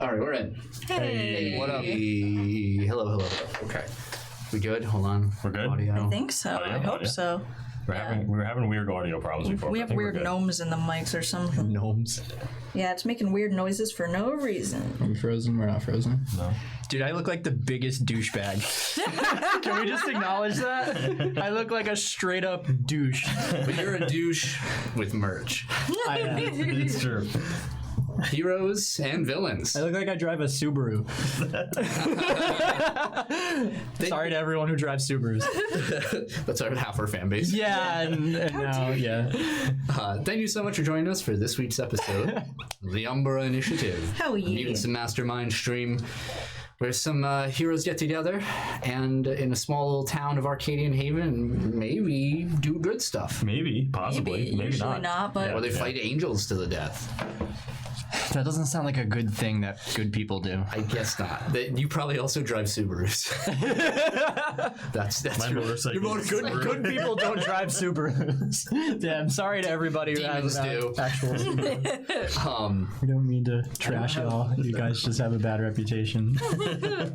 All right, we're in. Hey. What up? Hello. Okay. We good? Hold on. We're good? Audio. I think so. I hope so. We were having weird audio problems before. We have weird gnomes in the mics or something. Gnomes. Yeah, it's making weird noises for no reason. Are we frozen? We're not frozen. No. Dude, I look like the biggest douchebag. Can we just acknowledge that? I look like a straight up douche. But you're a douche with merch. I am. It's true. Heroes and villains. I look like I drive a Subaru. Sorry to everyone who drives Subarus. That's half our fan base. Yeah, and now, yeah. Thank you so much for joining us for this week's episode of the Umbra Initiative. Hell yeah. Mutants Masterminds stream where some heroes get together and in a small little town of Arcadian Haven maybe do good stuff. Maybe, possibly, maybe Usually not, but Or they fight angels to the death. That doesn't sound like a good thing that good people do. I guess not. You probably also drive Subarus. that's My motorcycle. Good people don't drive Subarus. Damn, sorry to everybody who has Demons do. actual Subarus. Um, We don't mean to trash it all. You guys just have a bad reputation.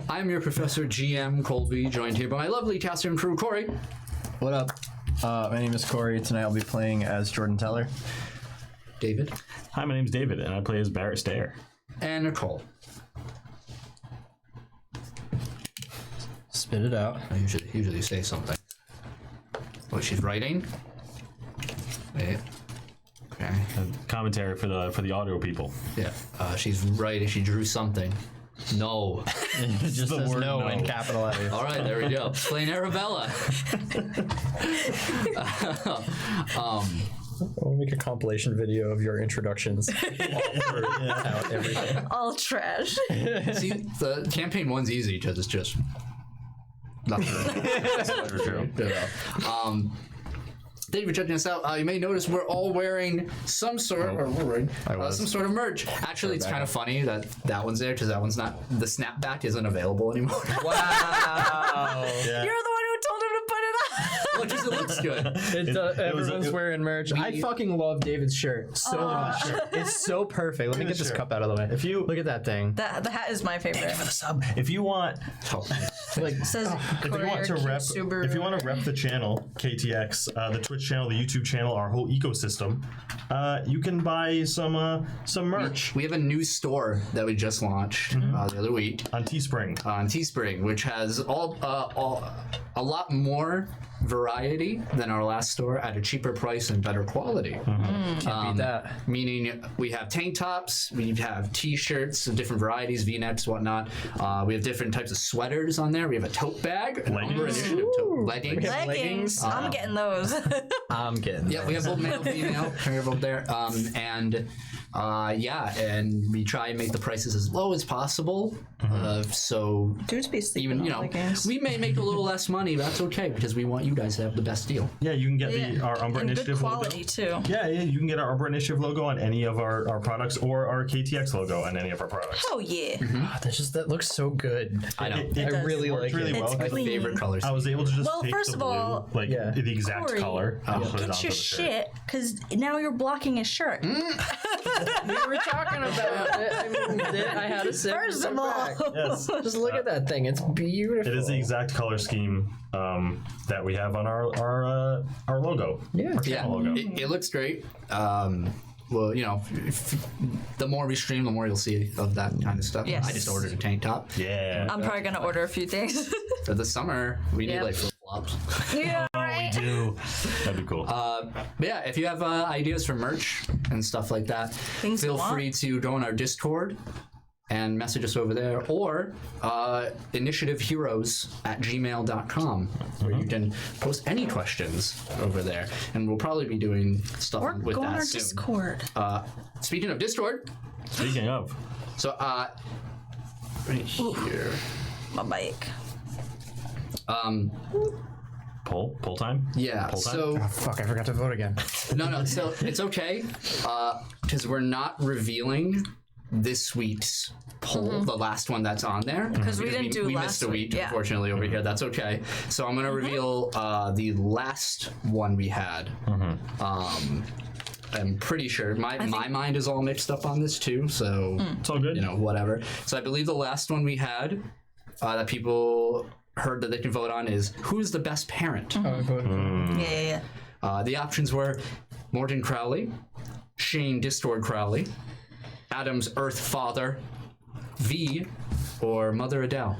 I'm your Professor GM Colby, joined here by my lovely caster and crew, Cory. What up? My name is Cory. Tonight I'll be playing as Jordan Teller. David. Hi, my name's David, and I play as Barrett Stair. And Nicole. Spit it out. I usually say something. What, she's writing? Wait. Okay. Commentary for the audio people. Yeah. She's writing. She drew something. No. It just the says word no no. in capital letters. All right, there we go. Playing Arabella. I want to make a compilation video of your introductions. Out everything. all trash. See, the campaign one's easy because it's just nothing. True. Thank you for checking us out. You may notice we're all wearing some sort, some sort of merch. Actually, it's kind of funny that one's there because that one's not. The snapback isn't available anymore. Wow. Yeah. You're the one who told him to put it on. Well, just it looks good. Everyone's wearing merch. I fucking love David's shirt so much. It's so perfect. Let me get this cup out of the way. If you look at that thing, The hat is my favorite. For the sub, if you want, like It says if you want to rep, the channel KTX, the Twitch channel, the YouTube channel, our whole ecosystem, you can buy some merch We have a new store that we just launched the other week on Teespring. on Teespring, which has a lot more variety than our last store at a cheaper price and better quality. can't beat that. Meaning we have tank tops, we have t-shirts of different varieties, v-necks, whatnot. We have different types of sweaters on there. We have a tote bag, Leggings. initiative tote, leggings. leggings. I'm getting those. I'm kidding. Yeah, we have both male, female, pair both there, and we try and make the prices as low as possible. So Dudes be sleeping even on leggings. we may make a little less money, but that's okay because we want you guys to have the best deal. Yeah, you can get our Umbra and Initiative good quality logo. too. Yeah, you can get our Umbra Initiative logo on any of our products, or our KTX logo on any of our products. Oh yeah. That looks so good. I know. It I does. really It worked like really it. well. It's My clean. favorite colors. I was able to just Well, take first the of blue, all, the exact Cory, color, and put it Get onto your the shirt. shit, because now you're blocking his shirt. We were talking about it. I moved it. I had a sip. First of all, Yes. Just look at that thing. It's beautiful. It is the exact color scheme that we have on our logo. Yeah. Our Yeah, channel logo. it looks great. Well, the more we stream, the more you'll see of that kind of stuff. Yes. I just ordered a tank top Yeah. I'm probably gonna order a few things. for the summer. We need Yep. like flip flops. Yeah, right. Do. That'd be cool. But yeah, if you have ideas for merch and stuff like that, Things feel you want. free to go on our Discord and message us over there, or initiativeheroes@gmail.com, where you can post any questions over there, and we'll probably be doing stuff Or with go on that our soon. Discord. Speaking of Discord, Speaking of, so right here, My bike. poll time. yeah. Poll time? So Fuck, I forgot to vote again. no, so it's okay, because we're not revealing this week's poll, the last one that's on there, Because we didn't do we last missed a week, week, yeah. unfortunately, over here. That's okay. So I'm gonna reveal the last one we had. I'm pretty sure. My mind is all mixed up on this too, so It's all good. whatever. So I believe the last one we had that people heard that they can vote on is who's the best parent. Yeah. The options were Morgan Crowley, Shane Discord Crowley, Adam's Earth Father, V, or Mother Adele.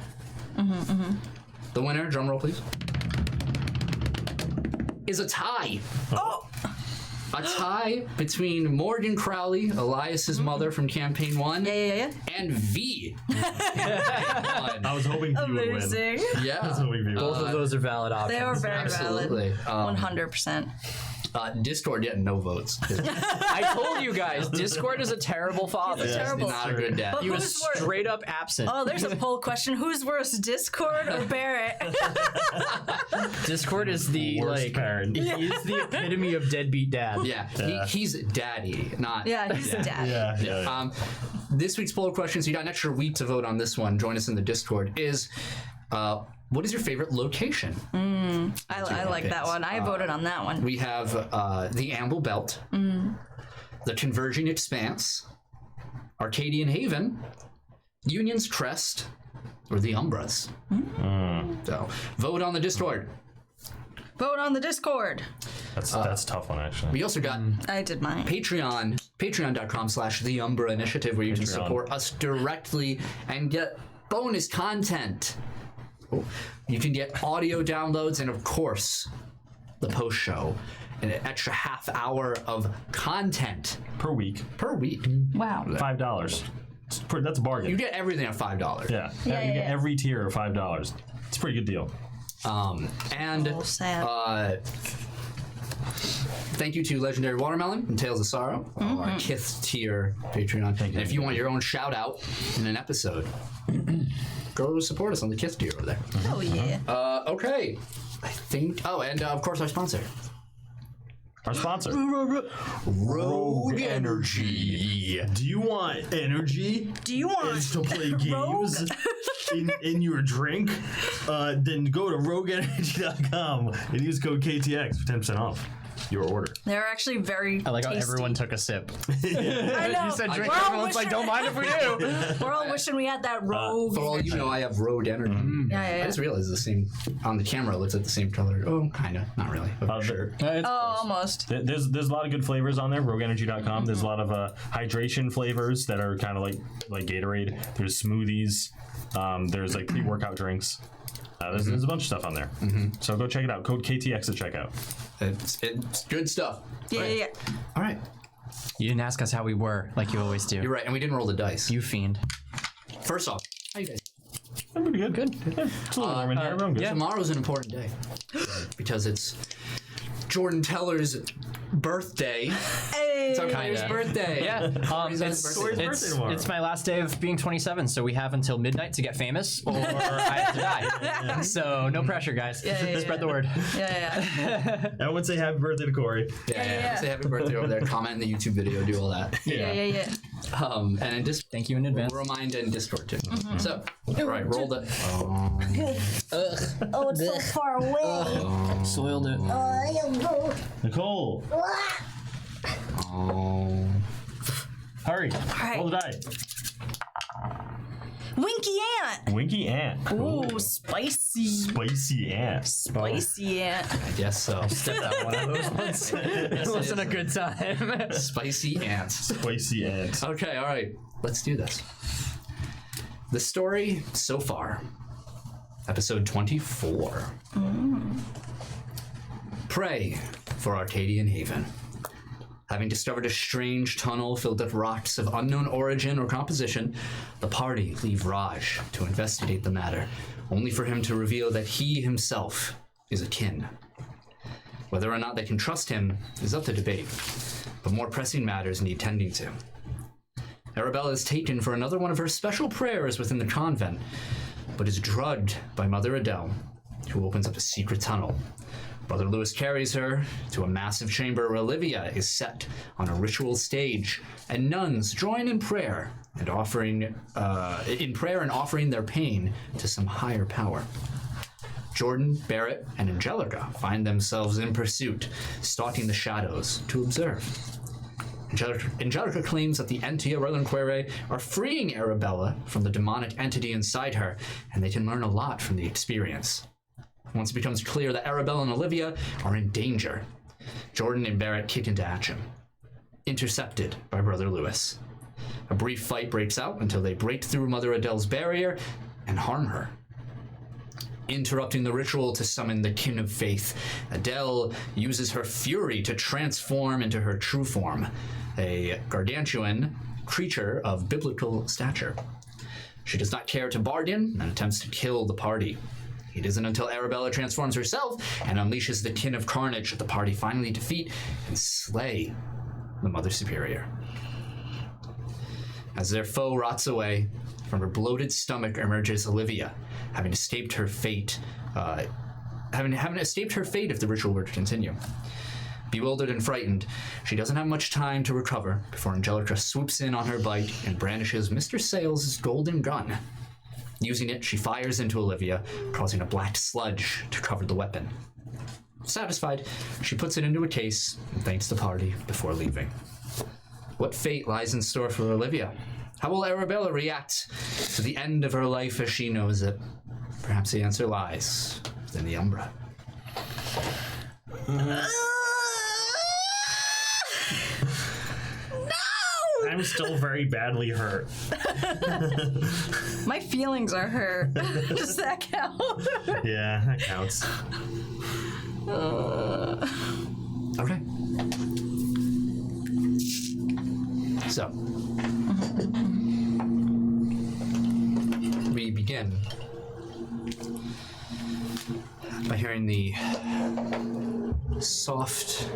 The winner, drum roll please, is a tie. Oh! A tie between Morgan Crowley, Elias's mother from Campaign 1, Yeah. and V. I was hoping you would win. Amazing. Yeah. Both of those are valid options. They are very Absolutely. valid. 100%. Discord getting no votes. I told you guys, Discord is a terrible father. He's terrible. Not a good dad. But He was who's worse? straight up absent. Oh, there's a poll question. Who's worse, Discord or Barrett? Discord is the Worst parent. He's the epitome of deadbeat dad. Yeah, he's daddy, not. Yeah, he's the dad. Yeah. This week's poll question, so you got an extra week to vote on this one. Join us in the Discord. Is what is your favorite location? I like that one. I voted on that one. We have the Amble Belt, the Converging Expanse, Arcadian Haven, Union's Crest, or the Umbras. So vote on the Discord. Vote on the Discord. That's a tough one, actually. We also got I did mine. patreon.com/the Umbra Initiative, where you can support us directly and get bonus content. You can get audio downloads and, of course, the post show, an extra half hour of content Per week. Wow. $5. That's a bargain. You get everything at $5. Yeah. You get every tier of $5. It's a pretty good deal. And Sad. thank you to Legendary Watermelon and Tales of Sorrow, our Kith tier Patreon. And if you want your own shout out in an episode, go support us on the Kith tier over there. Oh, yeah. Okay. I think. Oh, and of course our sponsor. Our sponsor. Rogue Energy. Do you want energy? Do you want to play games in your drink? Then go to rogueenergy.com and use code KTX for 10% off your order. They're actually very I like how tasty. everyone took a sip. I know. You said drink, We're all everyone's like, wishing- don't mind if we do. We're all wishing we had that rogue. For all you know, I have Rogue Energy. Yeah. I just realized the same on the camera. It looks like the same color. Oh, kind of, not really. But sure. Oh, almost. There's a lot of good flavors on there. RogueEnergy.com. There's a lot of hydration flavors that are kind of like Gatorade. There's smoothies. There's like pre-workout drinks. There's a bunch of stuff on there. So go check it out. Code KTX at checkout. It's good stuff. Yeah. All right, You didn't ask us how we were, like you always do. you're right, and we didn't roll the dice. You fiend. First off, how you guys? I'm pretty good. Good. Yeah, it's a little warm in here. Everyone good. Tomorrow's an important day because it's Jordan Teller's birthday. Hey. It's our Cory's birthday. Yeah, it's my last day of being 27, so we have until midnight to get famous, or I have to die. So no pressure, guys. Spread the word. Yeah. Everyone say happy birthday to Cory. Yeah. Say happy birthday over there. Comment in the YouTube video. Do all that. Yeah. And just Thank you in advance. remind in Discord too. So, all right, roll the. Oh, it's so far away. Soiled it. Nicole, hurry. right. Roll the die. Winky ant. Winky ant. Ooh, spicy. Spicy ant. Spicy ant. I guess so. Stepped out one of those ones. It wasn't a good time. Spicy ants. Spicy ant. Okay, all right. Let's do this. The story so far, episode 24. Pray for Arcadian Haven. Having discovered a strange tunnel filled with rocks of unknown origin or composition, the party leave Raj to investigate the matter, only for him to reveal that he himself is a kin. Whether or not they can trust him is up to debate, but more pressing matters need tending to. Arabella is taken for another one of her special prayers within the convent, but is drugged by Mother Adele, who opens up a secret tunnel. Brother Lewis carries her to a massive chamber where Olivia is set on a ritual stage, and nuns join in prayer and offering their pain to some higher power. Jordan, Barrett, and Angelica find themselves in pursuit, stalking the shadows to observe. Angelica claims that the Entia Relinquere are freeing Arabella from the demonic entity inside her, and they can learn a lot from the experience. Once it becomes clear that Arabella and Olivia are in danger, Jordan and Barrett kick into action, intercepted by Brother Lewis. A brief fight breaks out until they break through Mother Adele's barrier and harm her. Interrupting the ritual to summon the Kin of Faith, Adele uses her fury to transform into her true form, a gargantuan creature of biblical stature. She does not care to bargain and attempts to kill the party. It isn't until Arabella transforms herself and unleashes the Kin of Carnage that the party finally defeat and slay the Mother Superior. As their foe rots away, from her bloated stomach emerges Olivia, having escaped her fate. Having escaped her fate if the ritual were to continue. Bewildered and frightened, she doesn't have much time to recover before Angelica swoops in on her bike and brandishes Mr. Sales' golden gun. Using it, she fires into Olivia, causing a black sludge to cover the weapon. Satisfied, she puts it into a case and thanks the party before leaving. What fate lies in store for Olivia? How will Arabella react to the end of her life as she knows it? Perhaps the answer lies within the Umbra. I'm still very badly hurt. My feelings are hurt. Does that count? Yeah, that counts. Okay. So, we begin by hearing the soft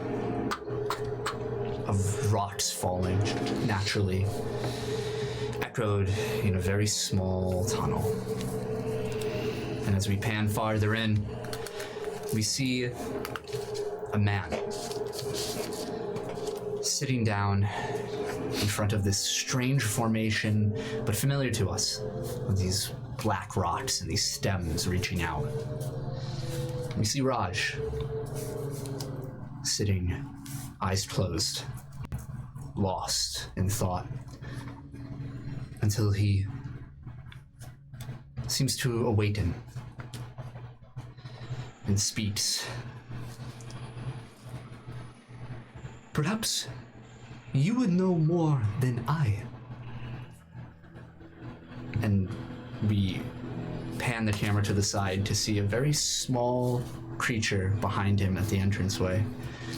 of rocks falling naturally, echoed in a very small tunnel. And as we pan farther in, we see a man sitting down in front of this strange formation, but familiar to us, with these black rocks and these stems reaching out. We see Raj sitting, eyes closed, lost in thought, until he seems to awaken and speaks. Perhaps you would know more than I. And we pan the camera to the side to see a very small creature behind him at the entranceway,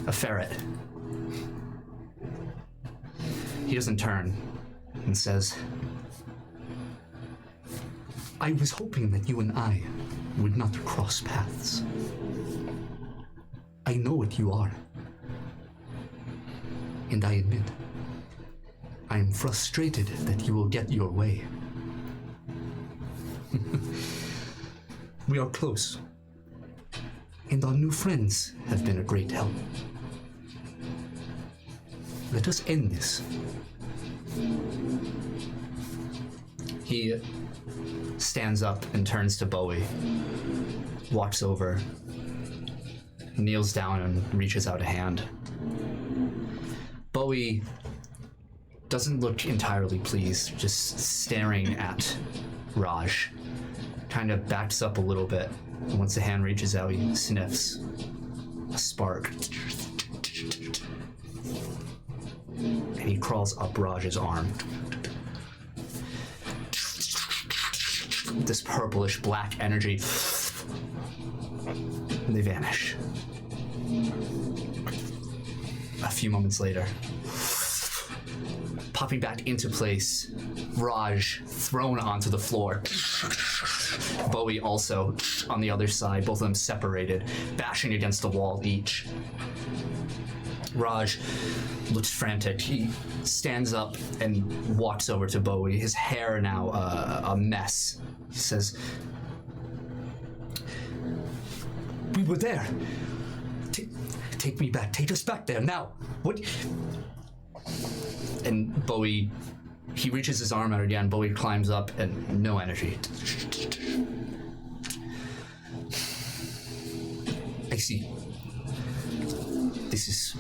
a ferret. He doesn't turn and says, I was hoping that you and I would not cross paths. I know what you are. And I admit, I am frustrated that you will get your way. We are close, and our new friends have been a great help. Let us end this. He stands up and turns to Bowie, walks over, kneels down and reaches out a hand. Bowie doesn't look entirely pleased, just staring at Raj. Kind of backs up a little bit. And once the hand reaches out, he sniffs. A spark. And he crawls up Raj's arm. This purplish black energy. And they vanish. A few moments later, popping back into place, Raj thrown onto the floor. Bowie also on the other side, both of them separated, bashing against the wall each. Raj looks frantic. He stands up and walks over to Bowie, his hair now a mess. He says, we were there. Take me back. Take us back there now. What? And Bowie, he reaches his arm out again. Bowie climbs up and no energy. I see. This is...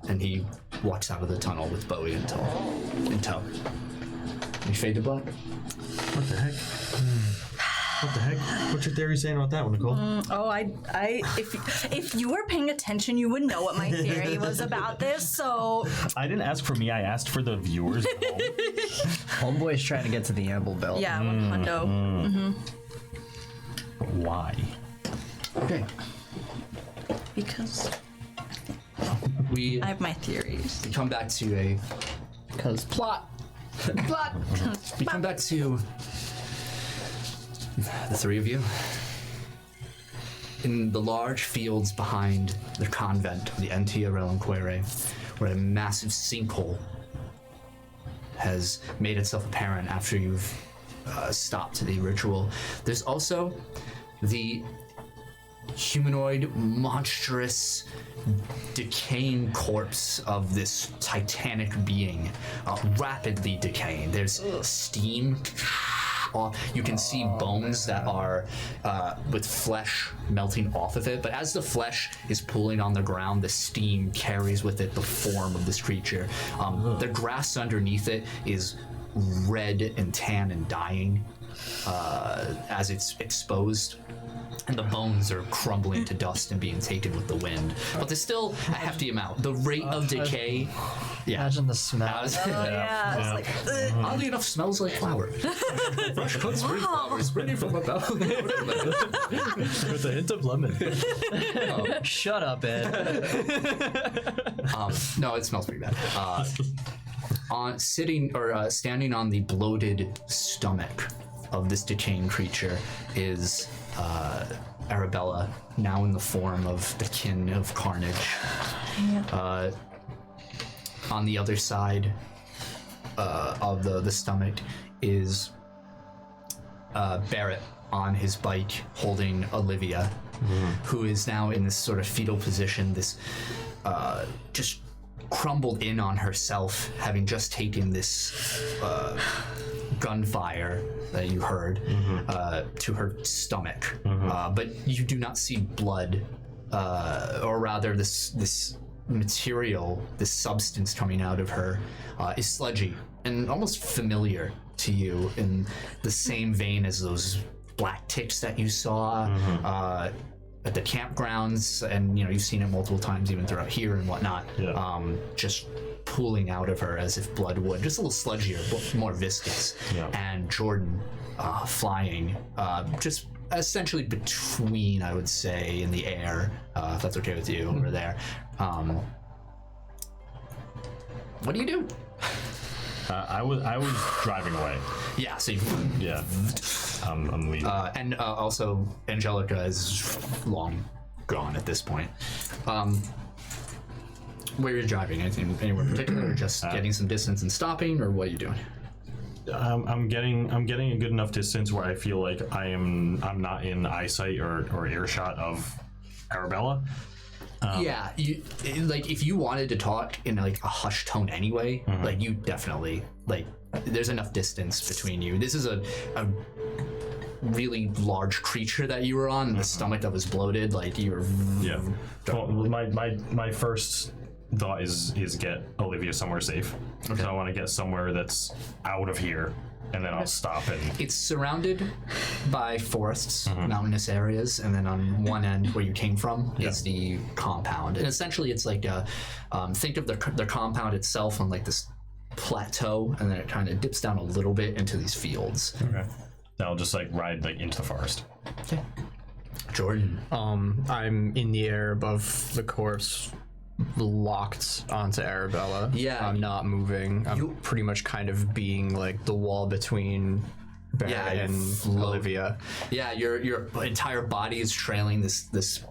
And he walks out of the tunnel with Bowie in tow. You fade to black. What the heck? What the heck? What's your theory saying about that one, Nicole? If you were paying attention, you would know what my theory was about this. So I didn't ask for me. I asked for the viewers. Homeboy's trying to get to the amble belt. yeah, hundo. Why? Okay. Because We I have my theories. come back to a Because plot. Plot. We come back to the three of you in the large fields behind the convent of the Entia Relinquere, where a massive sinkhole has made itself apparent after you've stopped the ritual. There's also the humanoid, monstrous, decaying corpse of this titanic being, rapidly decaying. There's steam. You can see bones that are with flesh melting off of it, but as the flesh is pooling on the ground, the steam carries with it the form of this creature. The grass underneath it is red and tan and dying as it's exposed. And the bones are crumbling to dust and being taken with the wind. But there's still a hefty amount. The rate of decay... Yeah. Imagine the smell. It's like, ugh. Oddly enough, smells like flowers. Fresh cut spring flowers, ready from about. With a hint of lemon. Shut up, Ed. No, it smells pretty bad. Standing on the bloated stomach of this decaying creature is Arabella, now in the form of the kin of Carnage. On the other side of the stomach is Barrett on his bike holding Olivia, who is now in this sort of fetal position, this just crumbled in on herself, having just taken this gunfire that you heard to her stomach. But you do not see blood, or rather this material, this substance coming out of her is sludgy and almost familiar to you, in the same vein as those black ticks that you saw at the campgrounds, and you've seen it multiple times even throughout here and whatnot. Just pooling out of her as if blood would, just a little sludgier, but more viscous. And Jordan flying just essentially between, I would say, in the air, if that's okay with you, over there. What do you do? I was driving away. Yeah, so you... Yeah. I'm leaving. And also, Angelica is long gone at this point. Where are you driving? Anywhere particular, or just getting some distance and stopping, or what are you doing? I'm getting a good enough distance where I feel like I'm not in eyesight or earshot of Arabella. Yeah, if you wanted to talk in like a hushed tone anyway, like you definitely, there's enough distance between you. This is a really large creature that you were on, the stomach that was bloated, like you were... Yeah. Well, my first thought is get Olivia somewhere safe. Okay. So I want to get somewhere that's out of here, and then I'll stop and... It's surrounded by forests, mountainous areas, and then on one end where you came from is the compound. And essentially it's like think of the compound itself on like this plateau, and then it kind of dips down a little bit into these fields. Okay. Then I'll just ride into the forest. Okay. Jordan. I'm in the air above the corpse, locked onto Arabella. Yeah. I'm not moving. I'm pretty much kind of being like the wall between Barrett and Olivia. Yeah, your entire body is trailing this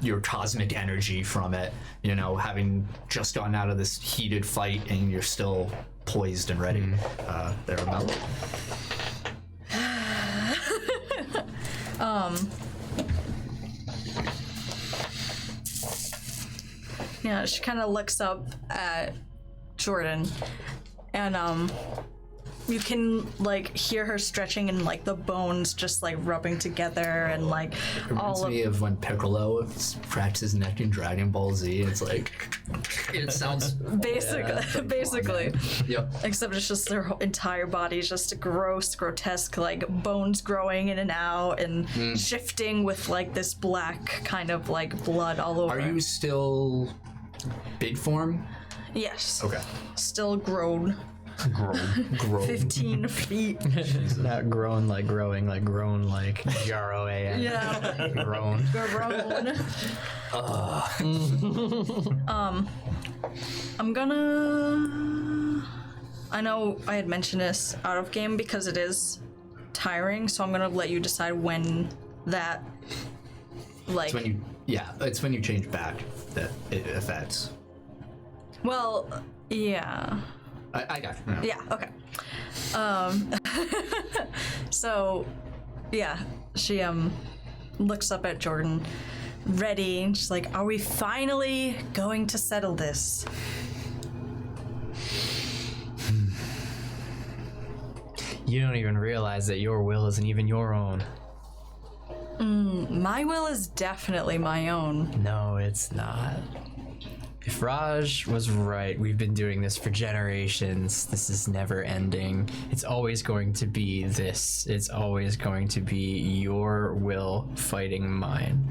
your cosmic energy from it, having just gotten out of this heated fight, and you're still poised and ready. Arabella. She kind of looks up at Jordan, and you can like hear her stretching and like the bones just like rubbing together and like Reminds all of me of when Piccolo cracks his neck in Dragon Ball Z. It's like it sounds basically. Yep. Except it's just their whole entire body is just gross, grotesque, like bones growing in and out and shifting with like this black kind of like blood all over. Are you still big form? Yes. Okay. Still grown. Grow. 15 feet. Not grown like growing, like grown like G-R-O-A-N. Yeah. Grown. Grown. I'm gonna. I know I had mentioned this out of game because it is tiring, so I'm gonna let you decide when that. Like. It's when you, it's when you change back that it affects. Well, yeah. I got you. Yeah, okay. So, yeah, she looks up at Jordan, ready, and she's like, are we finally going to settle this? You don't even realize that your will isn't even your own. My will is definitely my own. No, it's not. If Raj was right, we've been doing this for generations. This is never ending. It's always going to be this. It's always going to be your will fighting mine.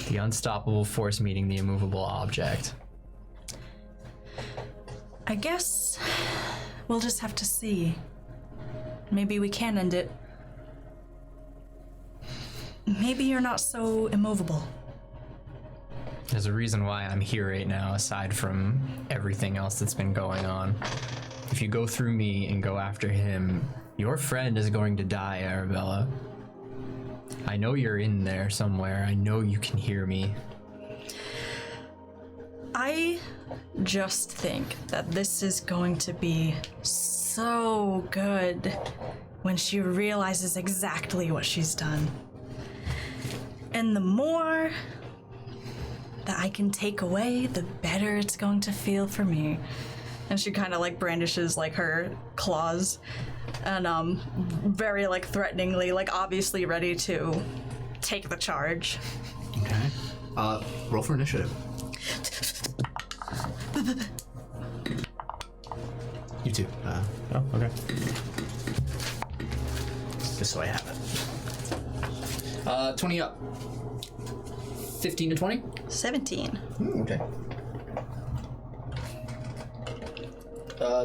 The unstoppable force meeting the immovable object. I guess we'll just have to see. Maybe we can end it. Maybe you're not so immovable. There's a reason why I'm here right now, aside from everything else that's been going on. If you go through me and go after him, your friend is going to die, Arabella. I know you're in there somewhere. I know you can hear me. I just think that this is going to be so good when she realizes exactly what she's done. And the more that I can take away, the better it's going to feel for me. And she kind of like brandishes like her claws and very like threateningly, like obviously ready to take the charge. Okay. Roll for initiative. You too. Oh, okay. Just so I have it. 20 up. 15 to 20? 17. Okay.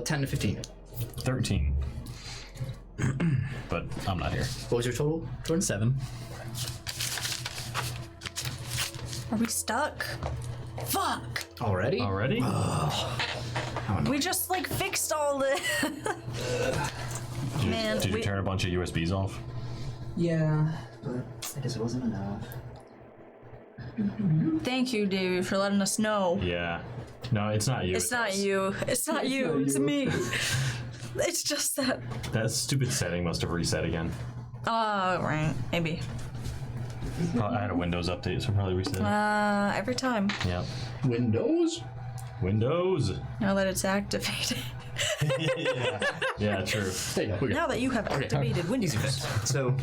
10 to 15. 13. But I'm not here. What was your total, Jordan? 7. Are we stuck? Fuck! Already? Already? We just like fixed all the. Man, Did you turn a bunch of USBs off? Yeah, but I guess it wasn't enough. Thank you, David, for letting us know. Yeah. No, it's not you. It's not you. It's not you. It's me. It's just that. That stupid setting must have reset again. Right. Maybe. I had a Windows update, so probably reset. Every time. Yeah. Windows? Windows. Now that it's activated. Yeah, true. There you go. We're good. Now that you have activated Windows. Easy fix. So,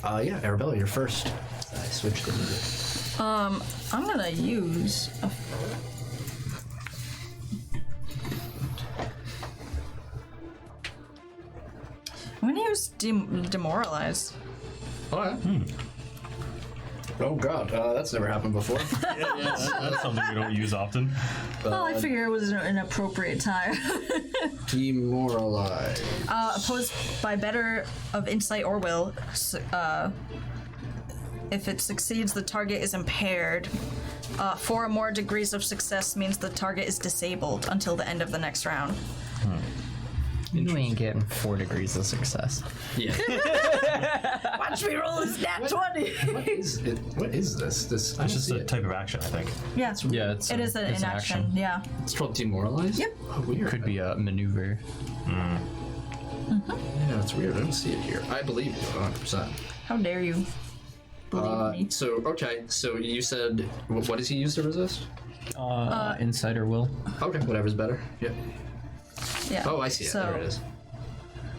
yeah, Arabella, you're first. I switched it. I'm gonna use a. I'm gonna use demoralize. Oh, yeah? Oh, God. That's never happened before. That's something we don't use often. Well, I figure it was an appropriate time. Demoralize. Opposed by better of insight or will. If it succeeds, the target is impaired. 4 or more degrees of success means the target is disabled until the end of the next round. You ain't getting 4 degrees of success. Yeah. Watch me roll this nat 20! What is it? What is this? This. I It's don't just see a it. type of action, I think. Yeah, Yeah, it is an inaction. Yeah. It's called demoralize? Yep. Oh, weird. Could be a maneuver. Yeah, it's weird. I don't see it here. I believe you 100%. How dare you believe me? So, okay. So you said, what does he use to resist? Insight or will. Okay, whatever's better. Yeah. Yeah. Oh, I see it. So, There it is.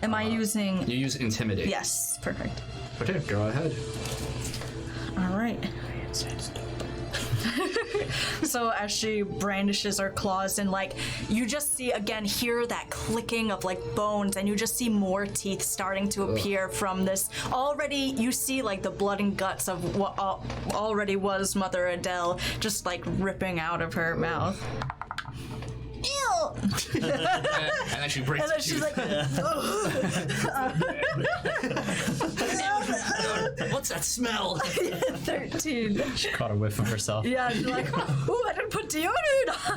am I using? You use Intimidate. Yes, perfect. Okay, go ahead. All right. So as she brandishes her claws and like you just see again hear that clicking of like bones and you just see more teeth starting to appear from this already you see like the blood and guts of what already was Mother Adele just like ripping out of her mouth. Ew! And then she breaks And then a she's tooth. like, What's that smell? 13. She caught a whiff of herself. Yeah, she's like, ooh, I didn't put deodorant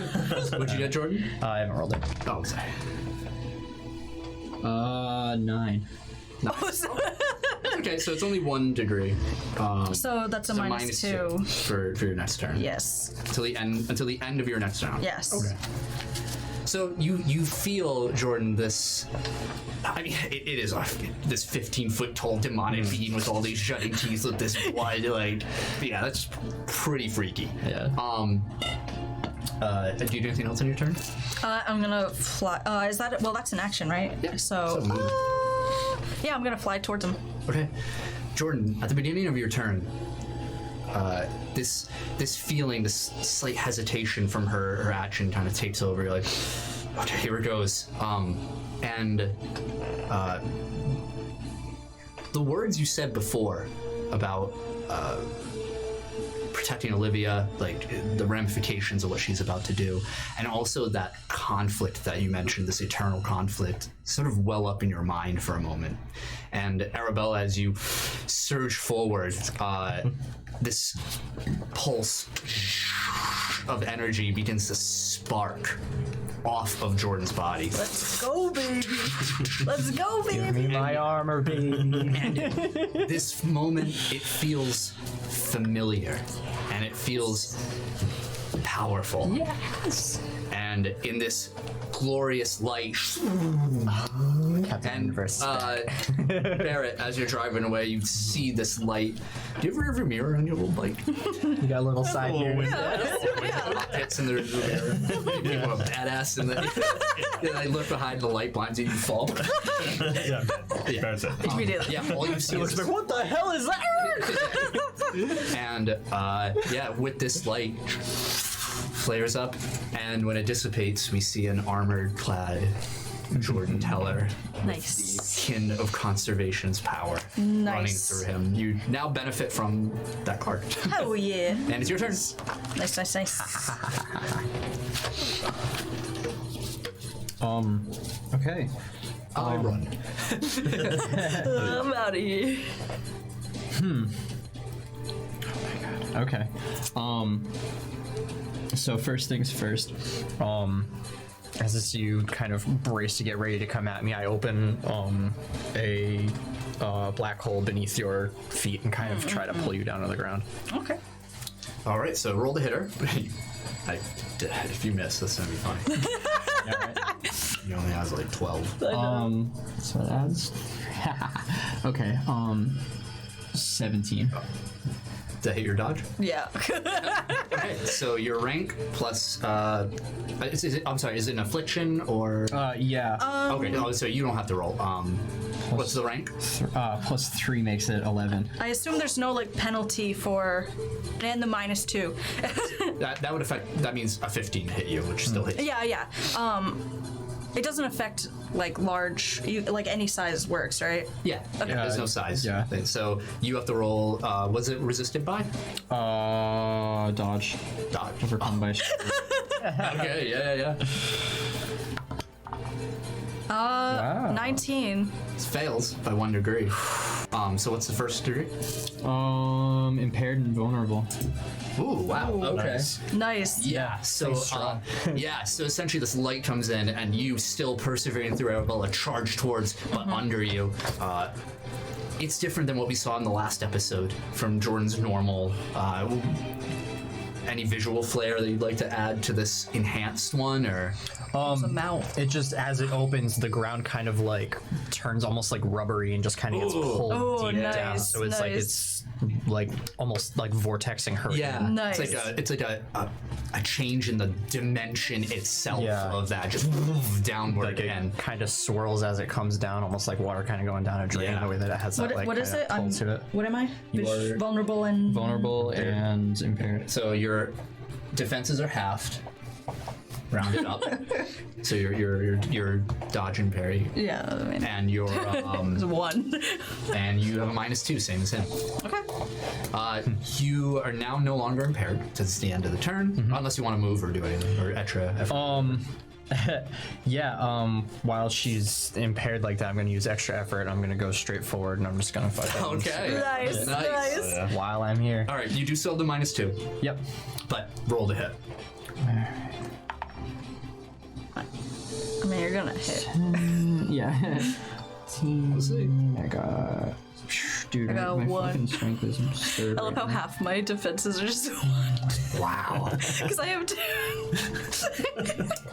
on. What'd you get, Jordan? I haven't rolled it. Oh, sorry. 9. Okay, so it's only 1 degree. So that's a So minus -2 2. for your next turn. Yes. Until the end of your next round. Yes. Okay. So you feel, Jordan, this. I mean, it is this 15-foot tall demonic being with all these jutting teeth with this blood. Like, yeah, that's pretty freaky. Yeah. Do you do anything else on your turn? I'm gonna fly. Is that well? That's an action, right? Yeah. So. So move. Yeah, I'm gonna fly towards him. Okay, Jordan. At the beginning of your turn, this feeling, this slight hesitation from her action kind of takes over. You're like, okay, here it goes. And the words you said before about protecting Olivia, like the ramifications of what she's about to do, and also that conflict that you mentioned, this eternal conflict, sort of well up in your mind for a moment. And Arabella, as you surge forward, this pulse of energy begins to spark off of Jordan's body. Let's go, baby. Let's go, baby. Give me my armor, baby. And this moment, it feels familiar, and it feels powerful. Yes. And in this glorious light, Captain Universe. Barrett, as you're driving away, you see this light. Do you ever have a mirror on your little bike? You got a little side here. Hits in the mirror. People are badass, and then I look behind the light blinds and you fall. Yeah, that's it. Immediately. Yeah, all you see is What the hell is that? and with this light flares up, and when it dissipates, we see an armored-clad Jordan Teller, Nice. kin of conservation's power running Nice. through him. You now benefit from that card, Oh yeah. and it's your turn. Nice, nice, nice. Okay. I run. I'm out of here. Okay. So first things first. As you kind of brace to get ready to come at me, I open a black hole beneath your feet and kind of try to pull you down to the ground. Okay. All right, so roll the hitter. If you miss, that's gonna be funny. He only has like 12. So that's okay. 17. Does that hit your dodge? Yeah. Okay, so your rank plus is it an affliction or Yeah. okay, so you don't have to roll. What's the rank? Plus 3 makes it 11. I assume there's no like penalty for, and the -2. That would affect. That means a 15 hit you, which still hits. Yeah. It doesn't affect like large, like any size works, right? Yeah. Okay. There's no size. yeah. Thing. So you have to roll. Was it resisted by? Dodge. Dodge. Overcome by. Okay. Yeah. 19. It fails by 1 degree. So what's the first degree? Impaired and vulnerable. Ooh, wow. Okay. Nice. Yeah. So so essentially this light comes in and you still persevering through Arabella charge towards, but under you. It's different than what we saw in the last episode from Jordan's normal. Any visual flair that you'd like to add to this enhanced one, or? The mouth. It just, as it opens, the ground kind of like turns almost like rubbery and just kind of gets pulled Oh, deep down. nice, So it's like nice. it's like almost like vortexing her. Yeah, in. Nice. It's like a change in the dimension itself Yeah. of that, just downward Like and it kind of swirls as it comes down, almost like water kind of going down a drain. Yeah. The way that it has that like What is kinda it? pull to it. What am I? You are Vulnerable and Vulnerable and impaired. so your defenses are halved, rounded up. So your dodge and parry, yeah. I mean, and your one. and you have a -2, same as him. Okay. You are now no longer impaired because it's the end of the turn, unless you want to move or do anything or extra effort. While she's impaired like that, I'm gonna use extra effort. I'm gonna go straight forward, and I'm just gonna fuck that. Okay. Nice. While I'm here. All right, you do still have the -2, Yep. but roll to hit. I mean, you're gonna hit. Yeah. see. I got. Dude, I got my one. fucking strength is absurd. I love how half my defenses are just Wow. because I have 2.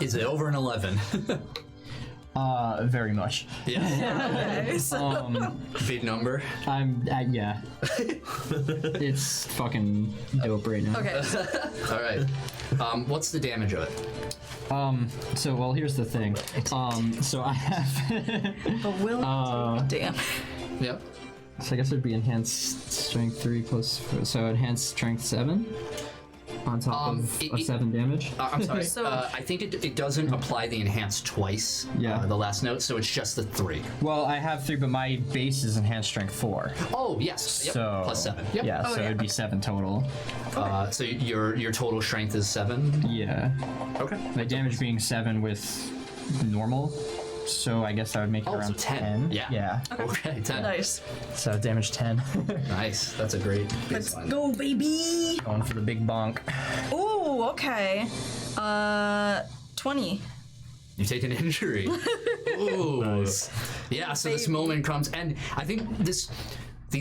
Is it over an 11? Very much. Yeah. Okay, so Big number. I'm. Yeah. It's fucking dope right now. okay. All right. What's the damage of it? So well, here's the thing. So I have. But will damn. Yep. So I guess it'd be enhanced strength 3 plus. So enhanced strength 7. On top of it- 7 damage. I'm sorry. So- I think it doesn't apply the enhanced twice. Yeah. The last note, so it's just the 3. Well, I have 3, but my base is enhanced strength 4. Oh yes. Yep. So Plus 7. Yep. Yeah, so yeah. it'd be 7 total. So your total strength is 7. Yeah. Okay. My damage being 7 with normal. So I guess that would make it Oh, so around 10. 10. Yeah. Yeah. Okay. 10. Nice. So damage 10. Nice. That's a great Let's baseline. go, baby. Going for the big bonk. Ooh, okay. 20. You take an injury. Ooh. Nice. Yeah. So this moment comes, and I think these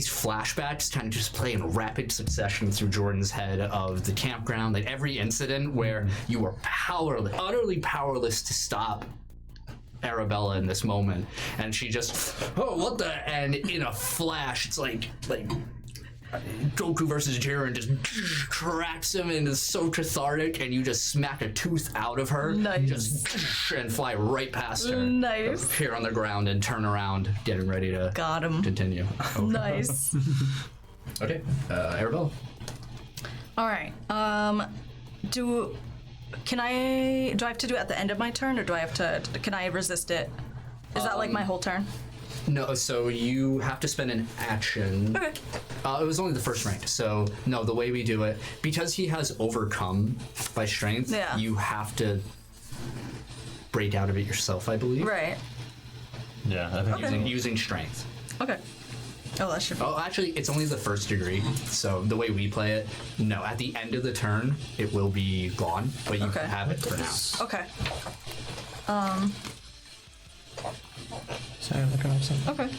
flashbacks kind of just play in rapid succession through Jordan's head of the campground, like every incident where you were powerless, utterly powerless to stop Arabella in this moment, and she just, oh, what the, and in a flash, it's like Goku versus Jiren just cracks him and is so cathartic, and you just smack a tooth out of her, Nice. just and fly right past her, Nice. appear on the ground and turn around, getting ready to Got him. continue. Nice. Okay, Arabella. All right. Do I have to do it at the end of my turn, or do I have to? Can I resist it? Is that like my whole turn? No, so you have to spend an action. Okay. It was only the first rank, so no, the way we do it, because he has overcome by strength, Yeah. you have to break out of it yourself, I believe. Right. Yeah, I think Using strength. Okay. Oh, that should be. Oh, actually, it's only the first degree, so the way we play it, no, at the end of the turn, it will be gone, but you Okay. can have it for now. Okay. Sorry, I'm looking up something. Okay.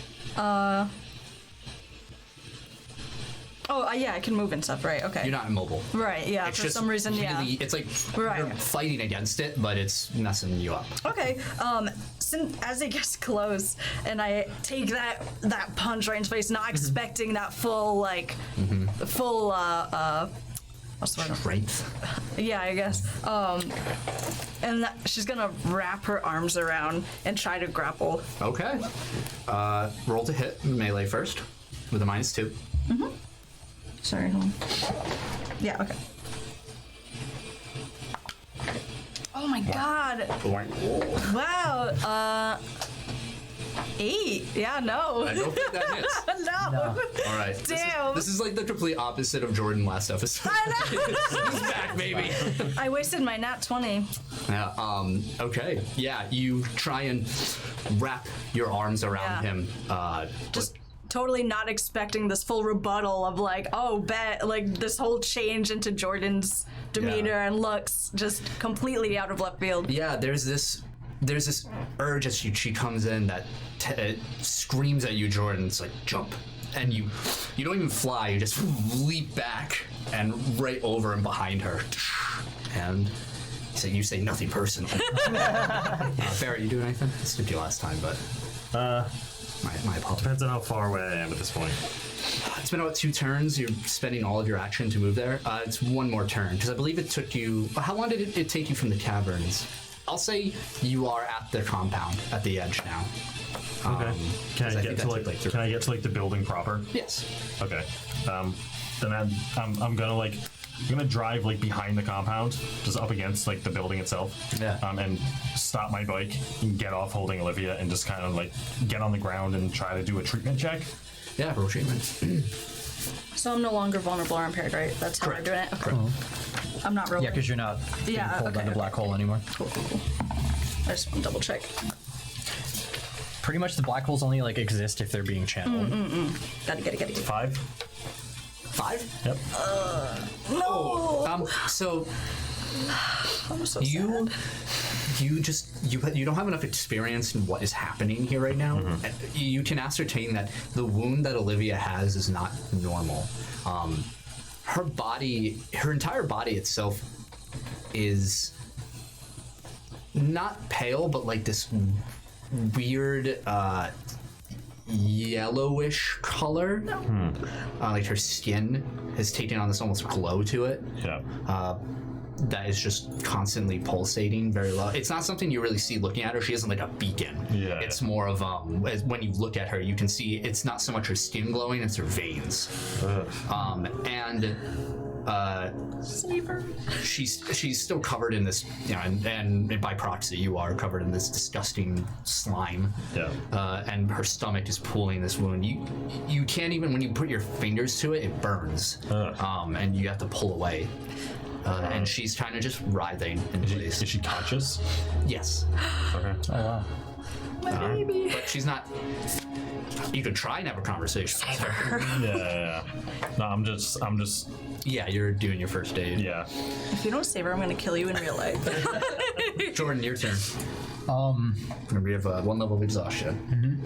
Oh, yeah, I can move and stuff, right? Okay. You're not immobile. Right, yeah, It's for just some reason, yeah. really, it's like Right. you're fighting against it, but it's messing you up. Okay, since as it gets close and I take that punch right in his face, not expecting that full, like, full, what's the word? Strength. Yeah, I guess. And she's gonna wrap her arms around and try to grapple. Okay. Roll to hit melee first with a -2. Sorry, hold on. Yeah, okay. Oh my god. Wow, 8. Yeah, no. I don't think that hits. No. All right. Damn. This is like the complete opposite of Jordan last episode. He's back, baby. I wasted my nat 20. Yeah. Okay. Yeah. You try and wrap your arms around Yeah. him. Just totally not expecting this full rebuttal of like, oh, bet, like this whole change into Jordan's demeanor Yeah. and looks just completely out of left field. Yeah. There's this urge as she comes in that screams at you, Jordan. It's like jump, and you don't even fly. You just leap back and right over and behind her, and so you say nothing personal. Barrett, you doing anything? I skipped you last time, but my apologies. depends on how far away I am at this point. It's been about 2 turns. You're spending all of your action to move there. It's 1 more turn, because I believe it took you... How long did it take you from the caverns? I'll say you are at the compound, at the edge now. Okay. Can I get to like the building proper? Yes. Okay. Then I'm gonna drive like behind the compound, just up against like the building itself. Yeah. And stop my bike and get off holding Olivia and just kind of like get on the ground and try to do a treatment check. Yeah, roll treatment. So I'm no longer vulnerable or impaired, right? That's how we're doing it? Okay. I'm not rolling. Yeah, because you're not being pulled by the black hole anymore. Cool. I just want to double check. Pretty much the black holes only like exist if they're being channeled. Got it. 5. 5? Yep. No! So I'm so you sad. you don't have enough experience in what is happening here right now. You can ascertain that the wound that Olivia has is not normal. Her entire body itself is not pale, but like this weird yellowish color. Like her skin has taken on this almost glow to it. Yeah. That is just constantly pulsating very low. It's not something you really see looking at her. She isn't like a beacon. Yeah. It's more of when you look at her, you can see it's not so much her skin glowing, it's her veins. Save her. She's still covered in this, and by proxy, you are covered in this disgusting slime. Yeah. And her stomach is pooling this wound. You can't even, when you put your fingers to it, it burns. And you have to pull away. And she's kind of just writhing in place. Is she conscious? Yes. Okay. Oh wow. My baby. But she's not. You could try and have a conversation. Yeah. No, I'm just. Yeah, you're doing your first aid. Yeah. If you don't save her, I'm gonna kill you in real life. Jordan, your turn. Remember, you have 1 level of exhaustion.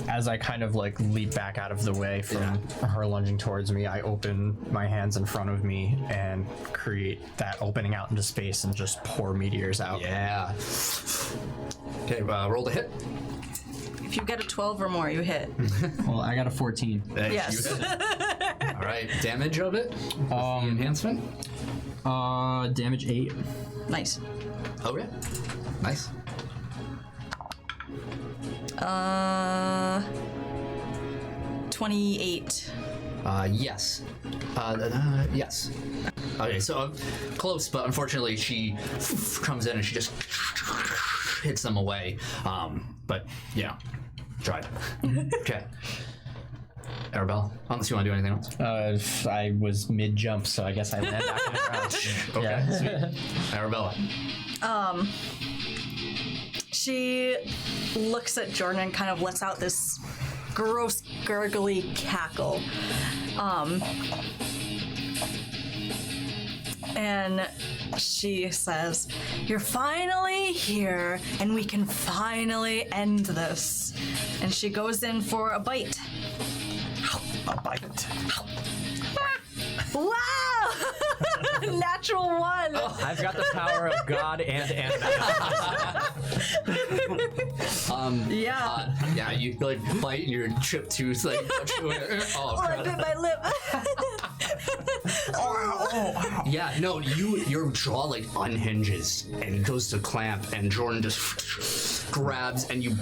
As I kind of like leap back out of the way from her lunging towards me, I open my hands in front of me and create that opening out into space and just pour meteors out. Yeah. Okay, roll the hit. If you get a 12 or more, you hit. Well, I got a 14. Yes. You hit it. All right, damage of it. With the enhancement. Damage 8. Nice. Okay. Nice. 28. Yes. Yes. Okay, so close, but unfortunately she comes in and she just hits them away. But yeah, tried. Okay. Arabelle, unless you want to do anything else. I was mid jump, so I guess I land back in the ground. Okay, sweet. Arabella. She looks at Jordan and kind of lets out this gross, gurgly cackle. And she says, "You're finally here, and we can finally end this." And she goes in for a bite. A bite. Wow! Natural 1. I've got the power of God and Yeah. Yeah, you like bite and your chipped tooth like. Oh, I bit my lip. Yeah, no, your jaw like unhinges and goes to clamp, and Jordan just grabs, and you.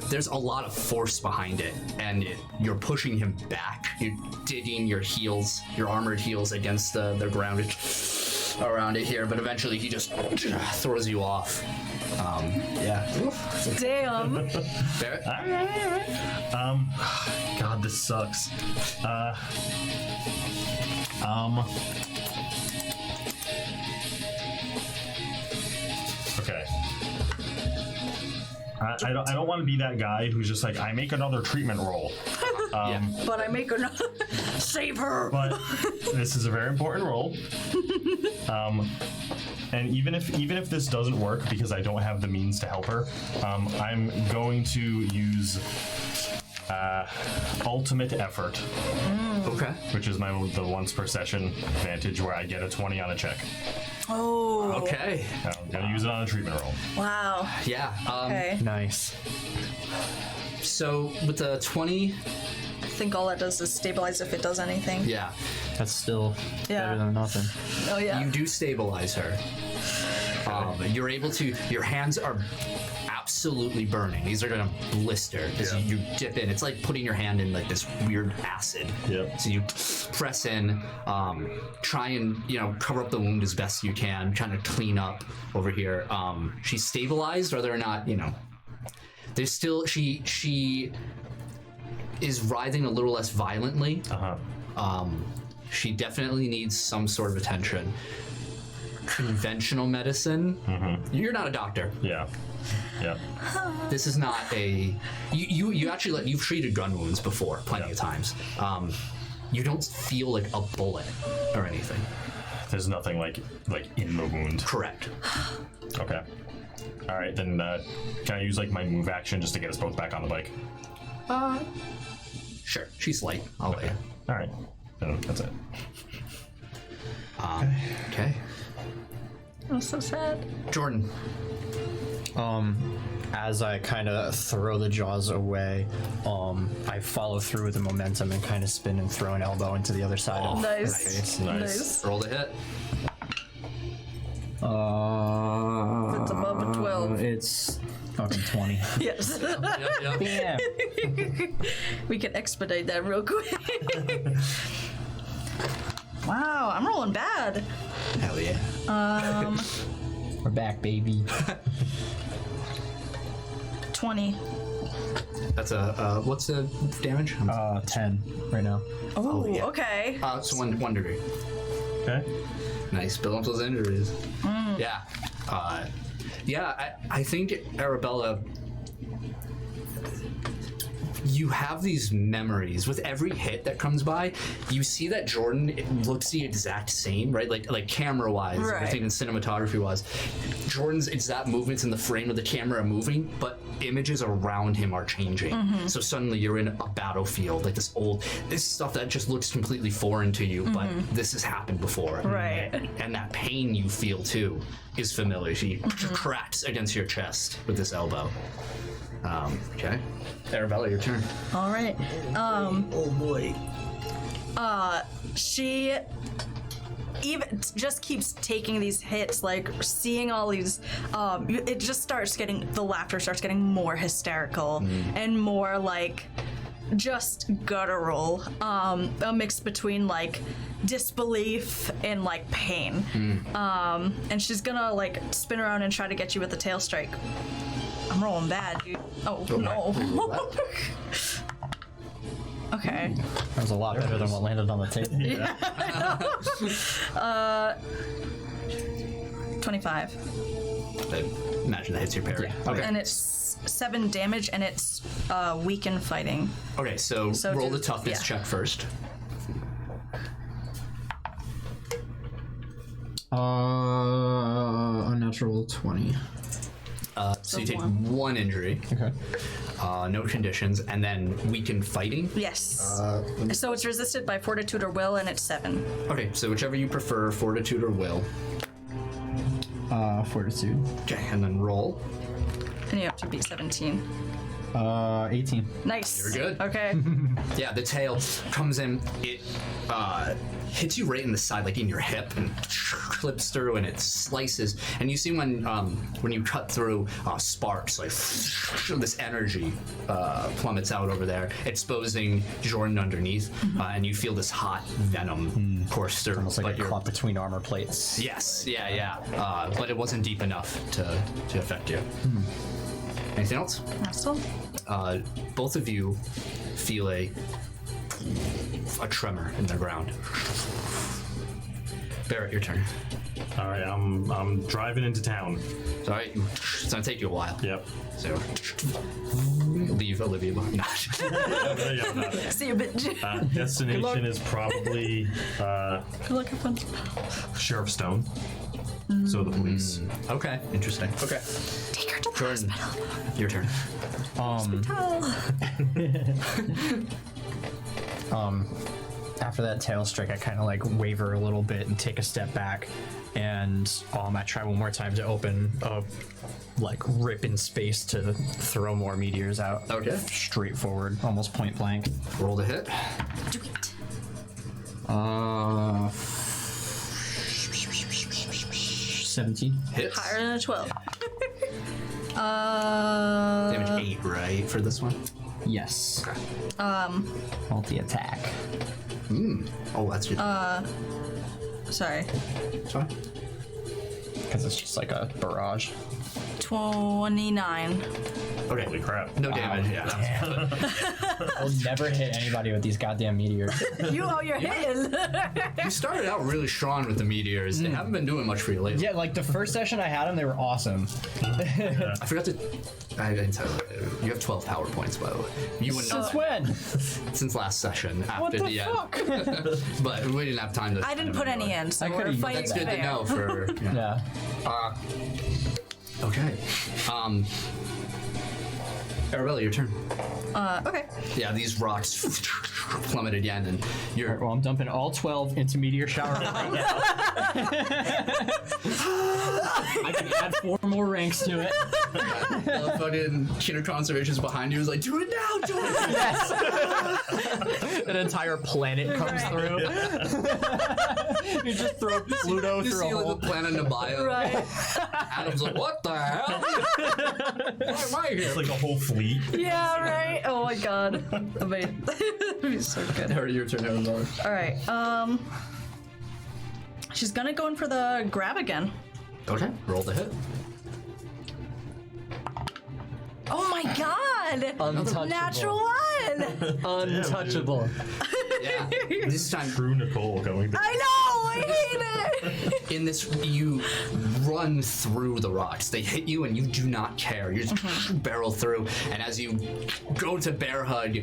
There's a lot of force behind it, and you're pushing him back. You're digging your heels, your armored heels, against the ground around it here, but eventually he just throws you off. Yeah. Damn. Barrett? All right. God, this sucks. Okay. I don't want to be that guy who's just like, I make another treatment roll. But I make her not save her. But this is a very important roll. And even if this doesn't work because I don't have the means to help her, I'm going to use ultimate effort. Okay. Which is the once per session advantage where I get a 20 on a check. Oh. Okay. I'm gonna use it on a treatment roll. Wow. Yeah. Okay. Nice. So with the 20 think all that does is stabilize if it does anything. Yeah. That's still better than nothing. Oh yeah. You do stabilize her. You're able to. Your hands are absolutely burning. These are gonna blister as you dip in. It's like putting your hand in like this weird acid. Yep. So you press in, try and cover up the wound as best you can, trying to clean up over here. She's stabilized, whether or not there's still she is writhing a little less violently. She definitely needs some sort of attention. Conventional medicine. You're not a doctor. Yeah. This is not a. You actually you've treated gun wounds before plenty of times. You don't feel like a bullet or anything. There's nothing like in the wound. Correct. Okay. All right, then can I use like my move action just to get us both back on the bike? Sure. She's light. I'll let you. All right. Then that's it. Okay. I'm so sad. Jordan. As I kind of throw the jaws away, I follow through with the momentum and kind of spin and throw an elbow into the other side of Nice. Nice. Roll to hit. It's above a 12. It's fucking 20. Yes. Yep. Yeah. We can expedite that real quick. Wow, I'm rolling bad. Hell yeah. We're back, baby. 20. That's a what's the damage? 10 right now. Oh, yeah. okay. It's one degree. Okay. Nice. Build up those injuries. Yeah. I think Arabella. You have these memories with every hit that comes by. You see that Jordan looks the exact same, right? Like camera wise, Right. everything in cinematography wise. Jordan's exact movements in the frame of the camera are moving, but images around him are changing. So suddenly you're in a battlefield, like this stuff that just looks completely foreign to you, but this has happened before. Right. And that pain you feel too is familiar. She cracks against your chest with this elbow. Okay. Arabella, your turn. All right. Oh boy. She even just keeps taking these hits, like seeing all these. It just starts getting, the laughter starts getting more hysterical and more like just guttural. A mix between like disbelief and like pain. And she's gonna like spin around and try to get you with the tail strike. I'm rolling bad, dude. Oh no. Okay. That was a lot better than what landed on the table. 25. I imagine that hits your parry. Yeah. Okay. And it's 7 damage, and it's weak in fighting. Okay, so roll the toughness yeah. check first. Unnatural 20. So you take one injury. Okay. No conditions, and then weaken fighting. Yes. So it's resisted by fortitude or will, and it's 7. Okay, so whichever you prefer, fortitude or will. Fortitude. Okay, and then roll. And you have to beat 17. 18. Nice. You're good. Okay. Yeah, the tail comes in. It hits you right in the side, like in your hip, and clips through, and it slices. And you see when you cut through, sparks, like this energy plummets out over there, exposing Jordan underneath, and you feel this hot venom course through. Almost like but a you're- caught between armor plates. Yes, yeah. But it wasn't deep enough to affect you. Anything else? That's all. Both of you feel a tremor in the ground. Barrett, your turn. All right, I'm driving into town. Sorry, it's gonna take you a while. Yep. So leave Olivia behind. Yeah, See you, bitch. destination is probably Good luck, have fun. Sheriff Stone. So the police. Okay, interesting. Okay, Take her to the Jordan, hospital. your turn. After that tail strike, I kind of like waver a little bit and take a step back, and I try one more time to open a rip in space to throw more meteors out. Okay. Straight forward, almost point blank. Roll to hit. Do it. 17. Hits. Higher than a 12. Damage 8, right, for this one? Yes. Okay. Multi-attack. Oh, that's your. Sorry. It's fine. Because it's just like a barrage. 29. Okay. Holy crap. No damage. Yeah. I'll never hit anybody with these goddamn meteors. You're hitting. You started out really strong with the meteors. They haven't been doing much for you lately. Yeah, like the first session I had them, they were awesome. I forgot to. I didn't tell you. You have 12 power points, by the way. You wouldn't know Since when? since last session after What the the fuck? end. But we didn't have time to. I didn't put any in, so I we're could've used fighting That's good fair. to know for. Yeah. Yeah. Okay. Arabella, your turn. Okay. Yeah, these rocks plummet again, and you're. Well, I'm dumping all 12 into meteor shower right now. I can add 4 more ranks to it. The fucking Kinder Conservation's behind you is like, do it now, do it! Yes. An entire planet comes through. You just throw Pluto You through see a like hole. the planet Nabaya. Right. Adam's like, what the hell? Why am I here? It's like a whole fleet. Yeah, right. Oh my god. Amazing. That'd be so good. Harry, your turn, Arabella. All right. She's gonna go in for the grab again. Okay, roll the hit. Oh my god! Untouchable. Natural one! Untouchable. Yeah. This time, True Nicole going down. I know! I hate it! in this, you run through the rocks. They hit you and you do not care. You just barrel through. And as you go to bear hug,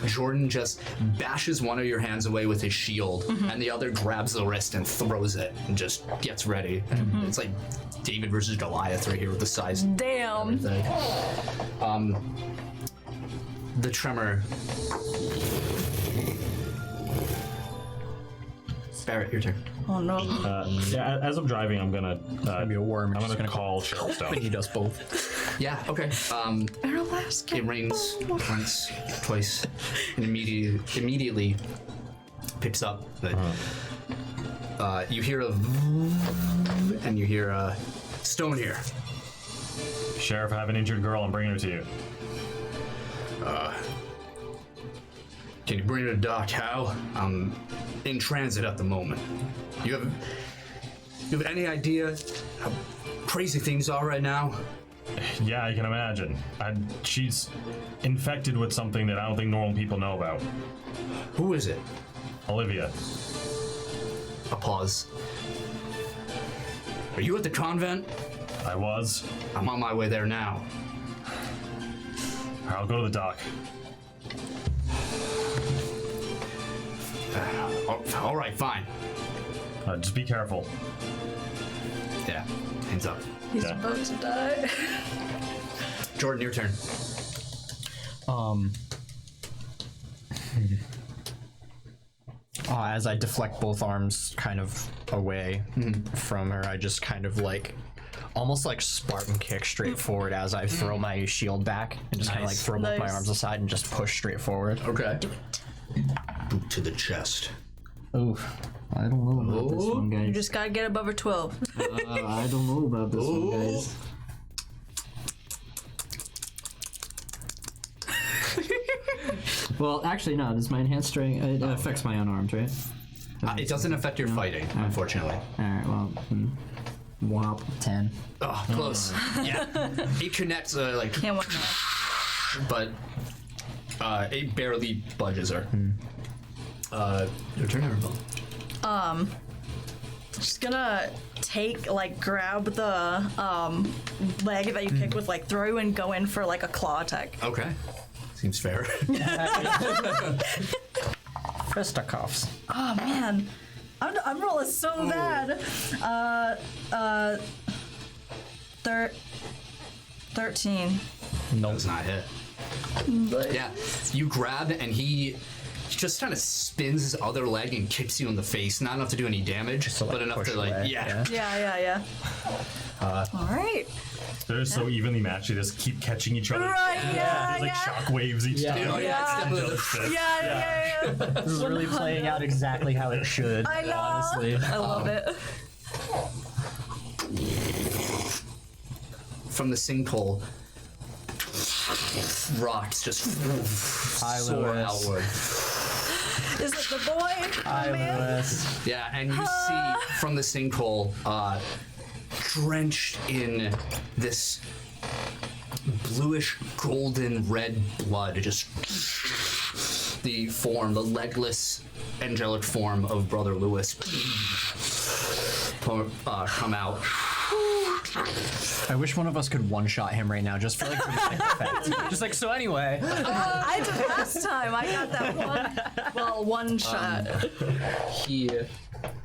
Jordan just bashes one of your hands away with his shield, and the other grabs the wrist and throws it and just gets ready. And it's like David versus Goliath right here with the size. Damn. Thing. The tremor. Barrett, your turn. Oh no. Yeah, as I'm driving, I'm gonna Be a worm. I'm gonna call Cheryl We Stone. need us both. Yeah, okay. Alaska. It rains once, twice, and immediately picks up. You hear a and you hear a Stone here. Sheriff, I have an injured girl. I'm bringing her to you. Can you bring her to Dock, Hal? I'm in transit at the moment. You have any idea how crazy things are right now? Yeah, I can imagine. She's infected with something that I don't think normal people know about. Who is it? Olivia. A pause. Are you at the convent? I was. I'm on my way there now. I'll go to the dock. All right, fine. Just be careful. Yeah, hands up. He's Yeah. about to die. Jordan, your turn. As I deflect both arms kind of away from her, I just kind of like almost like Spartan kick straight forward as I throw my shield back and just kind of like Nice. throw both my Nice. arms aside and just push straight forward. Okay. Boot to the chest. Ooh. I don't know about this one, You guys. just gotta get above a 12. I don't know about this one, guys. Well, actually, no. Does my enhanced strength? It affects my unarmed, right? It doesn't affect your fighting, unfortunately. All right. Well, whop 10. Oh, close. Yeah. It connects, Can't win that. but it barely budges her. Your turn, Arabella. Just gonna grab the leg that you kicked with throw and go in for a claw attack. Okay. Seems fair. Fisticuffs. Oh man, I'm rolling so bad. 13. Does not hit. Yeah, you grab and he just kind of spins his other leg and kicks you in the face. Not enough to do any damage, but enough push to like, away, yeah. Yeah. All right. They're so evenly matched. They just keep catching each other. Right, yeah, There's like shock waves each time. Oh, yeah, it's definitely Yeah. This is really playing out exactly how it should. I know. Honestly. I love it. from the sinkhole. Rocks just soar outward. Is it the boy? Hi, Lewis. Yeah, and you see from the sinkhole, drenched in this bluish golden red blood, just the legless angelic form of Brother Lewis come out. I wish one of us could one-shot him right now, just for like dramatic effect. Just like, so anyway. I did last time. I got that one shot. He is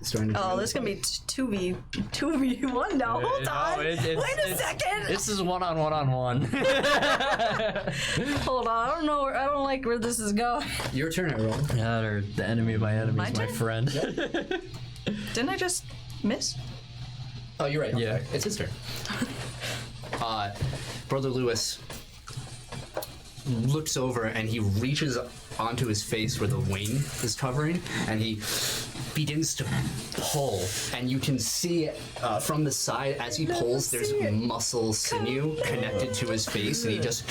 starting to This is gonna be 2v1 now. Hold on. Wait a second. This is one-on-one. Hold on. I don't know. I don't like where this is going. Your turn, everyone. Yeah, or the enemy of my enemy My is my turn? friend. Didn't I just miss? Oh, you're right. Yeah. Okay. It's his turn. Brother Lewis looks over and he reaches onto his face where the wing is covering, and he begins to pull, and you can see from the side as he pulls there's muscle sinew connected to his face, and he just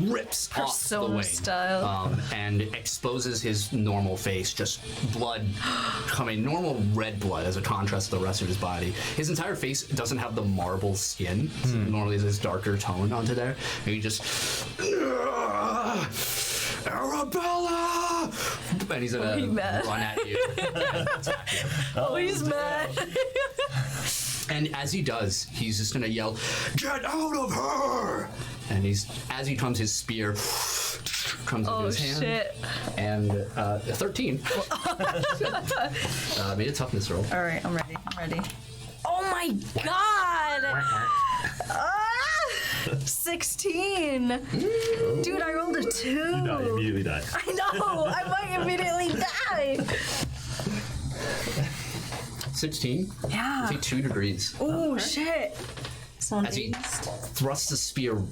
rips off the Persona wing style. and exposes his normal face, just blood coming, normal red blood as a contrast to the rest of his body. His entire face doesn't have the marble skin. Normally there's this darker tone onto there, and he just Arabella! And he's gonna mad. run at you. Attack you. Oh, he's mad. And as he does, he's just gonna yell, "Get out of her!" And as he comes, his spear comes into his hand. Shit. And 13. Made a toughness roll. All right, I'm ready. Oh my god! 16. Dude, I rolled a 2. No, you immediately die. I know. I might immediately die. 16. Yeah. Take 2 degrees. Oh shit. As he thrusts the spear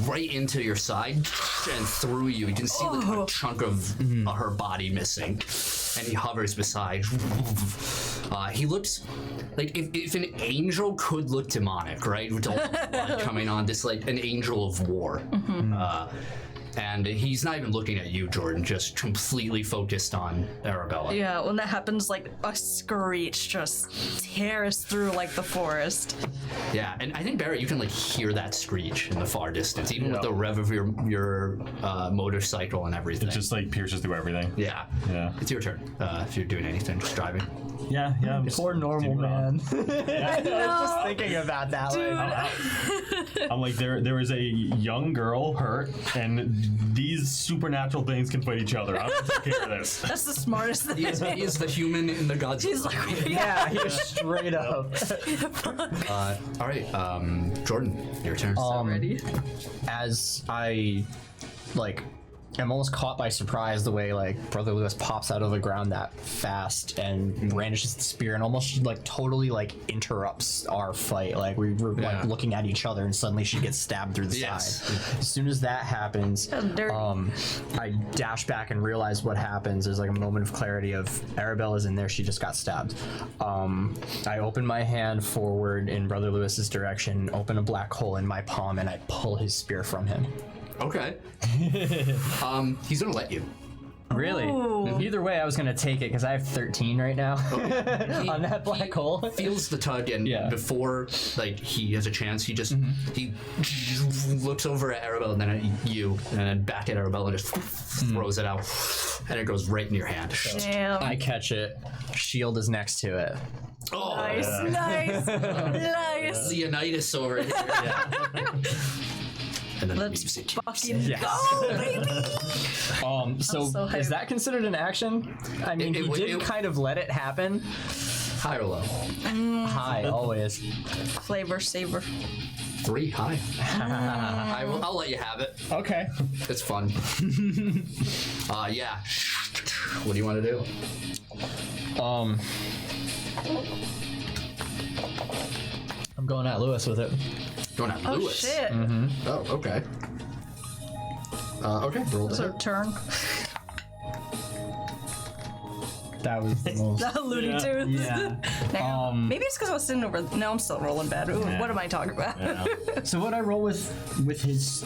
right into your side and through you. You can see like a chunk of her body missing, and he hovers beside. He looks like if an angel could look demonic, right? With all the blood coming on, this like an angel of war. And he's not even looking at you, Jordan, just completely focused on Arabella. Yeah, when that happens, like a screech just tears through like the forest. Yeah, and I think, Barrett, you can like hear that screech in the far distance, even with the rev of your motorcycle and everything. It just like pierces through everything. Yeah. It's your turn if you're doing anything, just driving. Yeah. I'm just Poor normal man. Yeah. I was just thinking about that. I'm like, there is a young girl hurt, and these supernatural things can fight each other. I'm gonna take care of this. That's the smartest thing. He is the human in the Godzilla. He's like, Yeah, he was straight up. All right, Jordan, your turn. Ready? As I, I'm almost caught by surprise the way, Brother Lewis pops out of the ground that fast and brandishes the spear and almost, totally, interrupts our fight. We were, looking at each other and suddenly she gets stabbed through the Yes. side. As soon as that happens, dirty. I dash back and realize what happens. There's, a moment of clarity of Arabella's in there. She just got stabbed. I open my hand forward in Brother Lewis's direction, open a black hole in my palm, and I pull his spear from him. Okay. He's gonna let you. Really? Either way, I was gonna take it because I have 13 right now on that black hole. Feels the tug, and before he has a chance, he just he looks over at Arabella and then at you, and then back at Arabella and just throws it out, and it goes right in your hand. damn. I catch it. Shield is next to it. Oh, Nice. Leonidas over here. And then the Let's music. fucking Yes. go, baby. So so is hyped. that considered an action? I mean, he did kind of let it happen. High or low? High, always. Flavor saver. 3. Hi. I'll let you have it. Okay. It's fun. Yeah. What do you want to do? I'm going at Lewis with it. Going at Oh Lewis. shit! Oh, okay. Okay, roll the So hit. turn. That was the most. Looney Tunes. Yeah. Maybe it's because I was sitting over. No, I'm still rolling bad. Ooh, what am I talking about? So what I roll with his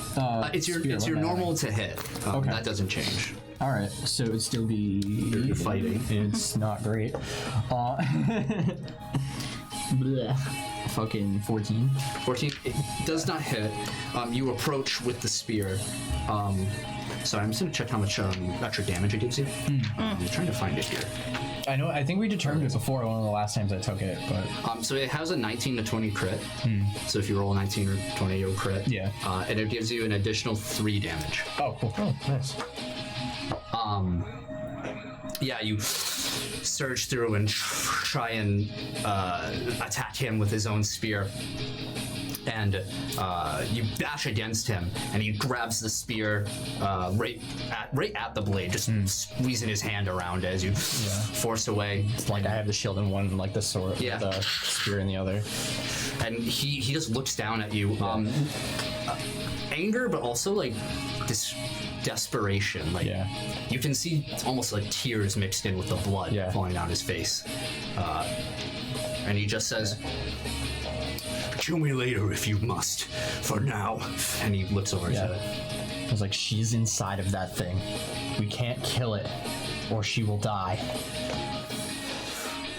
It's your spear, what am I normal to hit. Okay. That doesn't change. All right, so it'd still be You're fighting. It's not great. Blech. Fucking 14. 14. It does not hit. You approach with the spear. Sorry, I'm just gonna check how much extra damage it gives you. I'm trying to find it here. I think we determined it before one of the last times I took it, but So it has a 19 to 20 crit. So if you roll a 19 or 20, you'll crit. Yeah. And it gives you an additional 3 damage. oh cool. Oh, nice. Yeah, you surge through and try and attack him with his own spear. And you bash against him, and he grabs the spear right at the blade, just squeezing his hand around it as you force away. It's like I have the shield in one and like the sword, Yeah. the spear in the other. And he just looks down at you, anger, but also like this desperation. Like you can see it's almost like tears mixed in with the blood falling down his face. And he just says, "Kill me later if you must. For now." And he looks over to it. I was like, she's inside of that thing. We can't kill it, or she will die.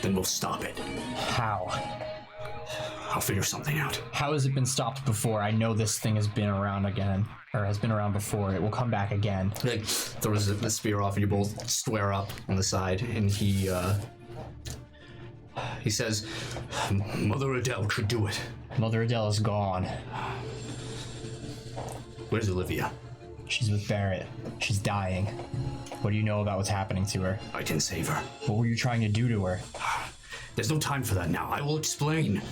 Then we'll stop it. How? I'll figure something out. How has it been stopped before? I know this thing has been around again, or has been around before. It will come back again. Like throws the spear off, and you both square up on the side, and he says, "Mother Adele could do it." Mother Adele is gone. Where's Olivia? She's with Barrett. She's dying. What do you know about what's happening to her? I can save her. What were you trying to do to her? There's no time for that now. I will explain.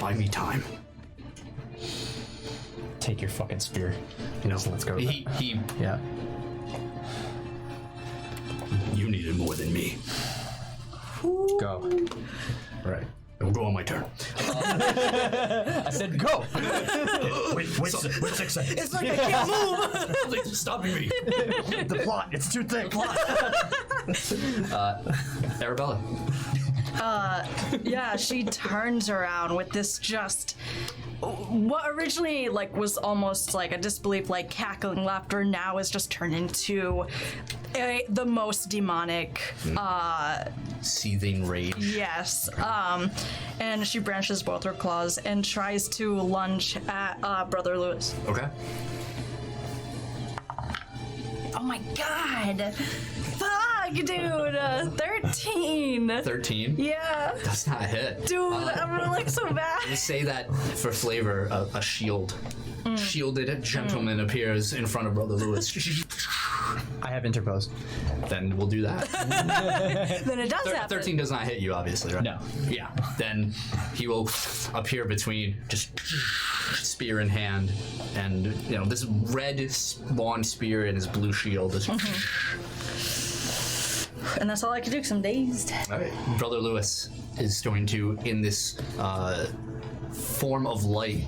Buy me time. Take your fucking spear. No, Let's go. He Yeah. You need it more than me. Go. Right. It will go on my turn. I said go. Wait 6 seconds. It's like I can't move. Something's stopping me. The plot, it's too thick. Arabella. Yeah, she turns around with this just what originally like was almost like a disbelief, like cackling laughter, now is just turned into the most demonic Seething rage. yes. And she branches both her claws and tries to lunge at Brother Lewis. Okay. Oh my god! Fuck, dude! 13! 13. Yeah! That's not a hit. Dude, I'm rolling so bad! Just say that for flavor, a shield. Shielded gentleman appears in front of Brother Lewis. I have interposed. Then we'll do that. Then it does happen. 13 does not hit you, obviously, right? No. Yeah. Then he will appear between, just spear in hand, and this red long spear and his blue shield. And that's all I can do because I'm dazed. All right. Brother Lewis is going to, in this form of light,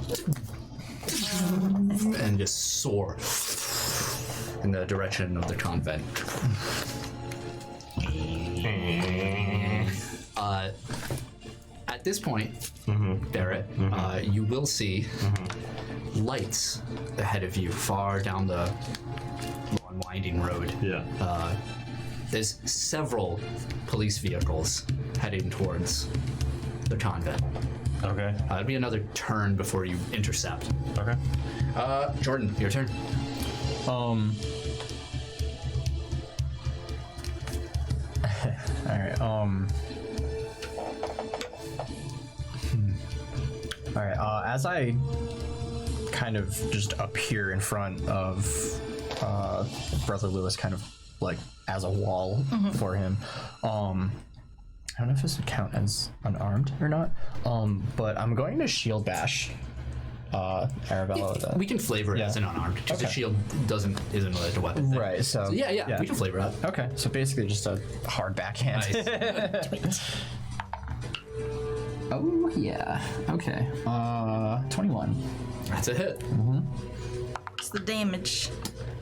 and just soar in the direction of the convent. At this point, Barrett, you will see lights ahead of you, far down the long winding road. Yeah. There's several police vehicles heading towards the convent. Okay. It'll be another turn before you intercept. Okay. Jordan, your turn. Alright, Alright, as I kind of just appear in front of Brother Lewis, kind of like as a wall for him, I don't know if this would count as unarmed or not. But I'm going to shield bash Arabella with that. We can flavor it as an unarmed, because the Okay. shield isn't related to weapon. thing. Right, so Yeah, we can flavor that. Okay, so basically just a hard backhand. Nice. Oh yeah. Okay. 21. That's a hit. What's the damage?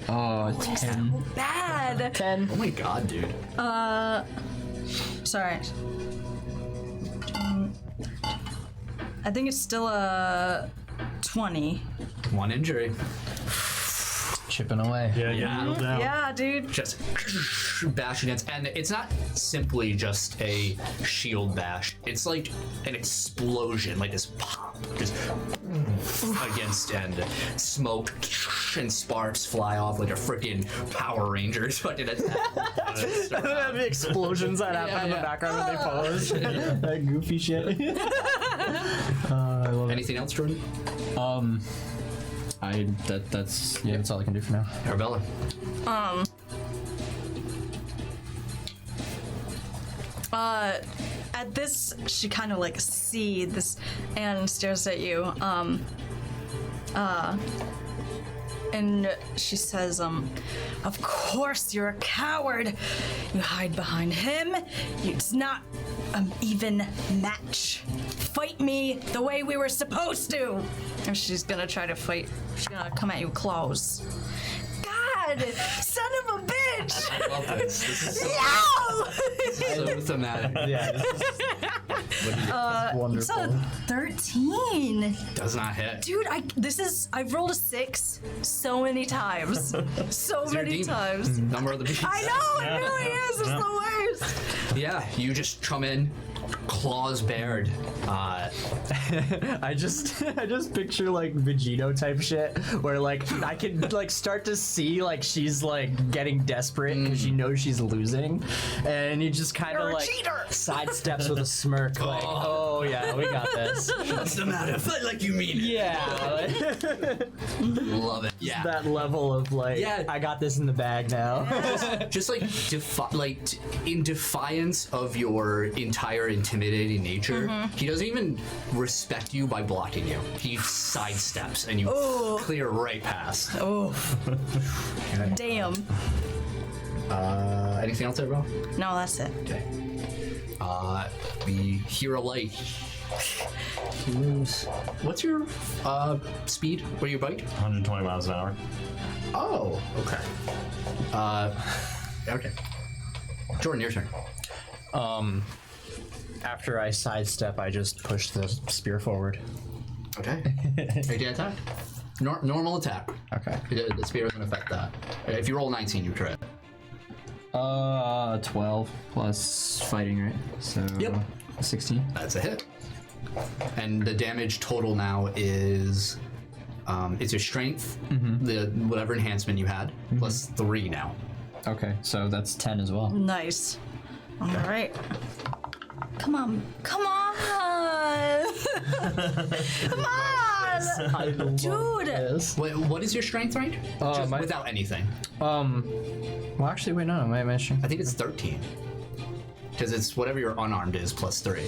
Oh, 10. Bad. 10. Oh my god, dude. Sorry. I think it's still a 20. 1 injury. Chipping away. Yeah, Yeah. kneel down. Yeah, dude. Just bash against, and it's not simply just a shield bash. It's like an explosion, like this pop, just against, and smoke and sparks fly off like a freaking Power Rangers fucking attack. The explosions that happen in the background when they pose. That goofy shit. I love it. Anything else, Jordan? That's all I can do for now. Arabella. At this, she kind of like sees this and stares at you. And she says, of course you're a coward. You hide behind him. It's not an even match. Fight me the way we were supposed to. And she's gonna try to fight. She's gonna come at you with claws. God, son of a bitch! I love this. This is No! so thematic. Yeah, this is wonderful. So 13. Does not hit. Dude, I've rolled a 6 so many times. So You're a many demon. times. Number of the beast. I know, it really is. It's the worst. Yeah, you just come in, claws bared. I just picture like Vegito type shit where like I can like start to see like she's like getting desperate because she knows she's losing, and he just kind of You're a like cheater. sidesteps with a smirk like, oh yeah, we got this. What's the matter? Fight like you mean it. Yeah, like, Love it. Yeah. that level of like, Yeah. I got this in the bag now. Just like in defiance of your entire intimidating nature, he doesn't even respect you by blocking you. He sidesteps and you clear right past. Oh. Damn. Anything else, everyone? No, that's it. Okay. We hear a light. He moves. What's your speed? What your bike? 120 miles an hour. Oh, okay. Okay. Jordan, your turn. After I sidestep, I just push the spear forward. Okay. Make an attack. Normal attack. Okay. The spear doesn't affect that. If you roll 19, you crit. 12 plus fighting, right? So Yep. 16. That's a hit. And the damage total now is it's your strength, the whatever enhancement you had, plus 3 now. Okay, so that's 10 as well. Nice. All right. Come on. Come on. Come on. Dude. What is your strength range? Just my- without anything. Well, actually, wait, no, my strength. I think it's 13. Because it's whatever your unarmed is plus 3.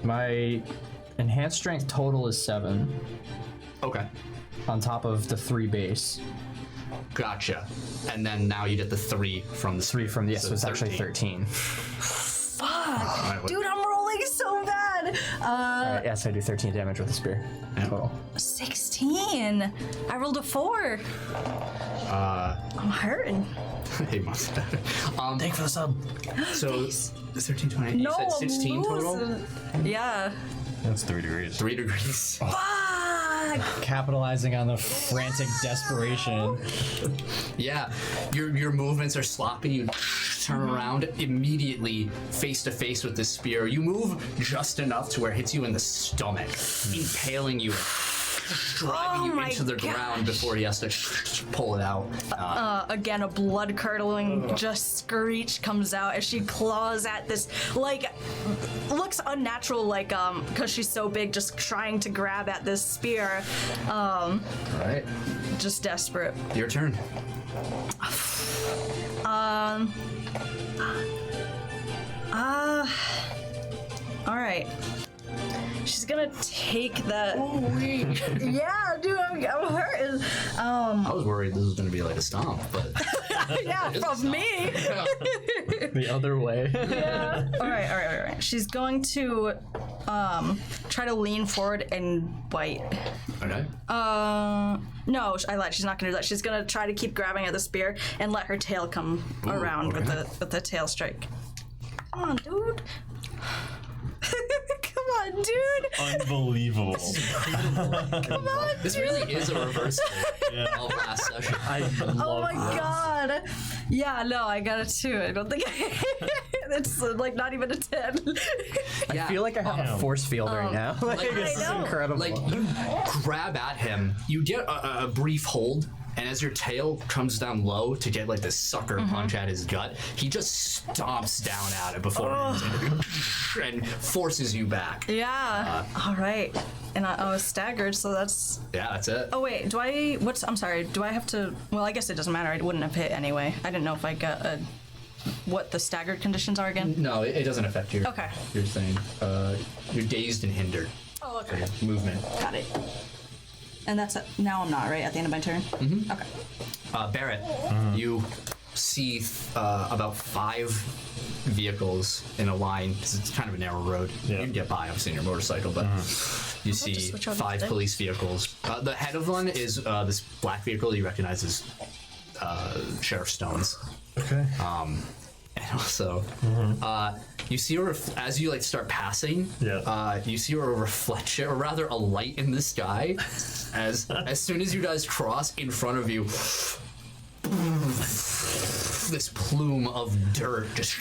My enhanced strength total is 7 Okay. on top of the 3 base. Gotcha. And then now you get the 3 from the 3 from the, yes, so so it's actually 13. Fuck. Alright, Dude, I'm rolling so bad. Alright, yes, I do 13 damage with the spear. Yeah. Total. 16. I rolled a 4. I'm hurting. Hey, monster. Thank for the sub. So 13, 20. No, you said I'm 16 total? losing. Yeah. That's 3 degrees. 3 degrees. Fuck. Capitalizing on the frantic desperation. Yeah, your movements are sloppy. You turn around immediately, face to face with the spear. You move just enough to where it hits you in the stomach, impaling you, driving you my into the ground before he has to pull it out. Again, a blood-curdling just screech comes out as she claws at this, like, looks unnatural, like, because she's so big, just trying to grab at this spear. Right. just desperate. Your turn. All right. She's gonna take that. Yeah, dude, I'm hurting. I was worried this was gonna be like a stomp, but Yeah, from me. The other way. Yeah. All right. She's going to try to lean forward and bite. okay. No, I lied. She's not gonna do that. She's gonna try to keep grabbing at the spear and let her tail come around okay. with the tail strike. Come on, dude. Come on, dude. Unbelievable. Come on. This really is a reversal of last session. Oh my god. Yeah, no, I got a 2. I don't think it's like not even a 10. Yeah. I feel like I have a force field right now. Like, this is know. incredible. Like you grab at him, you get a brief hold, and as your tail comes down low to get like this sucker punch at his gut, he just stomps down at it before and forces you back. Yeah. All right. And I was staggered, so that's. Yeah, that's it. Oh wait, do I? I'm sorry. Do I have to? Well, I guess it doesn't matter. I wouldn't have hit anyway. I didn't know if I got what the staggered conditions are again. No, it doesn't affect your. Okay. Your thing. You're dazed and hindered. Oh, okay. Movement. Got it. And that's it. Now I'm not right at the end of my turn. Mm-hmm. Okay. Barrett, you see about 5 vehicles in a line. It's kind of a narrow road. Yeah. You can get by, obviously, in your motorcycle, but you see just switch over 5 instead? police vehicles. The head of one is this black vehicle you recognize as Sheriff Stone's. Okay. And also, you see her as you like start passing. Yeah. You see a reflection, or rather, a light in the sky. As soon as you guys cross in front of you, this plume of dirt just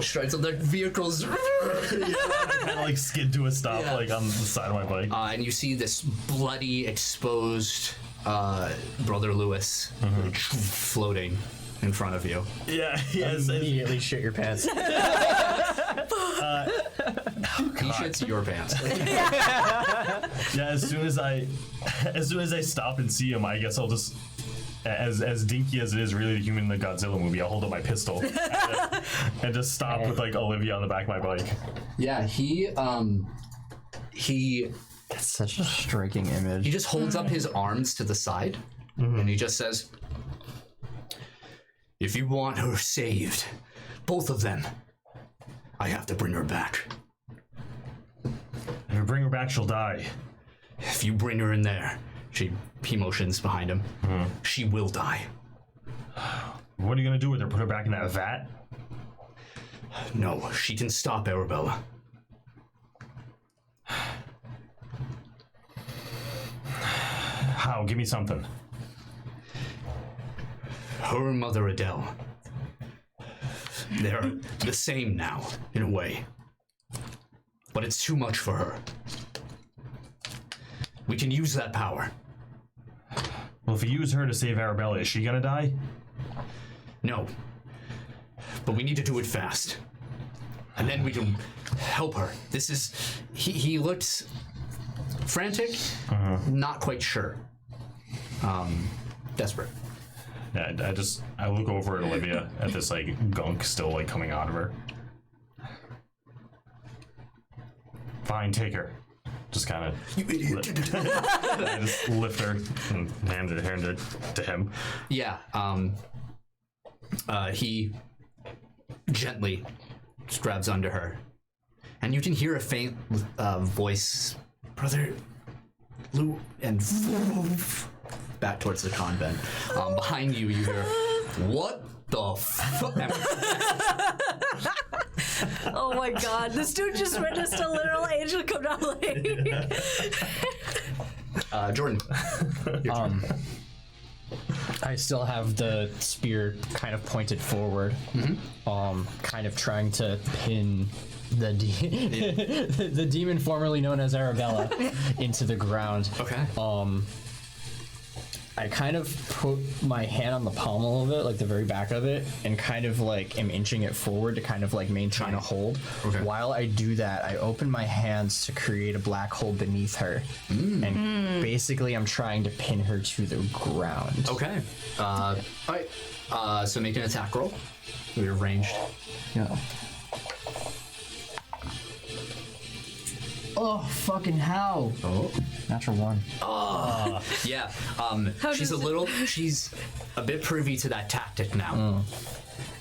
strikes up the vehicles. Kind of like skid to a stop, Yeah. like on the side of my bike. And you see this bloody, exposed Brother Lewis floating in front of you. Yeah. Yes. Immediately shit your pants. He shits your pants. Yeah. As soon as I stop and see him, I guess I'll just. As dinky as it is, really the human in the Godzilla movie, I'll hold up my pistol and just stop with like Olivia on the back of my bike. Yeah, he That's such a striking image. He just holds up his arms to the side, and he just says, "If you want her saved, both of them, I have to bring her back. If I bring her back, she'll die. If you bring her in there," he motions behind him, "she will die. What are you gonna do with her? Put her back in that vat? No, she can stop Arabella. How? Give me something. Her and Mother Adele, they're the same now, in a way. But it's too much for her. We can use that power. Well, if you use her to save Arabella, is she gonna die? No. But we need to do it fast. And then we can help her. This is... He looks frantic, not quite sure. Desperate. Yeah, I look over at Olivia at this like gunk still like coming out of her. Fine, take her. Just kind of. You idiot. I just lift her and hand it to him. Yeah, he gently just grabs onto her. And you can hear a faint voice, "Brother Lou," and back towards the convent. Behind you, you hear, "What the fuck?" Oh my god, this dude just witnessed a literal angel come down lane. Jordan. I still have the spear kind of pointed forward, kind of trying to pin the the demon formerly known as Arabella into the ground. Okay. I kind of put my hand on the pommel of it, like the very back of it, and kind of like am inching it forward to kind of like maintain a hold. Okay. While I do that, I open my hands to create a black hole beneath her, and basically I'm trying to pin her to the ground. Okay. All right. So make an attack roll. We're ranged. Yeah. Oh, fucking hell. Oh. Natural 1. Yeah. does She's a bit privy to that tactic now.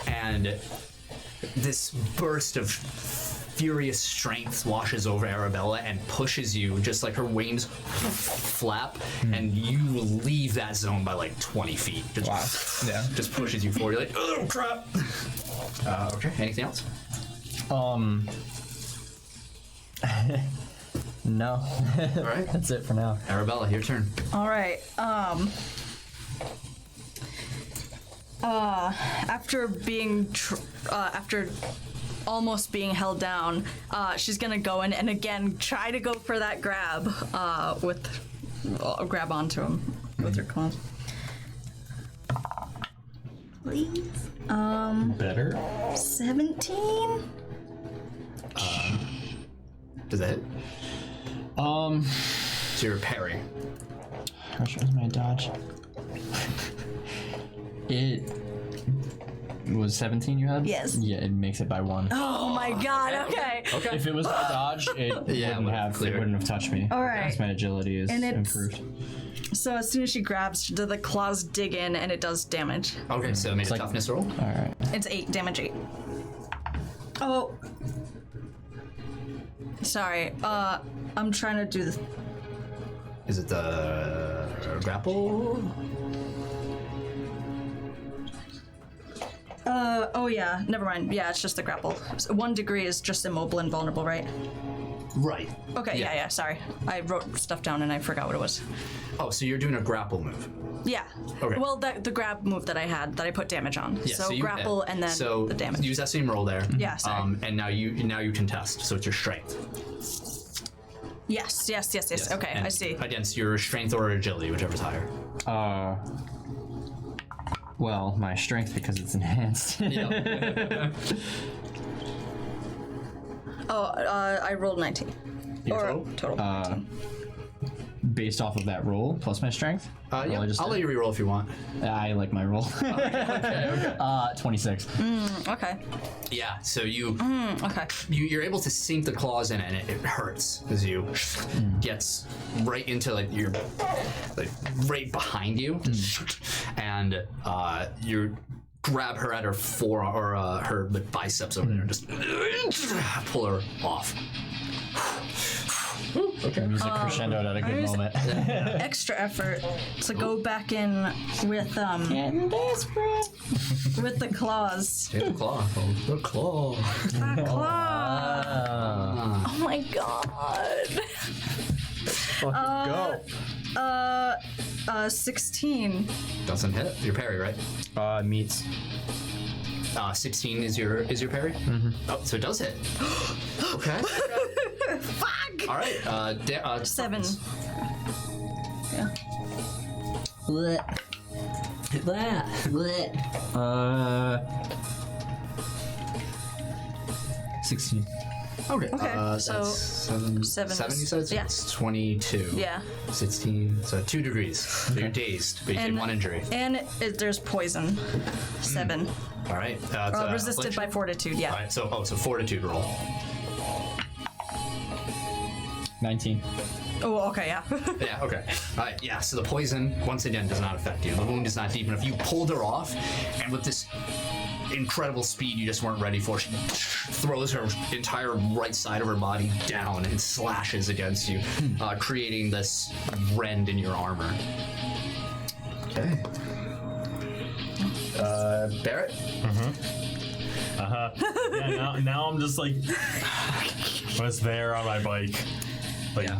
And this burst of furious strength washes over Arabella and pushes you, just like her wings flap, and you leave that zone by like 20 feet. Just, Yeah. just pushes you forward. You're like, oh crap. Okay. Anything else? No. All right. That's it for now. Arabella, your turn. All right. After being, after almost being held down, she's gonna go in and again try to go for that grab, grab onto him with her claws. Please. Better. 17. Does that hit? So you're parry. Gosh, where's my dodge? It was 17 you had? Yes. Yeah, it makes it by 1. Oh my god. Okay. Okay. If it was my dodge, it wouldn't have touched me. All right. Because my agility is And it's- improved. So as soon as she grabs, the claws dig in and it does damage. Okay, so make a like- toughness roll. All right. It's 8 damage. 8. Oh. Sorry. I'm trying to do the. Is it the grapple? Oh yeah. Never mind. Yeah, it's just the grapple. So 1 degree is just immobile and vulnerable, right? Right. Okay. Yeah. Sorry. I wrote stuff down and I forgot what it was. Oh, so you're doing a grapple move. Yeah. Okay. Well, the grab move that I had that I put damage on. Yeah, so you- grapple and then so the damage. Use that same roll there. Yeah, sorry. And now you contest. So it's your strength. Yes. Okay, And I see. Against your strength or agility, whichever's higher. Well, my strength because it's enhanced. I rolled 19. Your Total. 19. Based off of that roll plus my strength. Yeah, I just I'll let you reroll if you want. I like my roll. 26. Okay. Yeah, so you Okay. you're able to sink the claws in and it hurts as you gets right into like your right behind you, and you grab her at her forearm or her biceps over there and just pull her off. Okay. Music crescendoed at a good moment. Extra effort to go back in with Getting desperate. with the claws. The claw. The claw. Claw. Oh my god. Go. 16. Doesn't hit. Your parry, right? Meets. 16 is your parry. Mm-hmm. Oh, so it does hit. Okay. Fuck. All right. 7. Yeah. 16. Okay. Okay, so that's seven. 7 7 you said? So yeah. it's 22. Yeah. 16. So 2 degrees. So you're dazed, but you take 1 injury. And there's poison. 7. All right. Resisted by fortitude. Yeah. All right. So fortitude roll. 19. Oh, okay. Yeah. Yeah, okay. All right, yeah, so the poison, once again, does not affect you. The wound is not deep enough. You pulled her off, and with this incredible speed you just weren't ready for, she throws her entire right side of her body down and slashes against you, creating this rend in your armor. Okay. Barrett? Yeah, now I'm just like, I was there on my bike, like,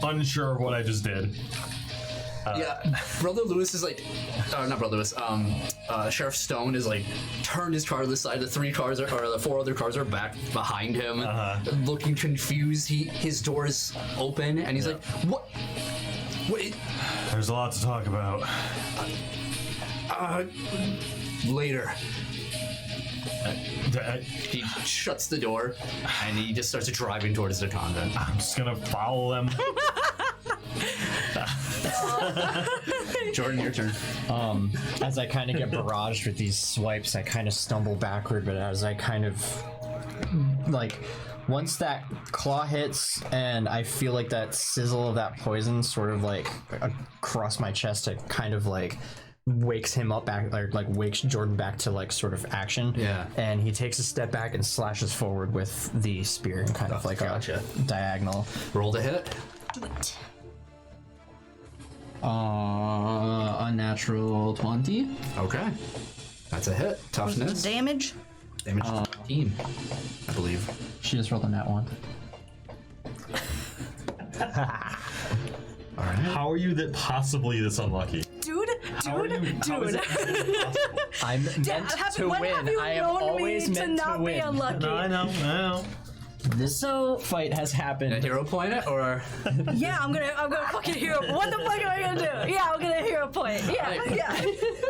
unsure of what I just did. Yeah, Brother Lewis is like, not Brother Lewis. Sheriff Stone is like turned his car to the side. The 4 other cars are back behind him, looking confused. His door is open, and he's like, "What? Wait, There's a lot to talk about. Later. I'm He shuts the door and he just starts driving towards the convent. just gonna follow them. Jordan, your turn. As I kind of get barraged with these swipes, I kind of stumble backward, but as I kind of like, once that claw hits and I feel like that sizzle of that poison sort of like across my chest, it kind of like wakes him up back, like wakes Jordan back to like sort of action. Yeah. And he takes a step back and slashes forward with the spear and kind of like gotcha. a diagonal. Roll to hit. Do it. Unnatural 20. Okay. That's a hit. Toughness. Damage. Damage 15, I believe. She just rolled a nat 1. All right. How are you that possibly this unlucky? Dude. How is I'm meant to When win. have you I am known always me to meant to not be win. unlucky? I know. This fight has A happened. hero point it, or Yeah, I'm gonna fucking hero. What the fuck am I gonna do? Yeah, I'm gonna hero point. Yeah.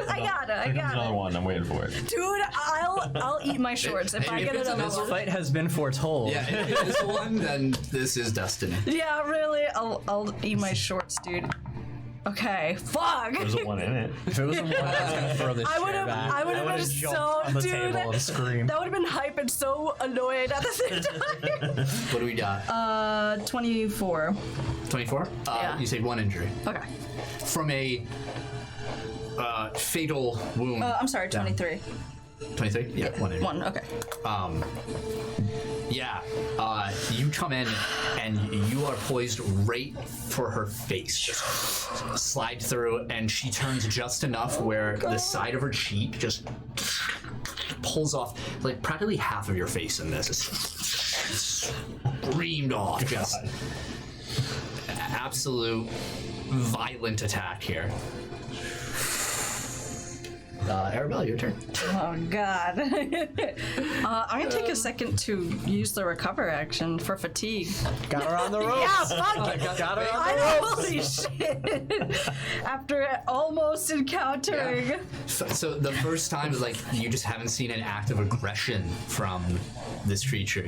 I got it. Here comes another one. I'm waiting for it. Dude, I'll eat my shorts if I If get it's another this one. Fight has been foretold. yeah, if it is one, then this is destiny. Yeah, really. I'll eat my shorts, dude. Okay. Fuck. There's a one in it. If it was a one, I was gonna throw this I would chair have. back. I would have been jumped so, on the dude. table and screamed. That would have been hype and so annoyed at the same time. What do we got? 24. 24? Yeah. You say 1 injury. Okay. From a fatal wound. I'm sorry. 23. 23? Yeah, 1 injury. 1. Okay. You come in and you are poised right for her face. Just slide through, and she turns just enough where the side of her cheek just pulls off like practically half of your face in this. It's screamed off. Just absolute violent attack here. Arabella, your turn. Oh God. I'm gonna take a second to use the recover action for fatigue. Got her on the ropes. Yeah, fuck it. Got her on I the know, ropes. holy shit. After almost encountering. So the first time is like you just haven't seen an act of aggression from this creature.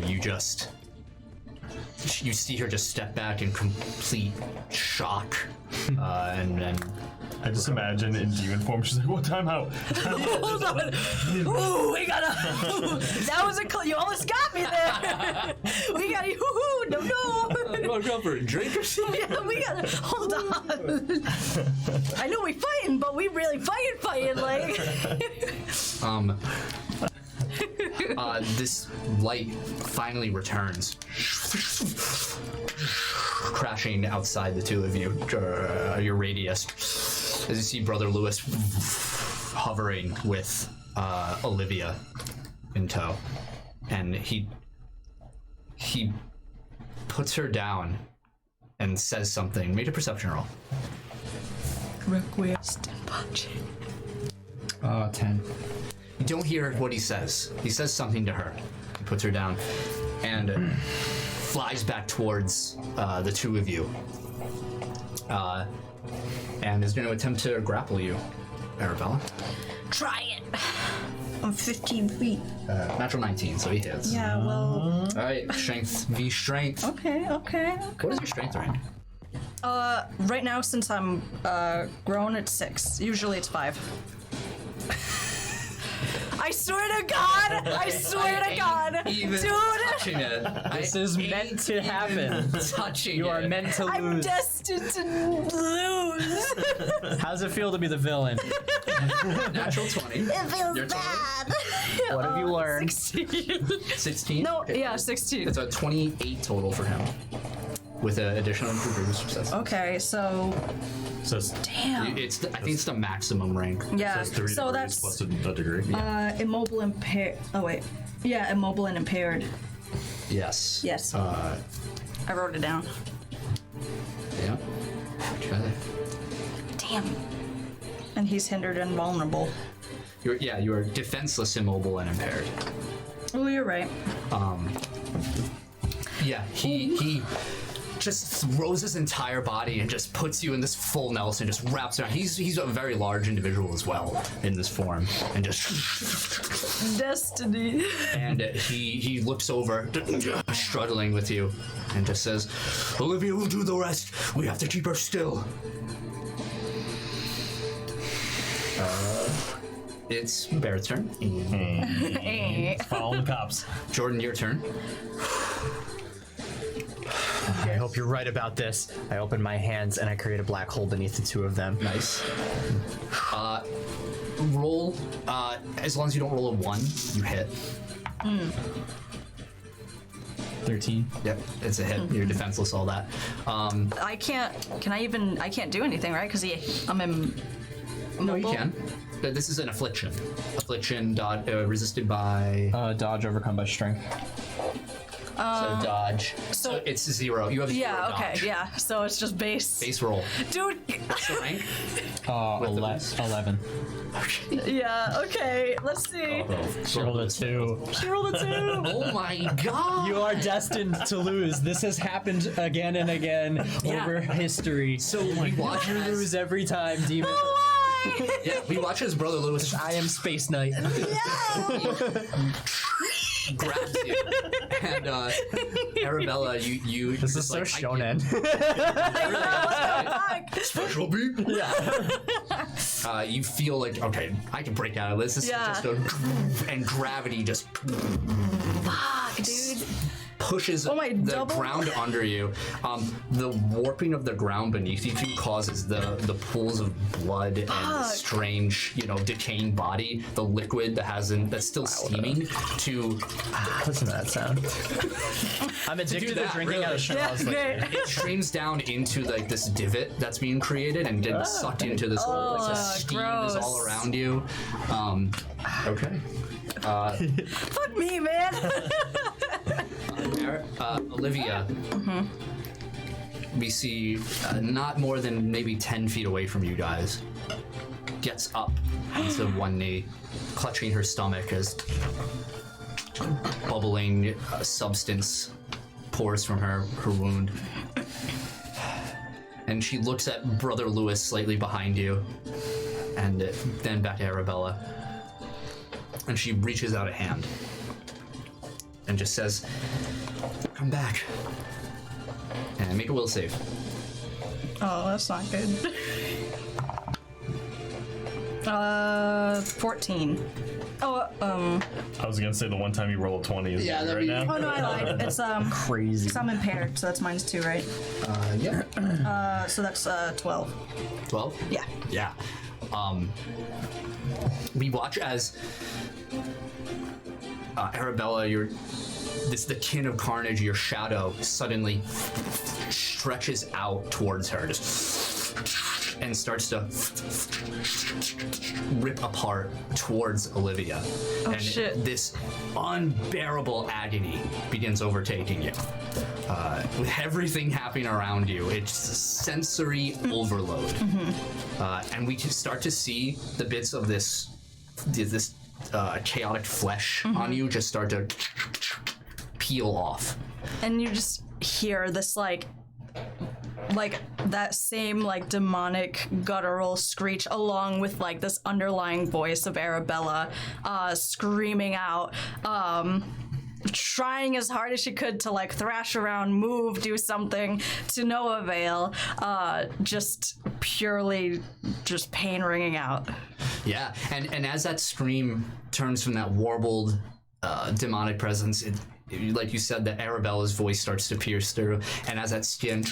You see her just step back in complete shock, and I just imagine in demon form, she's like, "What time out?" Hold on. Ooh, we gotta. That was a. You almost got me there. We gotta. Ooh, no. want to go for a drink or something? Yeah, we gotta. Hold on. I know we fighting, but we really fighting like. This light finally returns, crashing outside the two of you, your radius, as you see Brother Lewis hovering with Olivia in tow, and he puts her down and says something. Make a perception roll. Request punching. 10. You don't hear what he says. He says something to her. He puts her down and flies back towards the two of you. And is going to attempt to grapple you, Arabella. Try it. I'm 15 feet. Natural 19, so he hits. Yeah, well. All right, strength v strength. Okay. What is your strength rank? Right now, since I'm grown, it's 6. Usually it's 5. I swear to God! I swear to God! Even Dude! touching it. This is meant to happen. Touching You are it. meant to I'm lose. destined to lose! How does it feel to be the villain? Natural 20. It feels Your turn. bad. What have you learned? 16. 16? No, yeah, 16. It's a 28 total for him. With an additional improvement success. Okay, so. Says Damn. I think it's the maximum rank. Yeah, says 3 so degrees that's. plus a degree. Immobile impaired. Oh, wait. Yeah, immobile and impaired. Yes. Yes. Uh, I wrote it down. yeah. Okay. Damn. And he's hindered and vulnerable. You are defenseless, immobile, and impaired. Oh, you're right. Yeah, he just throws his entire body and just puts you in this full Nelson, just wraps around. He's a very large individual as well in this form, and just Destiny. and he looks over, struggling with you, and just says, "Olivia will do the rest. We have to keep her still." It's Barrett's turn. Follow the cops. Jordan, your turn. I hope you're right about this. I open my hands and I create a black hole beneath the two of them. Nice. Roll. As long as you don't roll a 1, you hit. 13. Yep, it's a hit. You're defenseless. All that. I can't. I can't do anything, right? Because I'm in. No, you can. This is an affliction. Affliction resisted by Dodge overcome by strength. so dodge. So it's 0. You have 0 Yeah. dodge. Okay. Yeah. So it's just base. Base roll. Dude. What's the rank? 11. Yeah. Okay. Let's see. She rolled a 2. She rolled a 2. Oh my god! You are destined to lose. This has happened again and again over history. So we watch You lose every time, demon. Yeah, we watch his brother Lewis I am Space Knight. grabs you, and Arabella, you. This is so shonen. Special beam. Yeah. You feel like, okay, I can break out of this. This Yeah. is just and gravity just Fuck, dude. pushes my the double- ground under you. The warping of the ground beneath you two causes the pools of blood and the strange, decaying body, the liquid that's still steaming to Listen to that sound. I'm addicted to that, drinking out of Yeah. straws. Okay. it streams down into like this divot that's being created and getting sucked into this hole. Like the steam is all gross. around you. Okay. Fuck me, man. Olivia. We see not more than maybe 10 feet away from you guys. Gets up onto one knee, clutching her stomach as bubbling substance pours from her wound. And she looks at Brother Lewis slightly behind you, and then back to Arabella. And she reaches out a hand and just says, "Come back." And make a will save. Oh, that's not good. 14. Oh, I was gonna say the one time you roll a 20 is right now. oh no, I lied. It's Crazy. I'm impaired, so that's -2, right? Yeah. So that's 12. 12? Yeah. Yeah. We watch as Arabella, the kin of carnage, your shadow suddenly stretches out towards her, and starts to rip apart towards Olivia. And shit. this unbearable agony begins overtaking you. With everything happening around you, it's sensory overload. And we can start to see the bits of this chaotic flesh on you just start to peel off. And you just hear this like that same like demonic guttural screech along with like this underlying voice of Arabella screaming out, trying as hard as she could to like thrash around, move, do something, to no avail. Just purely just pain ringing out. Yeah, and as that scream turns from that warbled demonic presence, like you said, that Arabella's voice starts to pierce through, and as that skin,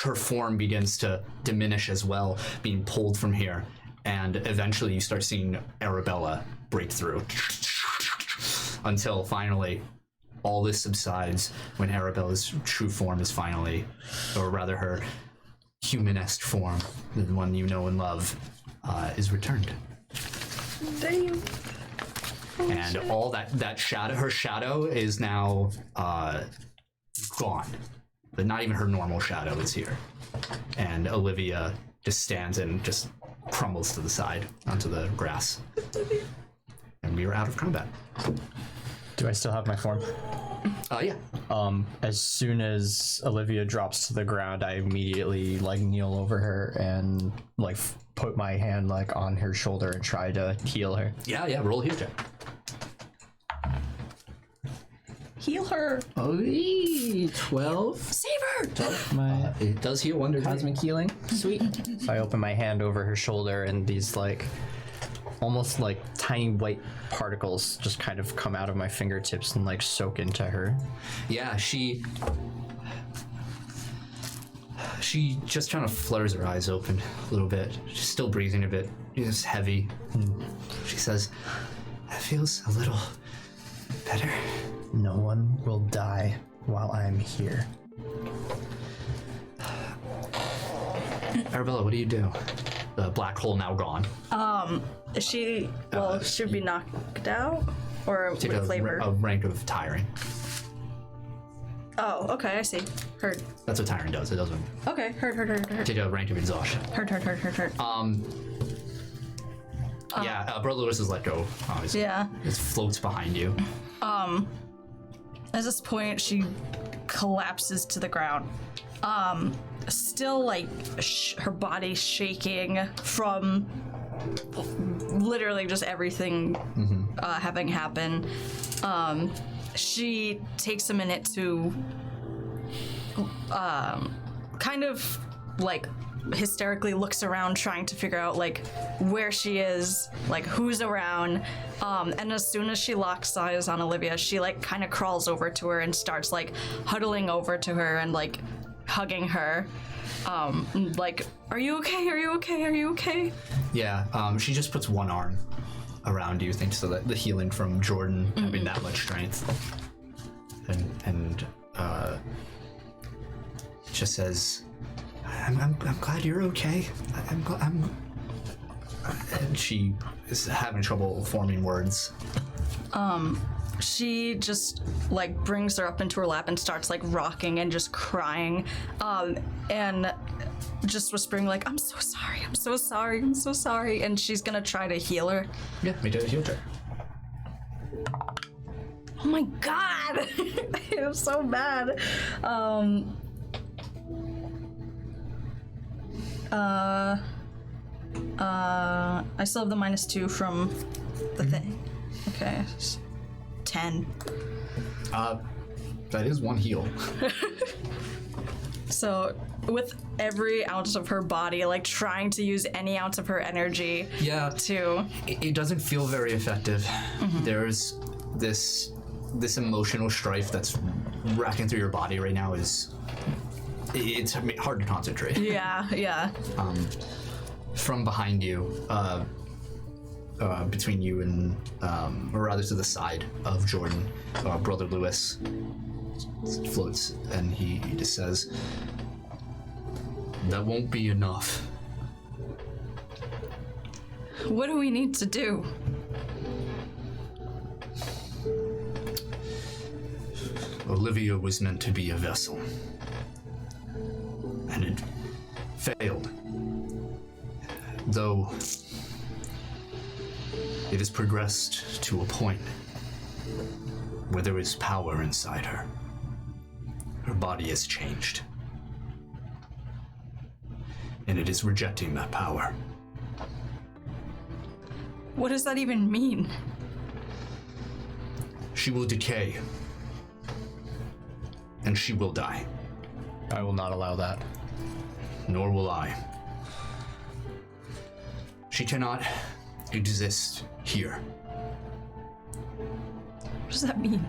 her form begins to diminish as well, being pulled from here, and eventually you start seeing Arabella break through, until finally all this subsides when Arabella's true form is finally, or rather her humanesque form, the one you know and love, is returned. Damn. And all that shadow, her shadow is now gone. But not even her normal shadow is here. And Olivia just stands and just crumbles to the side onto the grass. And we are out of combat. Do I still have my form? Yeah. As soon as Olivia drops to the ground, I immediately like kneel over her and like put my hand like on her shoulder and try to heal her. Yeah. Roll a heal check. Heal her. Oh, 12. Save her. My It does heal 1 degree. cosmic healing. Sweet. So I open my hand over her shoulder, and these like almost like tiny white particles just kind of come out of my fingertips and like soak into her. Yeah, she just kind of flutters her eyes open a little bit. She's still breathing a bit. It's heavy. She says, "That feels a little better." No one will die while I'm here. Arabella, what do you do? The black hole now gone. Is she, well, should be knocked out? Or Take with flavor? a rank of tiring. Oh, okay, I see. Heard. That's what tiring does. It doesn't Okay, heard. take a rank of exhaustion. Heard. Yeah, Bro Lewis is let go, obviously. Yeah. It floats behind you. At this point, she collapses to the ground. Still like her body shaking from literally just everything having happened. She takes a minute to kind of like hysterically looks around trying to figure out like where she is, like who's around, and as soon as she locks eyes on Olivia, she like kind of crawls over to her and starts like huddling over to her and like hugging her, like, are you okay? Yeah, she just puts one arm around you thanks to the healing from Jordan having that much strength, and just says, I'm glad you're okay. And she is having trouble forming words. She just like brings her up into her lap and starts like rocking and just crying, and just whispering like, I'm so sorry, and she's gonna try to heal her. Yeah, make a heal check. Oh my god! It was so bad. I still have the -2 from the thing. Okay. 10. That is one heal. So with every ounce of her body, like trying to use any ounce of her energy Yeah, to it doesn't feel very effective. There's this emotional strife that's racking through your body right now. It's hard to concentrate. yeah. From behind you, between you and, or rather to the side of Jordan, Brother Lewis floats, and he just says, "That won't be enough." What do we need to do? Olivia was meant to be a vessel, and it failed. Though it has progressed to a point where there is power inside her. Her body has changed, and it is rejecting that power. What does that even mean? She will decay, and she will die. I will not allow that. Nor will I. She cannot exist here. What does that mean?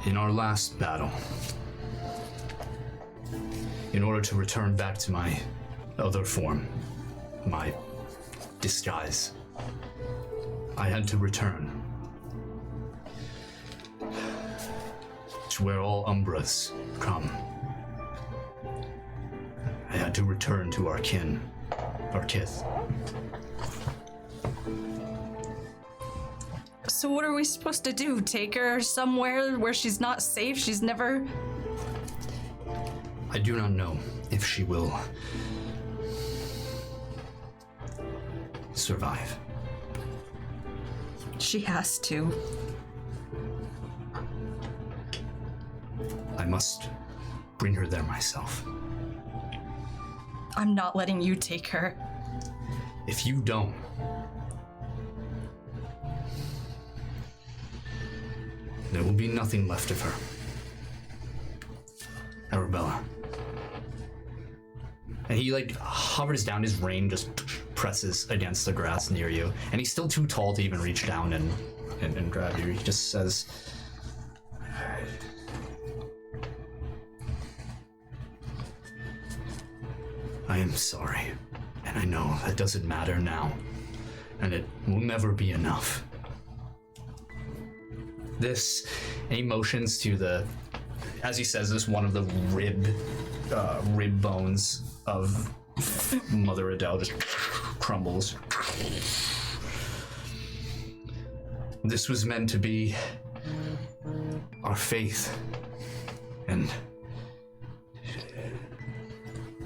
In our last battle, in order to return back to my other form, my disguise, I had to return to where all Umbras come. I had to return to our kin, our kith. So what are we supposed to do? Take her somewhere where she's not safe? She's never... I do not know if she will survive. She has to. I must bring her there myself. I'm not letting you take her. If you don't, there will be nothing left of her. Arabella. And he hovers down, his rein just presses against the grass near you. And he's still too tall to even reach down and grab you. He just says, I am sorry. And I know that doesn't matter now. And it will never be enough. This, and he motions to the, as he says this, one of the rib bones of Mother Adele just crumbles. This was meant to be our faith, and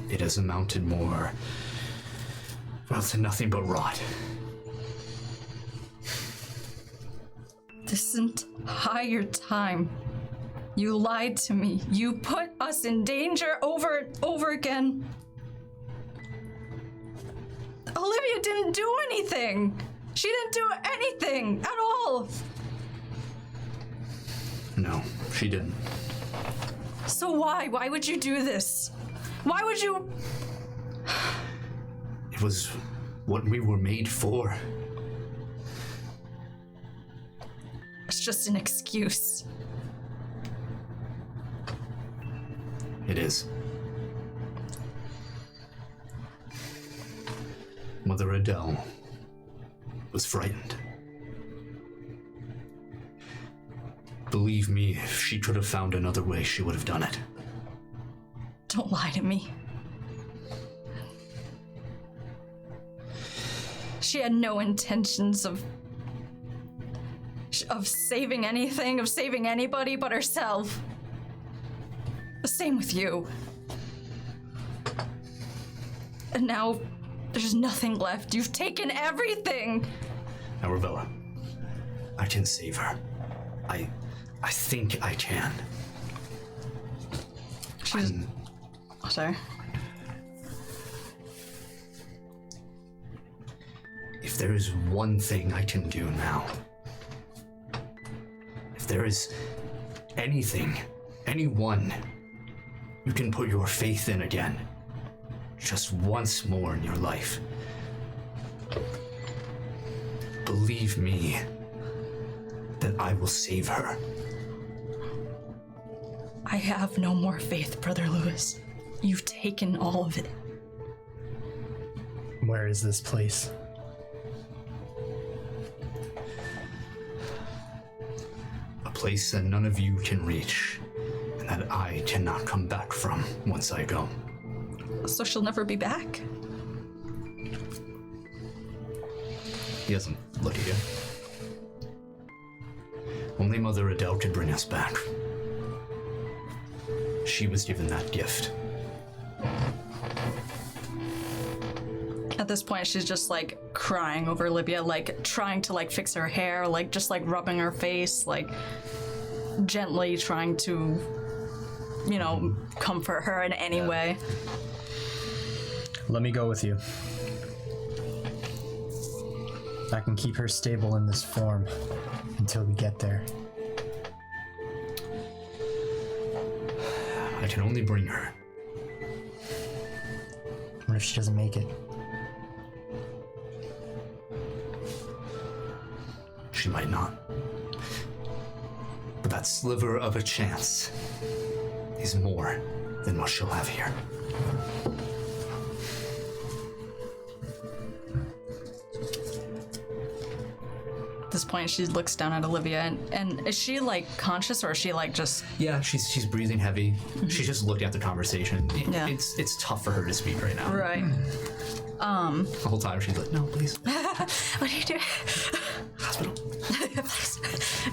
it has amounted more, well, to nothing but rot. This entire time, you lied to me. You put us in danger over and over again. Olivia didn't do anything. She didn't do anything at all. No, she didn't. So why? Why would you do this? Why would you? It was what we were made for. It's just an excuse. It is. Mother Adele was frightened. Believe me, if she could have found another way, she would have done it. Don't lie to me. She had no intentions of saving anything, of saving anybody but herself. The same with you. And now there's nothing left. You've taken everything. Arabella, I can save her. I think I can. She's... Oh, sorry. If there is one thing I can do now, if there is anything, anyone you can put your faith in again, just once more in your life, believe me that I will save her. I have no more faith, Brother Lewis. You've taken all of it. Where is this place? A place that none of you can reach, and that I cannot come back from once I go. So she'll never be back? He doesn't look at you. Only Mother Adele could bring us back. She was given that gift. At this point, she's just crying over Olivia, trying to fix her hair, just rubbing her face, gently trying to, comfort her in any way. Let me go with you. I can keep her stable in this form until we get there. I can only bring her. What if she doesn't make it? She might not. But that sliver of a chance is more than what she'll have here. At this point, she looks down at Olivia, and is she conscious, or is she just? Yeah, she's breathing heavy. Mm-hmm. She's just looking at the conversation. Yeah. It's tough for her to speak right now. Right. The whole time she's like, no, please. What are you doing? Hospital.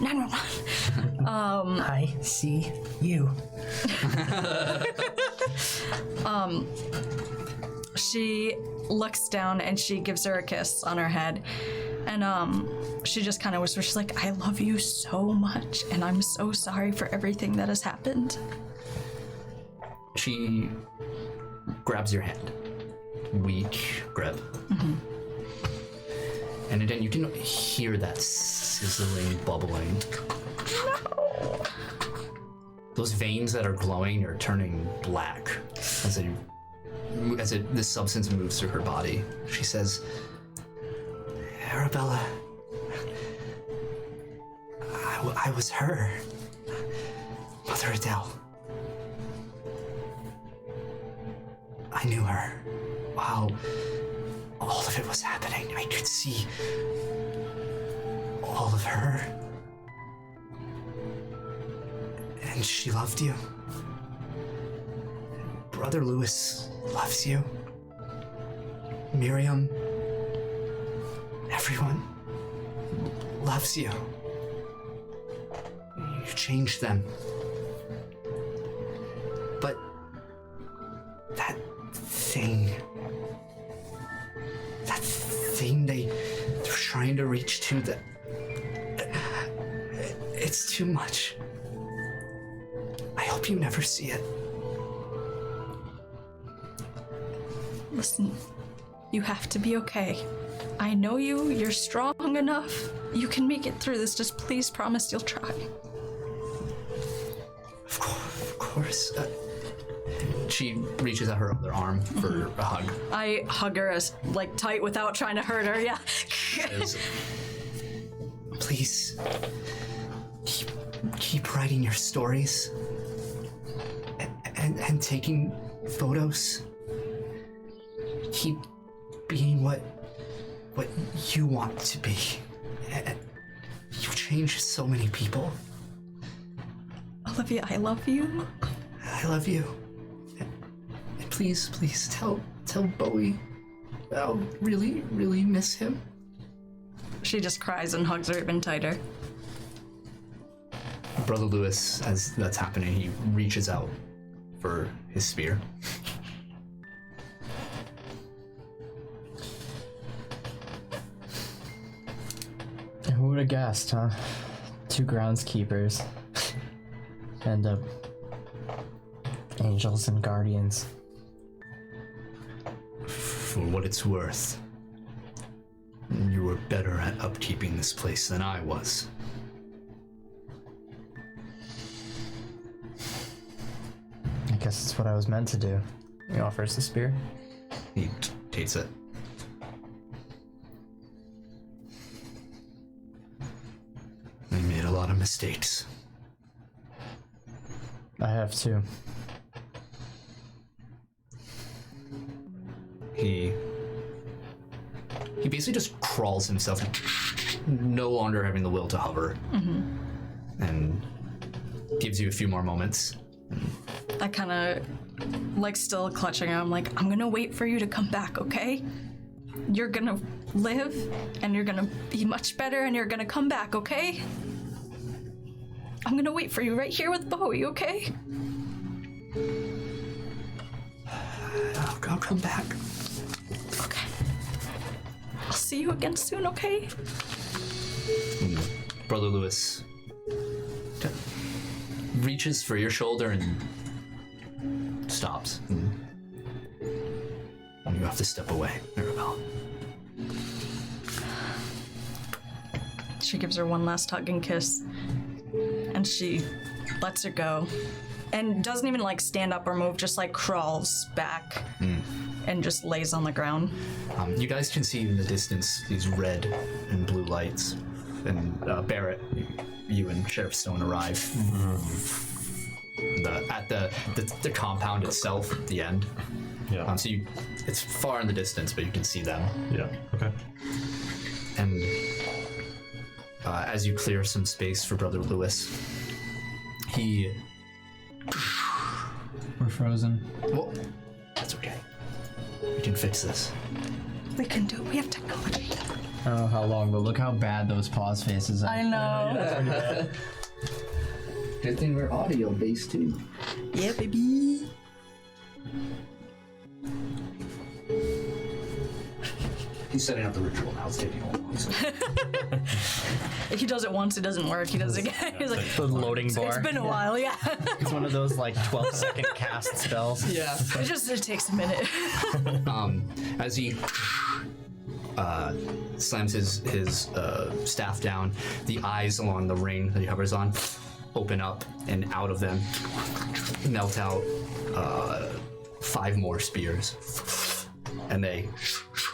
911. I see you. She looks down and she gives her a kiss on her head. And she just kind of whispers, she's like, I love you so much, and I'm so sorry for everything that has happened. She grabs your hand. Weak grip. Mm-hmm. And then you can hear that sizzling, bubbling. No. Those veins that are glowing are turning black as this substance moves through her body. She says, Arabella, I was her. Mother Adele. I knew her. While all of it was happening, I could see all of her. And she loved you. Brother Lewis loves you. Miriam, everyone loves you. You changed them. But that thing they're trying to reach to, it's too much. I hope you never see it. Listen, you have to be okay. I know you're strong enough. You can make it through this. Just please promise you'll try. Of course. She reaches out her other arm for a hug. I hug her as tight without trying to hurt her. Yeah. Says, please keep writing your stories and taking photos. Keep being what you want to be. You've changed so many people. Olivia, I love you. I love you. And please tell Bowie I'll really, really miss him. She just cries and hugs her even tighter. Brother Lewis, as that's happening, he reaches out for his spear. Who would have guessed, huh? 2 groundskeepers. End up angels and guardians. For what it's worth, you were better at upkeeping this place than I was. I guess it's what I was meant to do. He offers the spear. He takes it. I made a lot of mistakes. I have too. He basically just crawls himself, no longer having the will to hover, and gives you a few more moments. I kind of, still clutching her. I'm like, I'm gonna wait for you to come back, okay? You're gonna live, and you're gonna be much better, and you're gonna come back, okay? I'm gonna wait for you right here with Bowie, okay? I'll come back. Okay. I'll see you again soon, okay? Brother Lewis reaches for your shoulder and stops. And you have to step away, Mirabelle. She gives her one last hug and kiss, and she lets her go. And doesn't even stand up or move, just crawls back and just lays on the ground. You guys can see in the distance these red and blue lights. And Barrett, you and Sheriff Stone arrive at the compound itself at the end. Yeah. So it's far in the distance, but you can see them. Yeah. Okay. And as you clear some space for Brother Lewis, We're frozen. well, that's okay. We can fix this. We can do it. We have technology. I don't know how long, but look how bad those pause faces are. I know. Good thing we're audio based too. Yeah, baby. He's setting up the ritual now. It's taking a while. If he does it once, it doesn't work. He does it again. He's like, The loading bar. it's been a while, yeah. It's one of those like 12-second cast spells. Yeah. It takes a minute. As he slams his staff down, the eyes along the ring that he hovers on open up, and out of them melt out 5 more spears. And they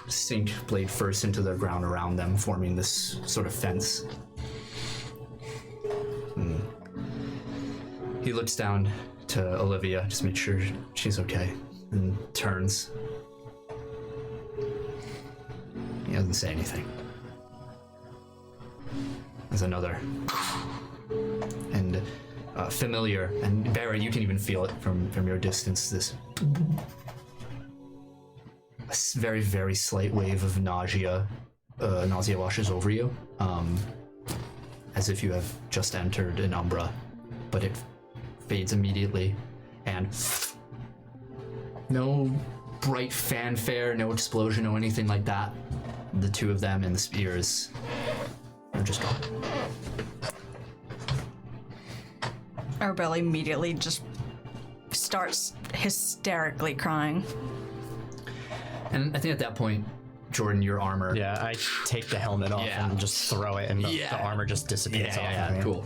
sink blade first into the ground around them, forming this sort of fence. He looks down to Olivia, just make sure she's okay, and turns. He doesn't say anything. There's another. And familiar, and Barry, you can even feel it from your distance, this very, very slight wave of nausea washes over you, as if you have just entered an Umbra, but it fades immediately, and no bright fanfare, no explosion, no anything like that. The 2 of them and the spears are just gone. Arabella immediately just starts hysterically crying. And I think at that point, Jordan, your armor. Yeah, I take the helmet off and just throw it, and the armor just dissipates off of me. Cool.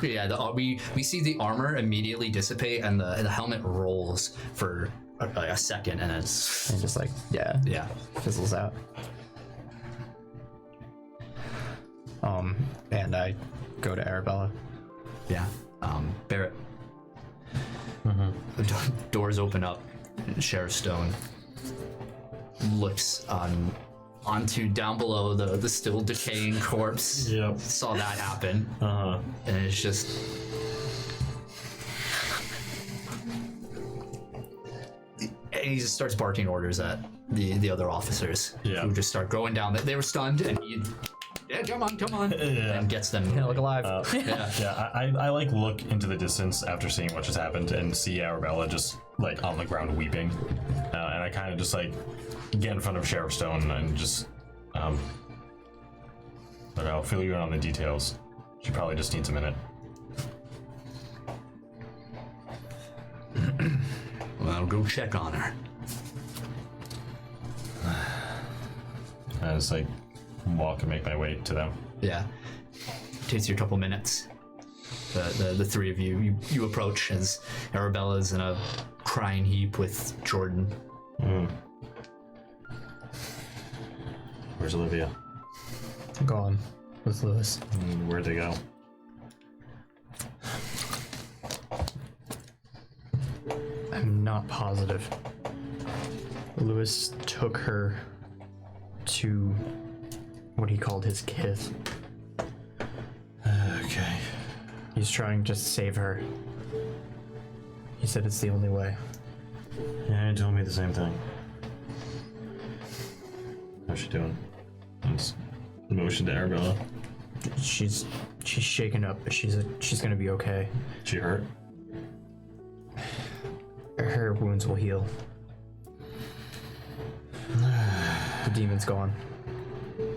Yeah, we see the armor immediately dissipate, and the helmet rolls for a second, and it's And just like, fizzles out. And I go to Arabella. Yeah. Barrett. The doors open up. Sheriff Stone looks onto down below the still decaying corpse. Yep. Saw that happen. And it's just. And he just starts barking orders at the other officers, who just start going down. They were stunned, and he. Yeah, come on, and gets them. Look alive. I like look into the distance after seeing what just happened and see Arabella just like on the ground weeping, and I kind of just like get in front of Sheriff Stone and just look, I'll fill you in on the details. She probably just needs a minute. Well, I'll go check on her. I just like walk and make my way to them. Yeah. Takes you a couple minutes. The 3 of you approach as Arabella's in a crying heap with Jordan. Where's Olivia? Gone with Lewis. Where'd they go? I'm not positive. Lewis took her to what he called his kith. Okay. He's trying to save her. He said it's the only way. Yeah, he told me the same thing. How's she doing? Just motion to Arabella. She's shaken up, but she's gonna be okay. She hurt? Her wounds will heal. The demon's gone.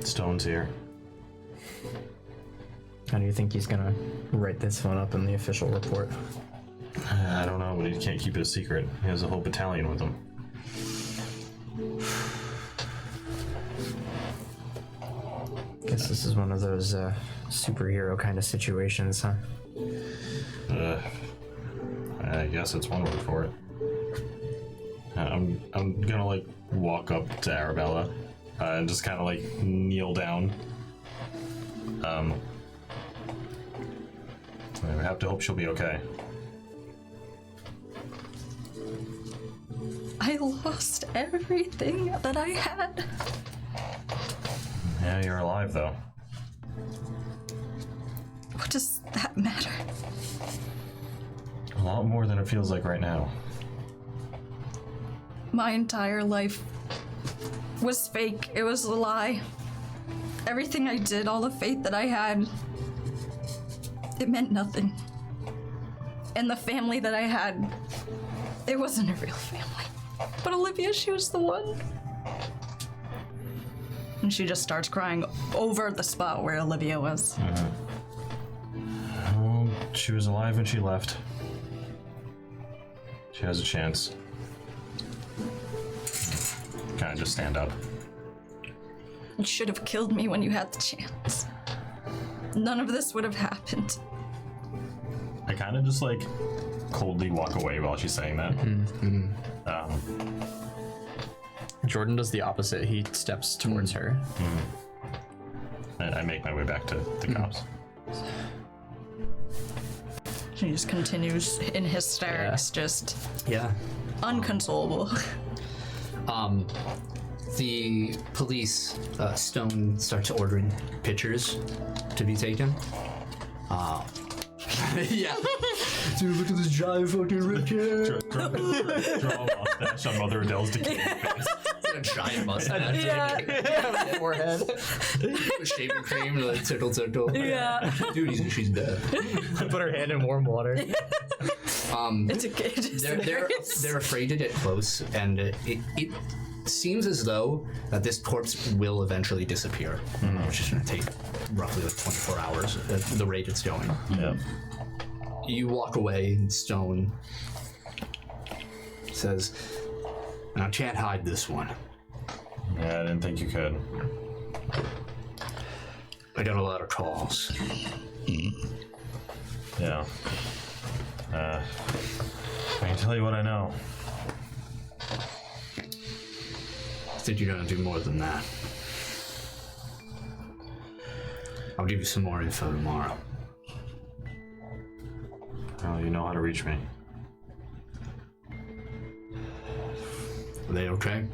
Stone's here. How do you think he's gonna write this one up in the official report? I don't know, but he can't keep it a secret. He has a whole battalion with him. Guess this is one of those superhero kind of situations, huh? I guess it's one word for it. I'm gonna like walk up to Arabella and just kind of like kneel down. We have to hope she'll be okay. I lost everything that I had. Yeah, you're alive though. What does that matter? A lot more than it feels like right now. My entire life was fake. It was a lie. Everything I did, all the faith that I had, it meant nothing. And the family that I had, it wasn't a real family. But Olivia, she was the one. And she just starts crying over the spot where Olivia was. Oh, she was alive when she left. She has a chance. Kind of just stand up. You should have killed me when you had the chance. None of this would have happened. I kind of just like coldly walk away while she's saying that. Jordan does the opposite. He steps towards her. I make my way back to the cops. She just continues in hysterics, just Yeah. unconsolable. The police, Stone starts ordering pictures to be taken. Yeah. Dude, look at this giant fucking Richard. Draw a mustache on Mother Adele's decaying face. A giant mustache. Yeah. Forehead. Shaving cream, like tickle tickle. Yeah. Dude, she's dead. Put her hand in warm water. It's a kid. They're afraid to get close, and it seems as though that this corpse will eventually disappear. It's just going to take roughly like 24 hours at the rate it's going. Yeah. You walk away, and Stone says, "I can't hide this one. Yeah, I didn't think you could. I got a lot of calls. Yeah. I can tell you what I know. I think you're going to do more than that. I'll give you some more info tomorrow." Well, you know how to reach me. Are they okay?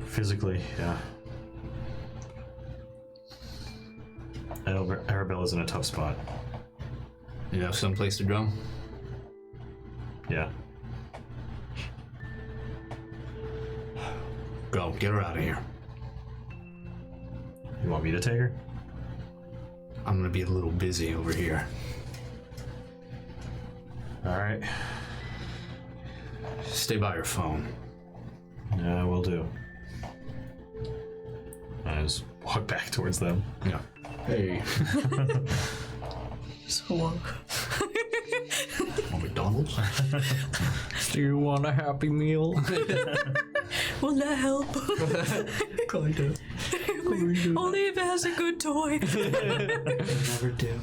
Physically, yeah. I know Arabella's in a tough spot. You have someplace to go? Yeah. Go, get her out of here. You want me to take her? I'm gonna be a little busy over here. All right. Stay by your phone. Yeah, will do. I just walk back towards them. Yeah. Hey. So, Oh, McDonald's? Do you want a Happy Meal? will that help? Kinda. Only if it has a good toy. Never do.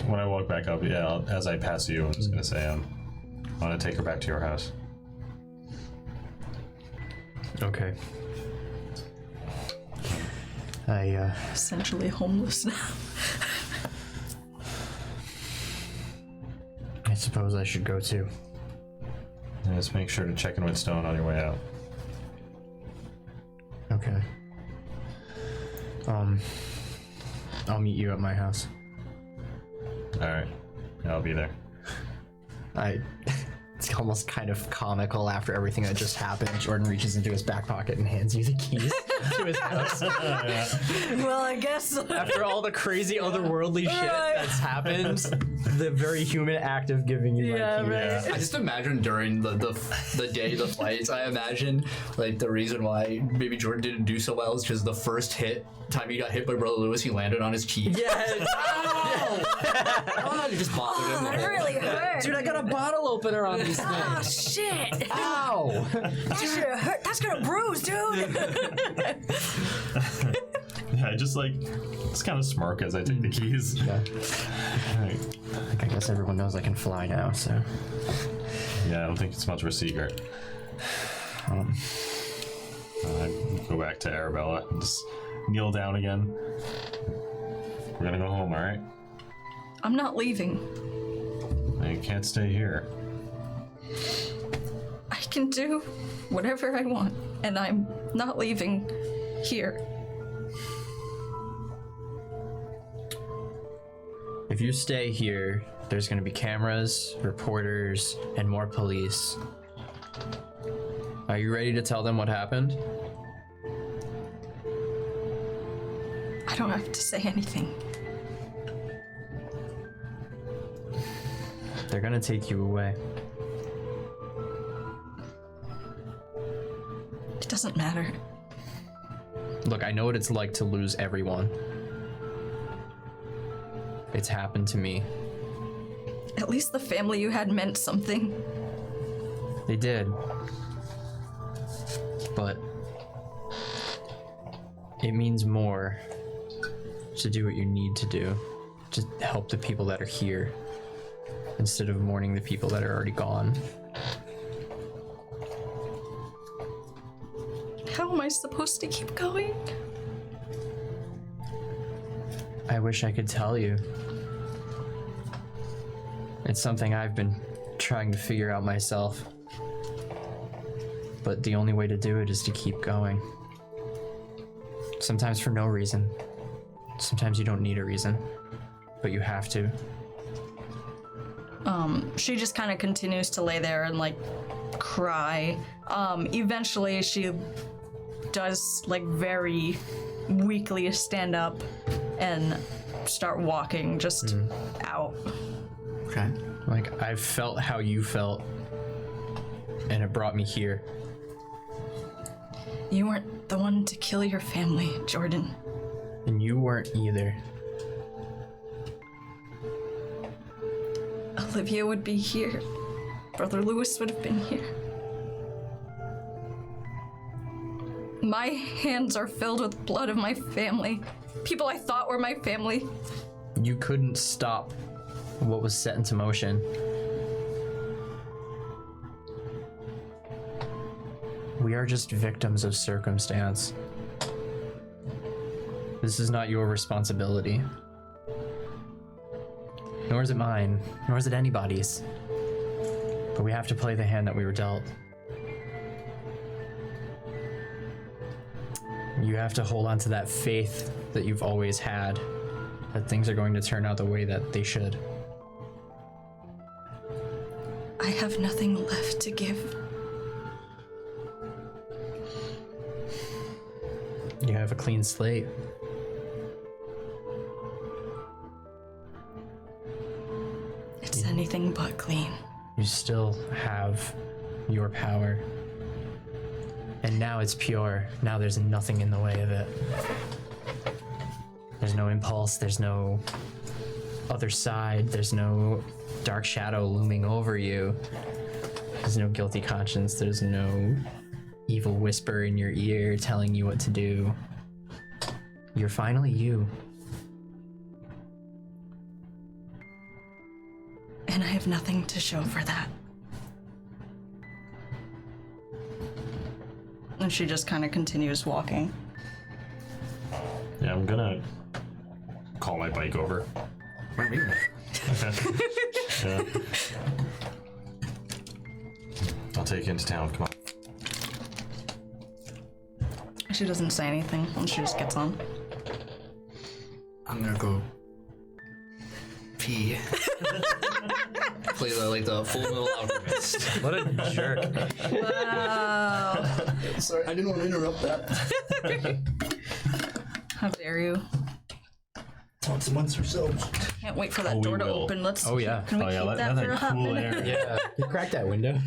When I walk back up, yeah, as I pass you, I'm just gonna say I want to take her back to your house. Okay. I Essentially homeless now. I suppose I should go too. And just make sure to check in with Stone on your way out. Okay. I'll meet you at my house. All right. Yeah, I'll be there. It's almost kind of comical after everything that just happened. Jordan reaches into his back pocket and hands you the keys to his house. Well, I guess. After all the crazy otherworldly shit that's happened, the very human act of giving you my keys. I just imagine during the day, the fights, I imagine like the reason why maybe Jordan didn't do so well is because the first time he got hit by Brother Lewis, he landed on his key. Yeah. Oh, it just bothered him. That really hurt. Dude, I got a bottle opener on these things. Oh, shit. Ow. That should have hurt. That's gonna bruise, dude. Yeah, I just kind of smirk as I take the keys. Yeah. Right. I guess everyone knows I can fly now, so. Yeah, I don't think it's much of a secret. I go back to Arabella and just kneel down again. We're gonna go home, all right? I'm not leaving. You can't stay here. I can do whatever I want, and I'm not leaving here. If you stay here, there's gonna be cameras, reporters, and more police. Are you ready to tell them what happened? I don't have to say anything. They're gonna take you away. It doesn't matter. Look, I know what it's like to lose everyone. It's happened to me. At least the family you had meant something. They did. But it means more to do what you need to do, to help the people that are here, instead of mourning the people that are already gone. How am I supposed to keep going? I wish I could tell you. It's something I've been trying to figure out myself. But the only way to do it is to keep going. Sometimes for no reason. Sometimes you don't need a reason. But you have to. She just kind of continues to lay there and like cry. Eventually she does like very weakly stand up and start walking just out. Okay. Like, I've felt how you felt, and it brought me here. You weren't the one to kill your family, Jordan. And you weren't either. Olivia would be here. Brother Lewis would have been here. My hands are filled with blood of my family. People I thought were my family. You couldn't stop what was set into motion. We are just victims of circumstance. This is not your responsibility. Nor is it mine, nor is it anybody's. But we have to play the hand that we were dealt. You have to hold on to that faith that you've always had, that things are going to turn out the way that they should. I have nothing left to give. You have a clean slate. It's anything but clean. You still have your power. And now it's pure. Now there's nothing in the way of it. There's no impulse, there's no other side, there's no dark shadow looming over you. There's no guilty conscience, there's no evil whisper in your ear telling you what to do. You're finally you. And I have nothing to show for that. And she just kind of continues walking. Yeah, I'm gonna call my bike over. Yeah. I'll take you into town. Come on. She doesn't say anything, and she just gets on. I'm gonna go pee. Play the Full Metal Alchemist. What a jerk. Wow. Sorry, I didn't want to interrupt that. How dare you? Talks amongst yourselves. Can't wait for that Oh, we door to will. open. Let's. Oh, yeah. Can we keep that for a hot cool minute? air. Yeah. You cracked that window.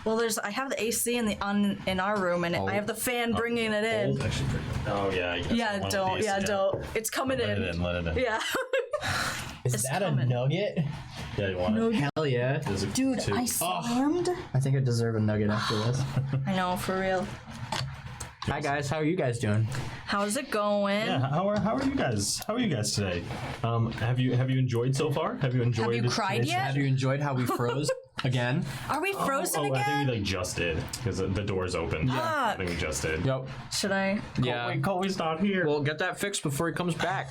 Well, I have the AC in our room, and I have the fan bringing it in. Actually, oh yeah. I guess Yeah, one of don't. these, Yeah, don't. It's coming Let in. it in. Let it in. Yeah. Is It's that coming. a nugget? Yeah, you want it? Hell yeah. There's a Dude, two. I slammed. I think I deserve a nugget after this. I know, for real. Hi guys, how are you guys doing? How's it going? Yeah, how are you guys? How are you guys today? Have you enjoyed so far? Have you enjoyed? Have you cried today's yet? Have you enjoyed how we froze again? Are we frozen Oh, I again? think we just did because the door's open. I think we just did. Yep. Should I? Yeah. Wait, Cory's not here. Well, get that fixed before he comes back.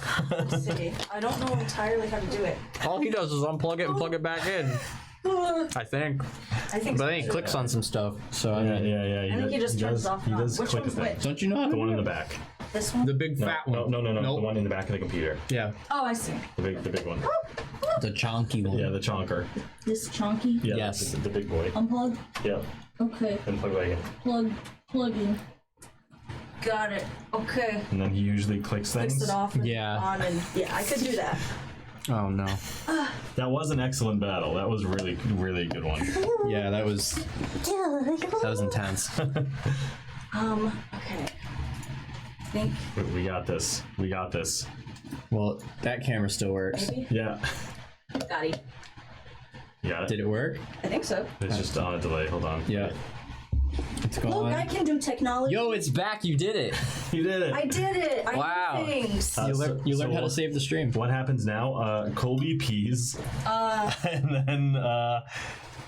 See, I don't know entirely how to do it. All he does is unplug it and plug it back in. I think. I think. But then he clicks on some stuff, so I mean, Yeah. I think he just turns off. He does Which click a one's thing. which? don't you know how The to one do in the it? back. This one? The big fat one. No. Nope. The one in the back of the computer. Yeah. Oh, I see. The big one. The chonky one. Yeah, the chonker. This chonky. Yeah, Yes. the big boy. Unplug. Yeah, Okay. and plug it in. Plug in. Got it. Okay. And then he usually clicks things. Fix it off. And Yeah. On and yeah, I could do that. Oh no. That was an excellent battle. That was really, really a good one. Yeah, that was intense. Okay. I think We got this. We got this. Well, that camera still works. maybe. Yeah. Got it. You got it? Did it work? I think so. It's just on a delay. Hold on. Yeah. It's Look, going. I can do technology. Yo, it's back. You did it. You did it. I did it. I Wow. do things. You learned how to save the stream. What happens now? Colby pees. And then,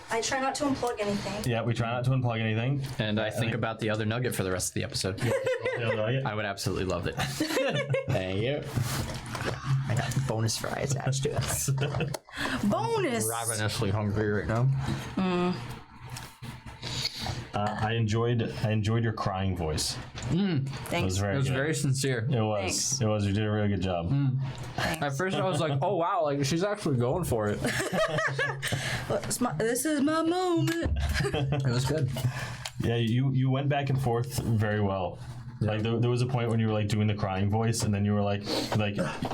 I try not to unplug anything. yeah, we try not to unplug anything. And I think about the other nugget for the rest of the episode. I would absolutely love it. Thank you. I got bonus fries attached to it. Bonus. Ravenously hungry right now. I enjoyed your crying voice. It was Thanks. very It was good. very sincere. It was. Thanks. It was. You did a really good job. At first, I was like, "Oh wow, like she's actually going for it." Look, this is my moment. It was good. Yeah, you went back and forth very well. Like there was a point when you were like doing the crying voice, and then you were like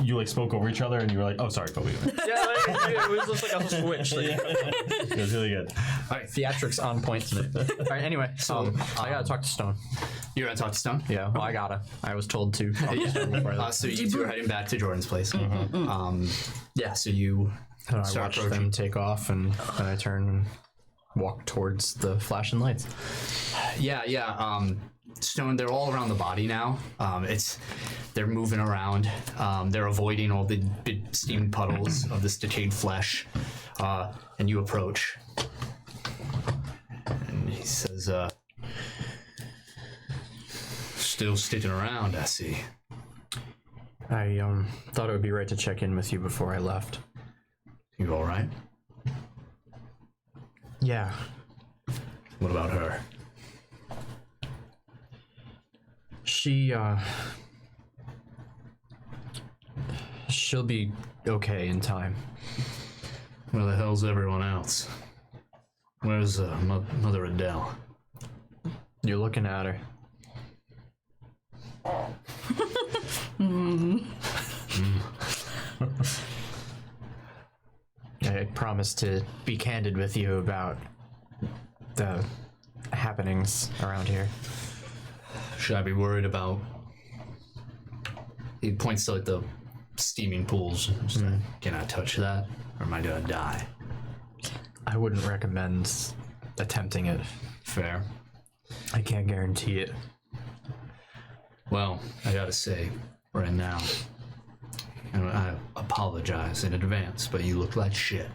you like spoke over each other, and you were like, "Oh, sorry, Kobe." Yeah, it was just like a switch. It was really good. All right, theatrics on point today. All right, anyway, so I gotta talk to Stone. You're gonna talk to Stone? Yeah, well, I gotta. I was told to. Talk to Stone before I left. So you two are heading back to Jordan's place. Yeah, so you And I start watch approaching. them take off, and then I turn and walk towards the flashing lights. Yeah. Stone, they're all around the body now. They're moving around. They're avoiding all the big steamed puddles of this decayed flesh. And you approach. And he says, still sticking around, I see. I thought it would be right to check in with you before I left. You all right? Yeah. What about her? She'll be okay in time. Where the hell's everyone else? Where's Mother Adele? You're looking at her. I promised to be candid with you about the happenings around here. Should I be worried about? He points to like the steaming pools. Just like, can I touch that, or am I gonna die? I wouldn't recommend attempting it. Fair. I can't guarantee it. Well, I gotta say, right now, and I apologize in advance, but you look like shit.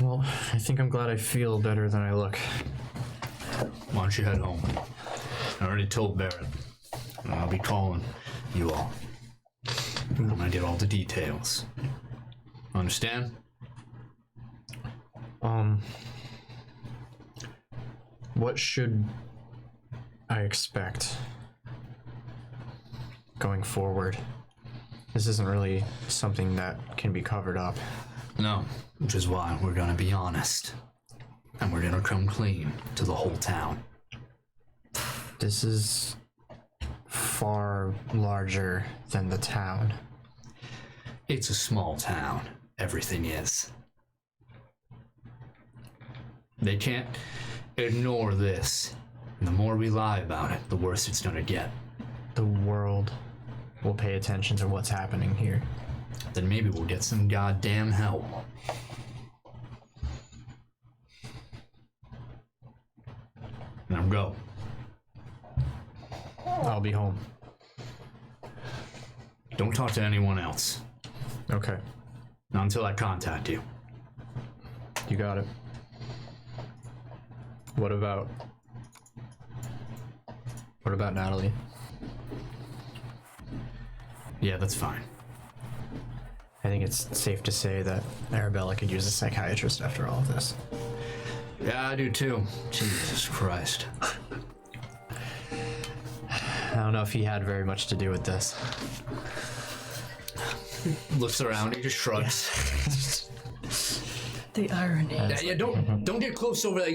Well, I think I'm glad I feel better than I look. Why don't you head home? I already told Barrett. And I'll be calling you all when I get all the details. Understand? What should I expect going forward? This isn't really something that can be covered up. No, which is why we're gonna be honest. And we're gonna come clean to the whole town. This is far larger than the town. It's a small town. Everything is. They can't ignore this. And the more we lie about it, the worse it's gonna get. The world will pay attention to what's happening here. Then maybe we'll get some goddamn help. Now go. I'll be home. Don't talk to anyone else. Okay, Not until I contact you. you got it. What about Natalie? Yeah, that's fine. I think it's safe to say that Arabella could use a psychiatrist after all of this. Yeah, I do too. Jesus Christ. I don't know if he had very much to do with this. Looks around, he just shrugs. The irony. Yeah, don't get close over there.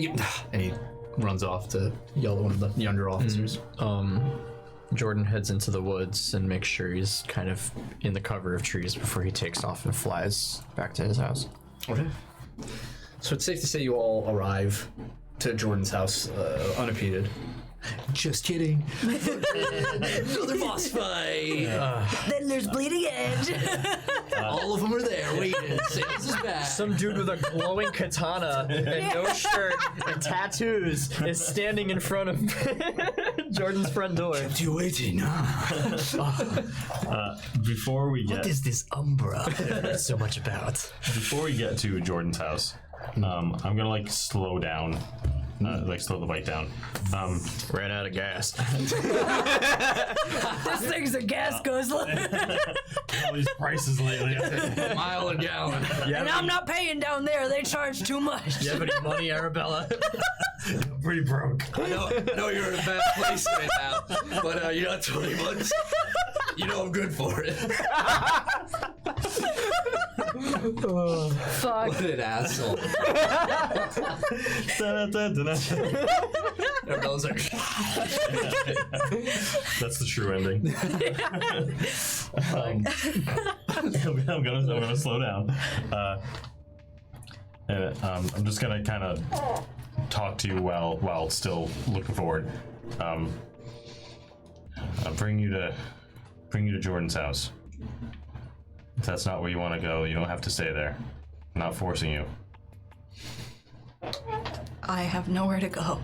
And he runs off to yell at one of the younger officers. Jordan heads into the woods and makes sure he's kind of in the cover of trees before he takes off and flies back to his house. Okay. So it's safe to say you all arrive to Jordan's house unimpeded. Just kidding. Another boss fight. Then there's Bleeding Edge. All of them are there waiting. Sales is back. Some dude with a glowing katana and no shirt and tattoos is standing in front of Jordan's front door. Kept you waiting, huh? Before we get What is this Umbra? So much about. before we get to Jordan's house, I'm gonna like slow down, like slow the bike down. Ran out of gas. This thing's a gas guzzler. All these prices lately. Mile a gallon. And I'm not paying down there. They charge too much. You have any money, Arabella? I'm pretty broke. I know you're in a bad place right now, but you're not 20 bucks. You know I'm good for it. Fuck. What an asshole. Arabella's like, That's the true ending. I'm gonna slow down, and I'm just gonna kind of talk to you while still looking forward. I'll bring you to Jordan's house. If that's not where you want to go, you don't have to stay there. I'm not forcing you. I have nowhere to go.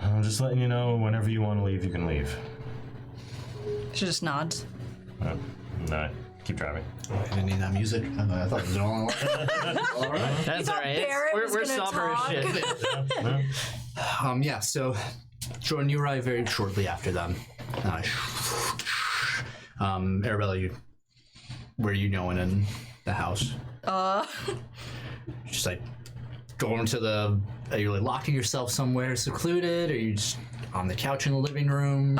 I'm just letting you know whenever you want to leave, you can leave. She just nods. No, keep driving. I didn't need that music. I thought it was all right. That's all right. Barrett was We're gonna somber as talk. shit. Yeah, so Jordan, you arrive very shortly after them. Arabella, where are you going in the house? Just like going to the. Are you like locking yourself somewhere secluded? Or are you just on the couch in the living room?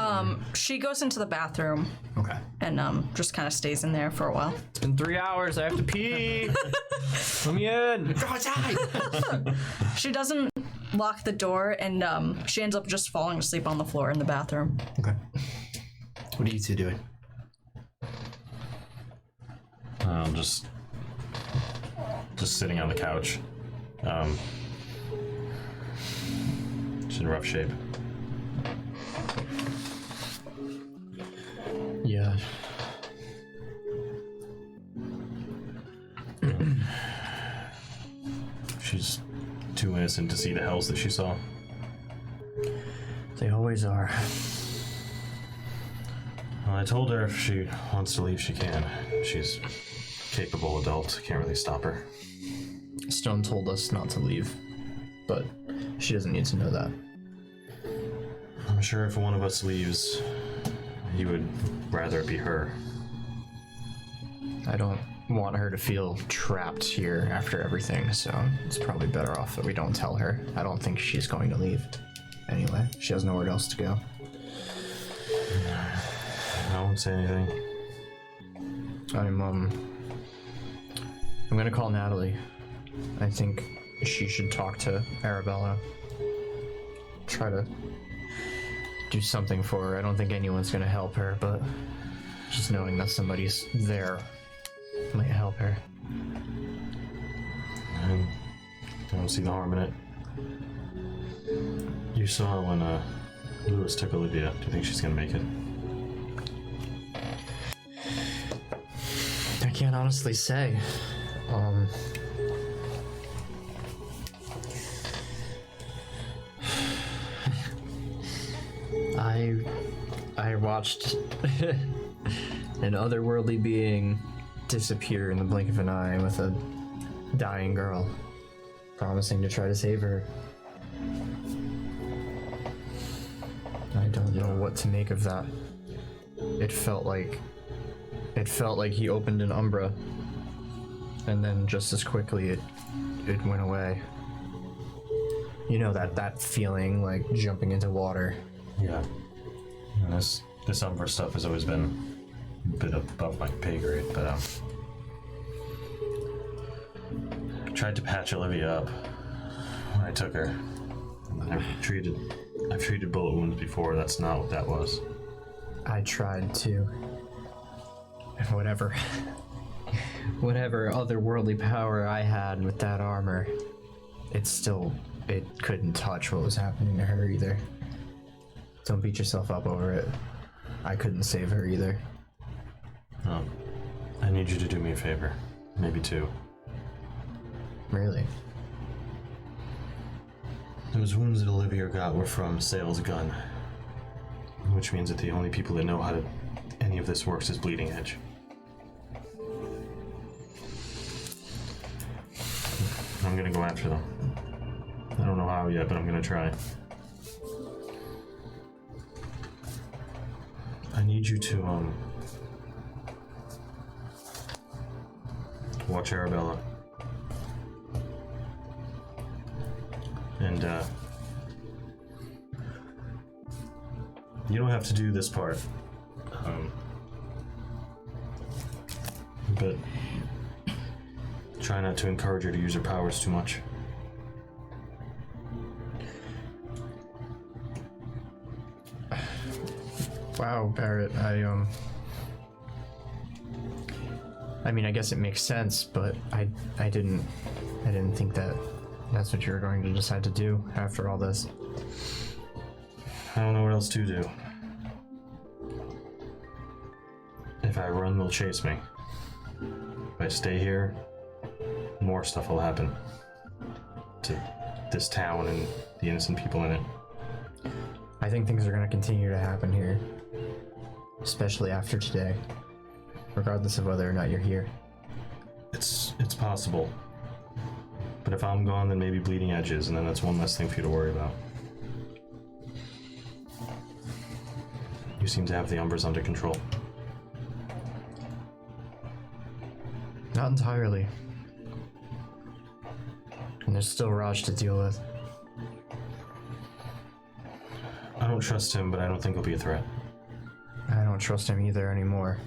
She goes into the bathroom Okay. and just kind of stays in there for a while. It's been 3 hours. I have to pee. Let me in. Go outside. She doesn't lock the door, and she ends up just falling asleep on the floor in the bathroom. Okay. What are you two doing? I'm just sitting on the couch. Just in rough shape. Yeah. She's too innocent to see the hells that she saw. They always are. Well, I told her if she wants to leave, she can. She's a capable adult. Can't really stop her. Stone told us not to leave, but she doesn't need to know that. I'm sure if one of us leaves, you would rather it be her. I don't want her to feel trapped here after everything, so it's probably better off that we don't tell her. I don't think she's going to leave. Anyway, she has nowhere else to go. I won't say anything. I'm gonna call Natalie. I think she should talk to Arabella. Try to do something for her. I don't think anyone's gonna help her, but just knowing that somebody's there might help her. I don't see the harm in it. You saw when Lewis took Olivia. Do you think she's gonna make it? I can't honestly say. I watched an otherworldly being disappear in the blink of an eye with a dying girl, promising to try to save her. I don't know what to make of that. It felt like he opened an Umbra, and then just as quickly it went away. You know that feeling like jumping into water. Yeah. And this Umbra stuff has always been a bit above my pay grade, but I tried to patch Olivia up when I took her. I treated I've treated bullet wounds before. That's not what that was. I tried to. Whatever otherworldly power I had with that armor, it couldn't touch what was happening to her either. Don't beat yourself up over it. I couldn't save her either. Oh, I need you to do me a favor. Maybe two. Really? Those wounds that Olivia got were from Sale's gun. Which means that the only people that know how any of this works is Bleeding Edge. I'm gonna go after them. I don't know how yet, but I'm gonna try. I need you to, watch Arabella. And, you don't have to do this part. But try not to encourage her to use her powers too much. Wow, Barrett, I mean, I guess it makes sense, but I didn't think that that's what you were going to decide to do after all this. I don't know what else to do. If I run, they'll chase me. If I stay here, more stuff will happen to this town and the innocent people in it. I think things are going to continue to happen here, especially after today, regardless of whether or not you're here. It's possible. But if I'm gone, then maybe Bleeding Edges, and then that's one less thing for you to worry about. You seem to have the Umbras under control. Not entirely. And there's still Raj to deal with. I don't trust him, but I don't think he'll be a threat. I don't trust him either anymore.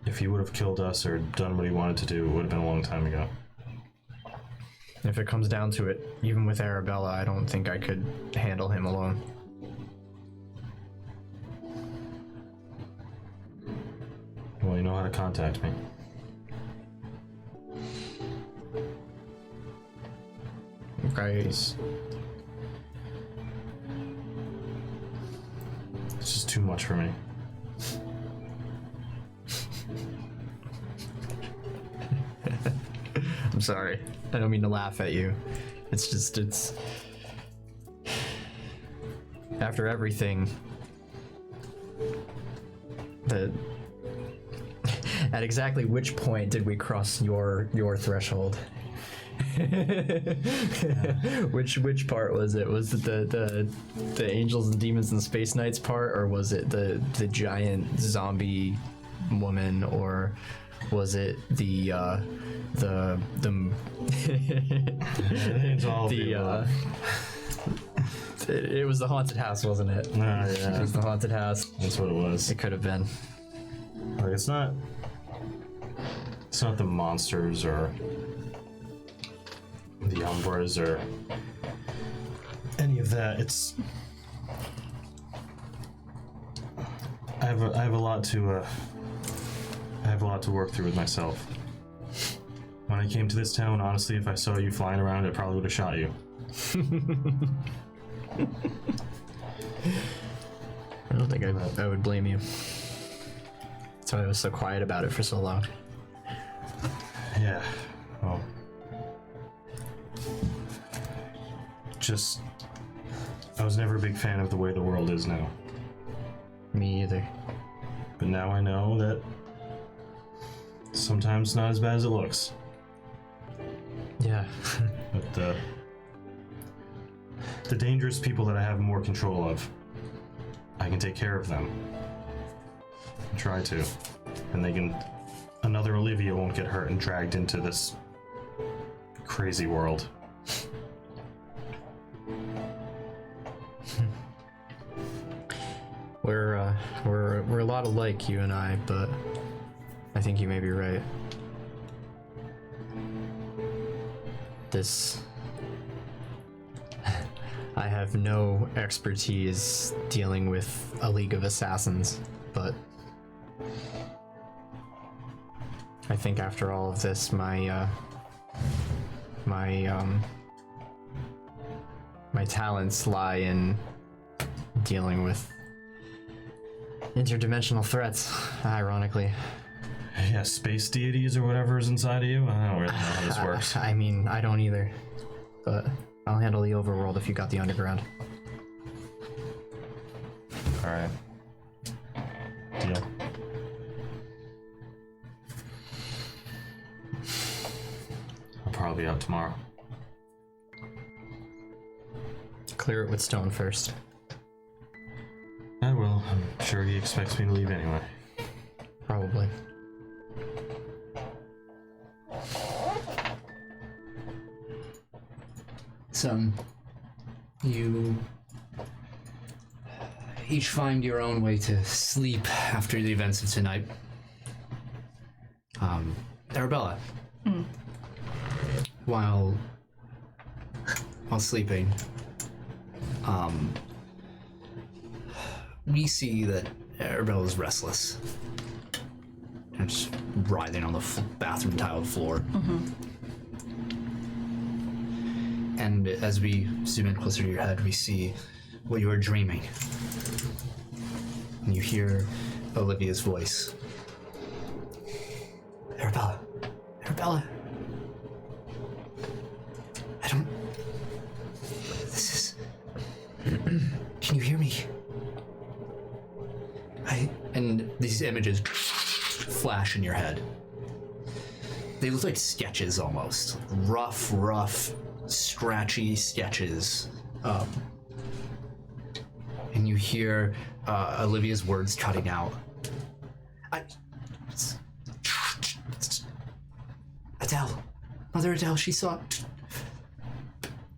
If he would have killed us or done what he wanted to do, it would have been a long time ago. If it comes down to it, even with Arabella, I don't think I could handle him alone. Well, you know how to contact me. Right. It's just too much for me. I'm sorry. I don't mean to laugh at you. It's after everything that at exactly which point did we cross your threshold? Which part was it? Was it the angels and demons and space knights part, or was it the giant zombie woman, or was it the It's all it was the haunted house, wasn't it? yeah. It was the haunted house. That's what it was. It could have been. Like, it's not the monsters or the Umbras or any of that. It's I have a lot to work through with myself. When I came to this town, honestly, if I saw you flying around, I probably would have shot you. I don't think I would blame you. That's why I was so quiet about it for so long. Yeah. Well, I was never a big fan of the way the world is now. Me either. But now I know that sometimes it's not as bad as it looks. Yeah. But the dangerous people that I have more control of, I can take care of them. Try to. And another Olivia won't get hurt and dragged into this crazy world. We're a lot alike, you and I, but I think you may be right. I have no expertise dealing with a League of Assassins, but I think after all of this, my talents lie in dealing with interdimensional threats, ironically. Yeah, space deities or whatever is inside of you. I don't really know how this works. I mean, I don't either, but I'll handle the overworld if you got the underground. All right. Deal. I'll probably be out tomorrow. Clear it with stone first. I will. I'm sure he expects me to leave anyway. Probably. So, you each find your own way to sleep after the events of tonight. Arabella, while sleeping, we see that Arabella's restless. And just writhing on the bathroom tiled floor. And as we zoom in closer to your head, we see what you are dreaming. And you hear Olivia's voice. Arabella. Arabella. This is... Can you hear me? And these images flash in your head. They look like sketches almost. Rough, scratchy sketches. And you hear Olivia's words cutting out. Adele. Mother Adele, she saw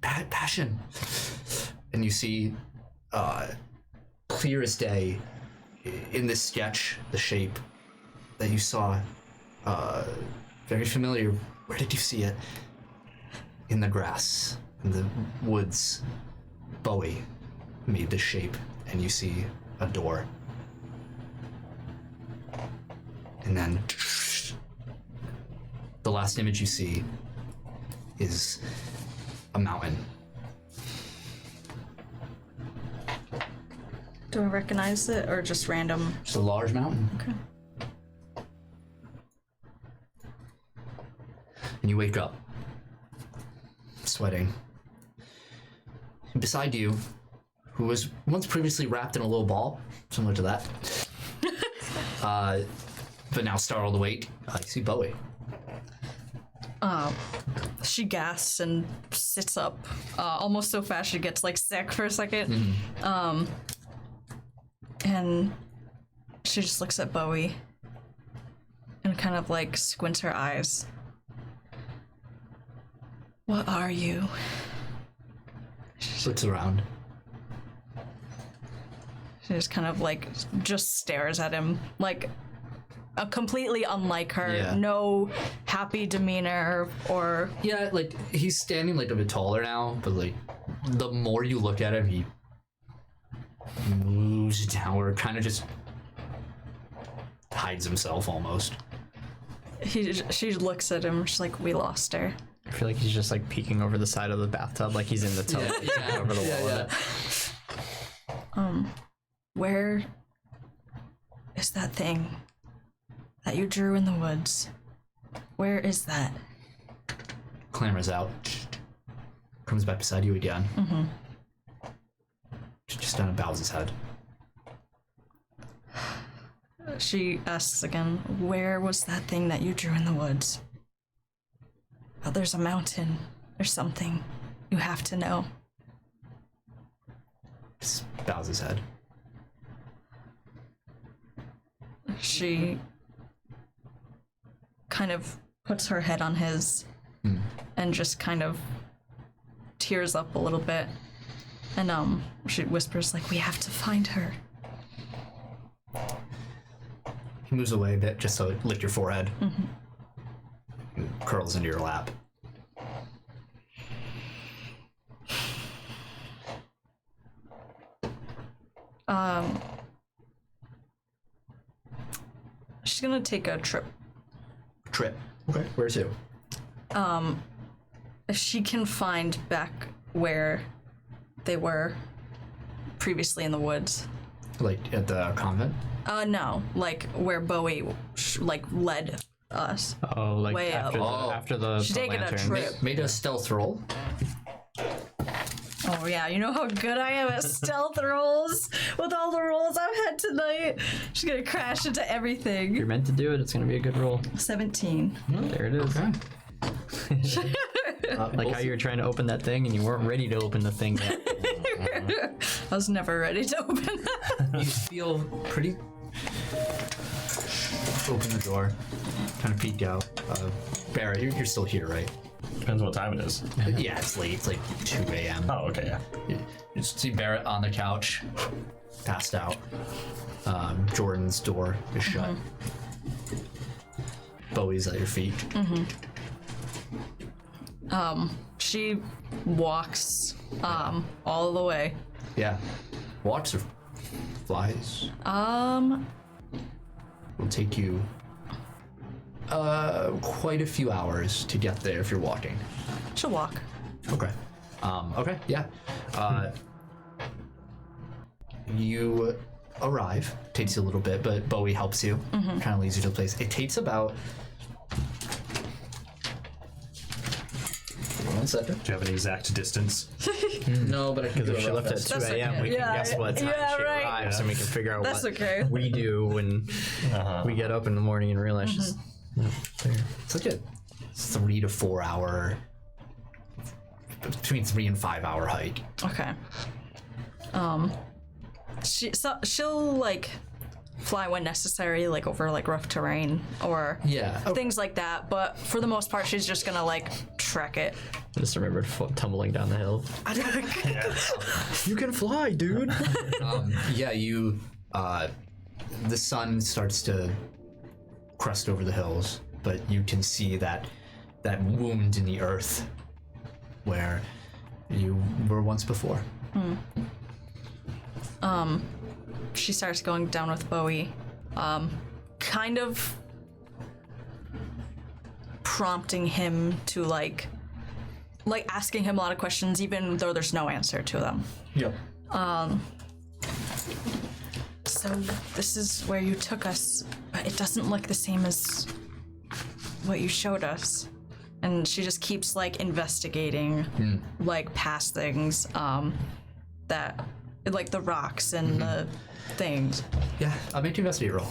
passion. And you see clear as day in this sketch, the shape that you saw, very familiar. Where did you see it? In the grass, in the woods. Bowie made this shape, and you see a door. And then the last image you see is a mountain. Do I recognize it or just random? Just a large mountain. Okay. And you wake up, sweating. And beside you, who was once previously wrapped in a little ball, similar to that, but now startled awake, you see Bowie. She gasps and sits up, almost so fast she gets like sick for a second. And she just looks at Bowie and kind of like squints her eyes. What are you? She looks around. She just kind of like just stares at him, like completely unlike her. Yeah. No happy demeanor or Yeah, like he's standing like a bit taller now, but like the more you look at him, he moves downward, kind of just hides himself almost. she looks at him. She's like, we lost her. I feel like he's just like peeking over the side of the bathtub, like he's in the tub, Yeah, over the wall. yeah. Where is that thing that you drew in the woods? Where is that? Clambers out. Comes back beside you again. Just kind of bows his head. She asks again, where was that thing that you drew in the woods? Oh, there's a mountain or something. You have to know. Just bows his head. She kind of puts her head on his and just kind of tears up a little bit. And she whispers like, we have to find her. He moves away a bit just to lick your forehead. And curls into your lap. She's gonna take a trip. Trip. Okay. Where to? If she can find back where they were previously in the woods. Like at the convent? No, like where Bowie led us. Oh, like Way after, up. after the She's taking a lanterns. trip. Made a stealth roll. Oh yeah, you know how good I am at stealth rolls with all the rolls I've had tonight. She's gonna crash into If everything. you're meant to do it, it's gonna be a good roll. 17. There it is. Okay. Like how you were trying to open that thing and you weren't ready to open the thing yet. I was never ready to open that. You feel pretty. Open the door, kind of peek out. Barrett, you're still here, right? Depends what time it is. Yeah, it's late. It's like 2 a.m. Oh, okay, yeah. You just see Barrett on the couch, passed out. Jordan's door is shut. Bowie's at your feet. She walks all the way. Yeah. Walks or flies? Will take you quite a few hours to get there if you're walking. She'll walk. Okay. Okay, yeah. You arrive. Takes you a little bit, but Bowie helps you. Kind of leads you to the place. It takes about 1 second. Do you have an exact distance? No, but I can do If she a rough left at estimate. 2 a.m., we Yeah, can guess what time yeah, she right. arrives and we can figure out That's what okay. we do when we get up in the morning and realize she's not there. It's like a 3 to 4 hour, between 3 and 5 hour hike. Okay. She'll like fly when necessary, like over like rough terrain or Yeah. things like that. But for the most part, she's just gonna like trek it. Just remembered tumbling down the hill. You can fly, dude. Yeah, you. The sun starts to crest over the hills, but you can see that wound in the earth where you were once before. She starts going down with Bowie, kind of prompting him to like asking him a lot of questions, even though there's no answer to them. Yep. So this is where you took us, but it doesn't look the same as what you showed us. And she just keeps like investigating like past things, that like the rocks and the things. Yeah, I'll make you investigate roll.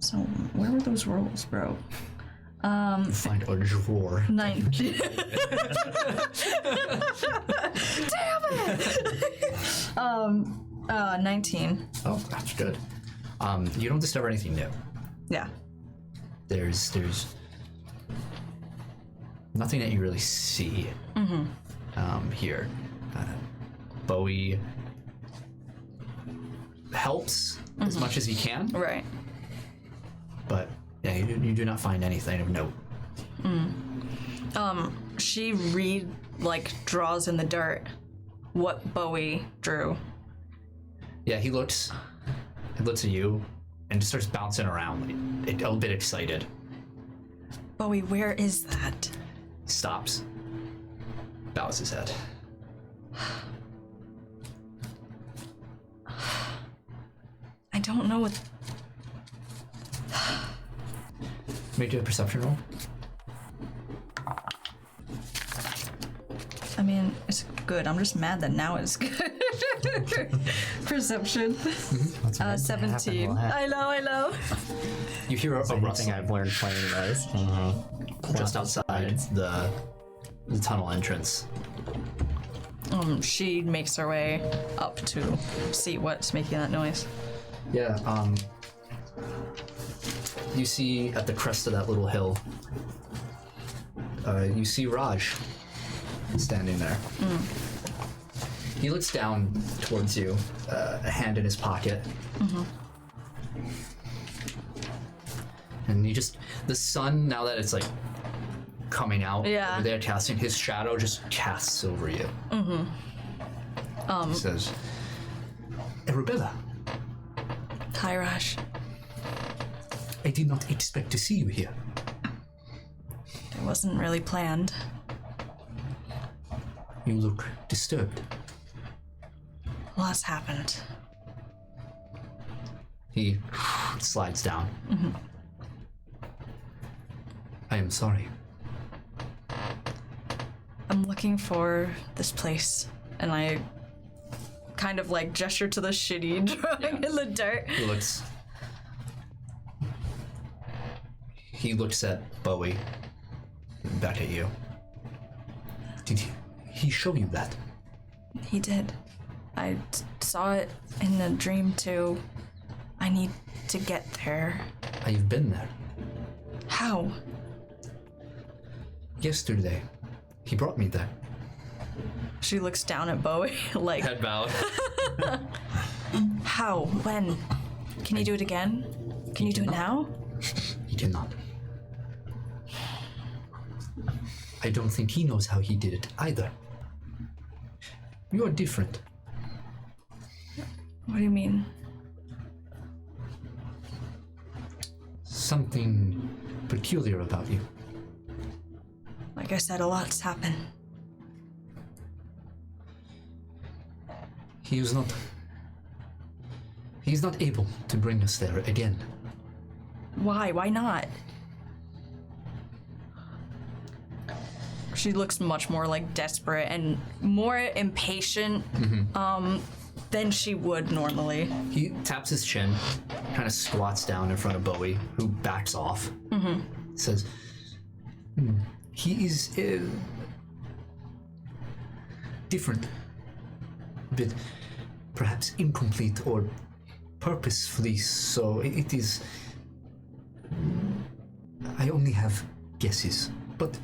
So where were those rolls, bro? Find a drawer. 19. Damn it! 19. Oh, that's good. You don't discover anything new. Yeah. There's nothing that you really see here. Bowie helps as much as he can, Right. but yeah, you do not find anything of note. She draws in the dirt what Bowie drew. Yeah, he looks at you and just starts bouncing around, like, a bit excited. Bowie, where is that? Stops. Bows his head. I don't know what. Make a perception roll. I mean, it's good. I'm just mad that now it's good. Perception. 17. I know. You hear a Anything rustling I've learned playing this. just outside the tunnel entrance. She makes her way up to see what's making that noise. Yeah, you see at the crest of that little hill, you see Raj standing there. He looks down towards you, a hand in his pocket. And the sun, now that it's like coming out Yeah. over there casting, his shadow just casts over you. He says, Arabella, Hi, Raj. I did not expect to see you here. It wasn't really planned. You look disturbed. Lots happened. He slides down. I am sorry. I'm looking for this place, and I kind of like gesture to the shitty drawing in the dirt. He looks at Bowie, back at you. Did he show you that? He did. I saw it in a dream too. I need to get there. I've been there. How? Yesterday, he brought me there. She looks down at Bowie like, Head bowed. how? When? Can you do it again? Can you do it now? He cannot. I don't think he knows how he did it either. You're different. What do you mean? Something peculiar about you. Like I said, a lot's happened. He's not able to bring us there again. Why? Why not? She looks much more like desperate and more impatient than she would normally. He taps his chin, kind of squats down in front of Bowie, who backs off. Says, he is different, a bit perhaps incomplete or purposefully so. It is. I only have guesses, but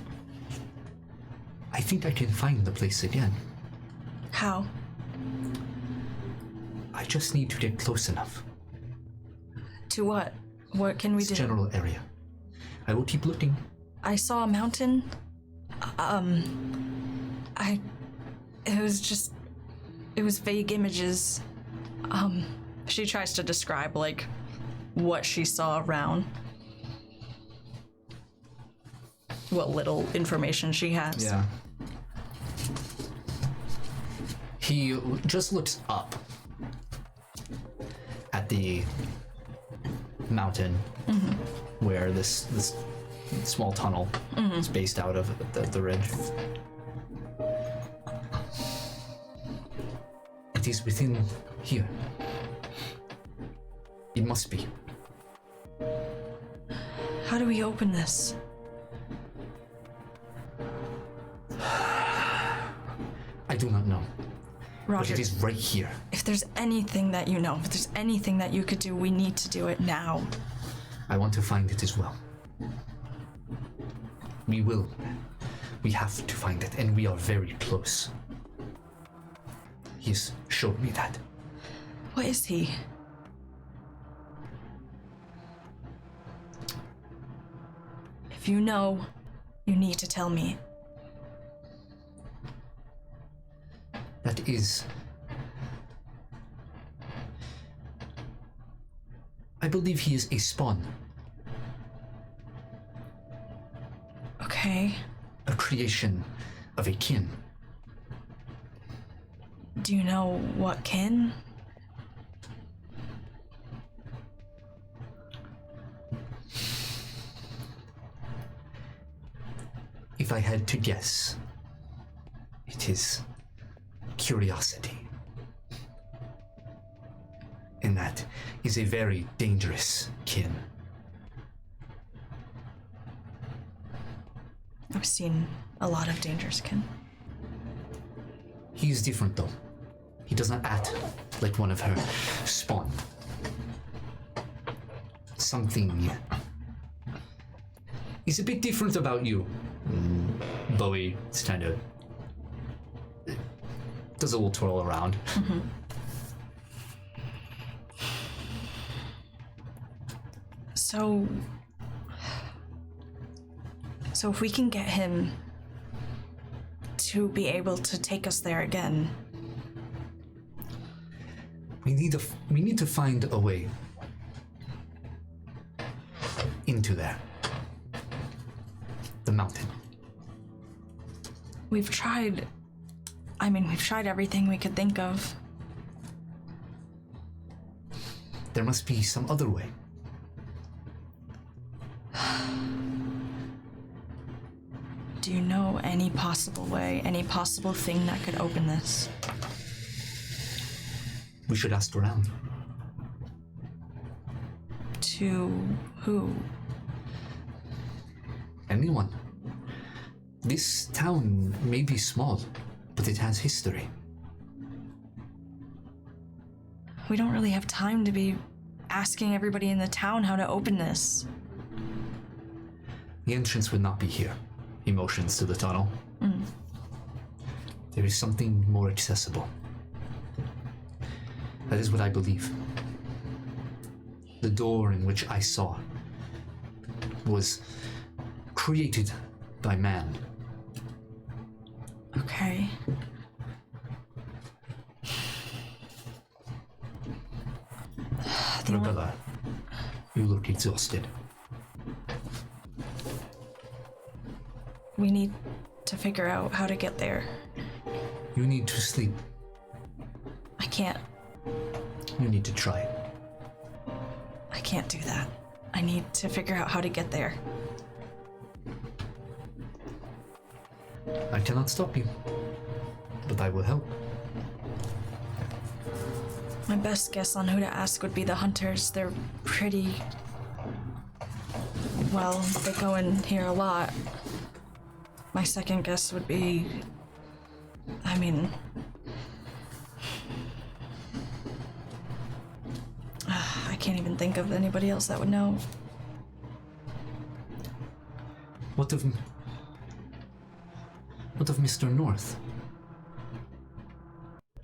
I think I can find the place again. How? I just need to get close enough. To what? What can we This do? general area. I will keep looking. I saw a mountain. It was vague images. She tries to describe like what she saw around. What little information she has. Yeah. He just looks up at the mountain where this small tunnel is based out of the ridge. It is within here. It must be. How do we open this? I do not know, but Roger, it is right here. if there's anything that you know, if there's anything that you could do, we need to do it now. I want to find it as well. We will. We have to find it, and we are very close. He's showed me that. What is he? If you know, you need to tell me. That is. I believe he is a spawn, Okay. a creation of a kin. Do you know what kin? If I had to guess, it is curiosity. And that is a very dangerous kin. I've seen a lot of dangerous kin. He is different though. He does not act like one of her spawn. Something is a bit different about you. Bowie is kind of does a little twirl around. So if we can get him to be able to take us there again, We need to find a way into there. The mountain. We've tried everything we could think of. There must be some other way. Do you know any possible way, any possible thing that could open this? We should ask around. To who? Anyone. This town may be small, but it has history. We don't really have time to be asking everybody in the town how to open this. The entrance would not be here. He motions to the tunnel. There is something more accessible. That is what I believe. The door in which I saw was created by man. Okay. Rebella, you look exhausted. We need to figure out how to get there. You need to sleep. I can't. You need to try. I can't do that. I need to figure out how to get there. I cannot stop you, but I will help. My best guess on who to ask would be the hunters. They're pretty... well, they go in here a lot. My second guess would be... I can't even think of anybody else that would know. What of Mr. North?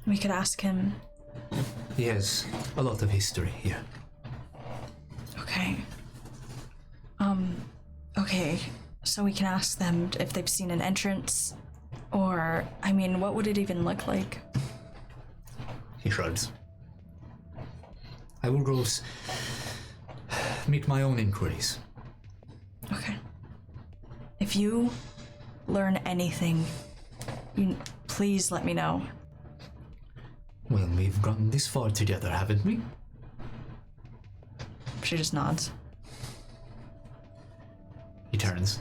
We could ask him. He has a lot of history here. Okay. Okay. So we can ask them if they've seen an entrance, or, what would it even look like? He shrugs. I will go make my own inquiries. Okay. If you learn anything, please let me know. Well, we've gotten this far together, haven't we? She just nods. He turns.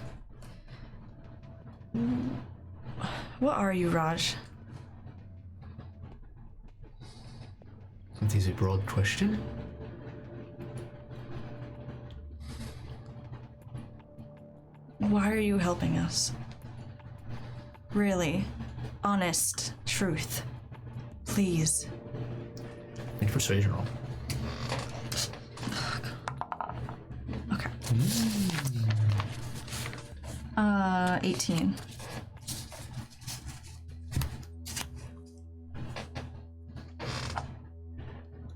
What are you, Raj? That is a broad question. Why are you helping us? Really. Honest truth. Please. Make a persuasion roll. Okay. 18.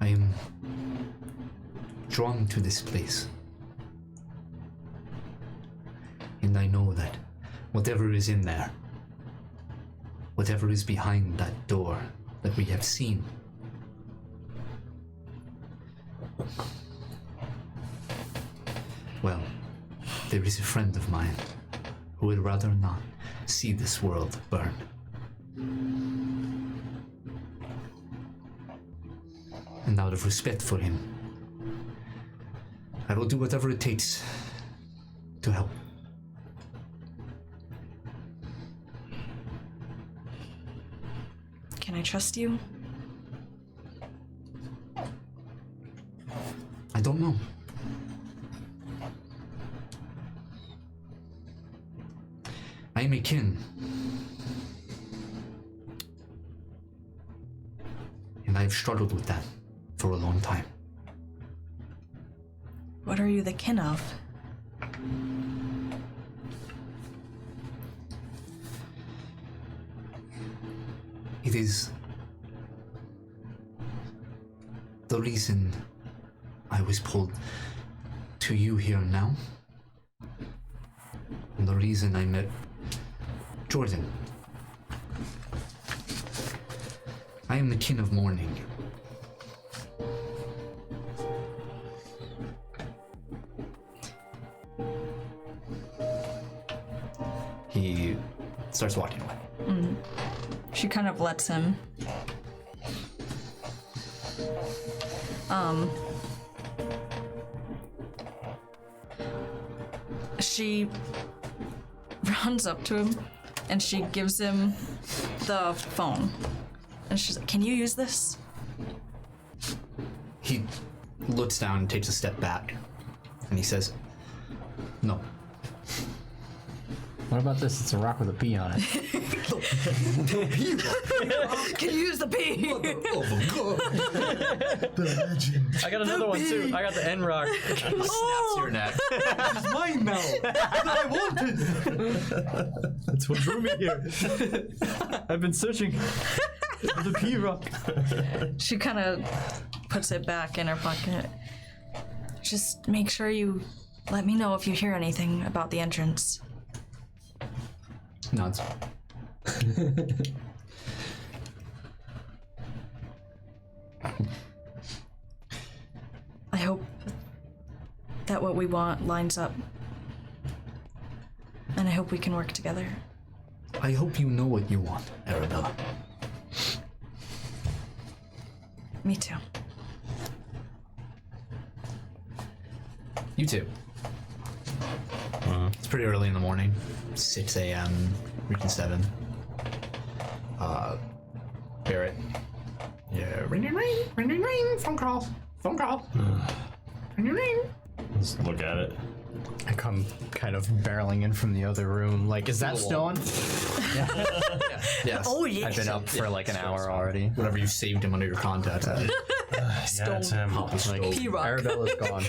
I am drawn to this place. And I know that whatever is in there, whatever is behind that door that we have seen, well, there is a friend of mine who would rather not see this world burn. And out of respect for him, I will do whatever it takes to help. Can I trust you? I don't know. I am a kin. And I've struggled with that for a long time. What are you the kin of? It is the reason I was pulled to you here now, and the reason I met Jordan. I am the kin of mourning. He starts walking away. She kind of lets him. She runs up to him and she gives him the phone. And she's like, "Can you use this?" He looks down and takes a step back, and he says, "No." What about this? It's a rock with a P on it. Can you use the P? I got another one too. I got the N rock. Snaps your neck. It's mine now. I wanted. That's what drew me here. I've been searching for the P rock. She kind of puts it back in her pocket. Just make sure you let me know if you hear anything about the entrance. Nods. I hope that what we want lines up. And I hope we can work together. I hope you know what you want, Arabella. Me too. You too. It's pretty early in the morning. 6 a.m. Reaching 7. Barrett. Yeah, ring, phone call. Ring. Let's look at it. I come kind of barreling in from the other room. Like, is that stone? Yes. Oh, yeah. I've been up for like an hour already. Whatever you saved him under your contacts. Yeah, it's him. Like, P-Rock. Arabella's gone.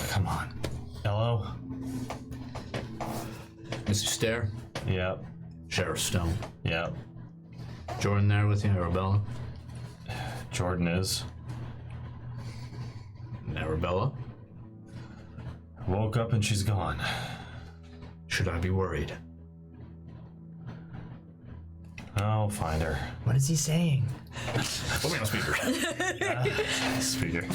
Come on. Hello? Mr. Stair, Yep. Sheriff Stone. Yep. Jordan there with you, Arabella. Jordan is. Arabella. Woke up and she's gone. Should I be worried? I'll find her. What is he saying? Put me on speaker. Speaker.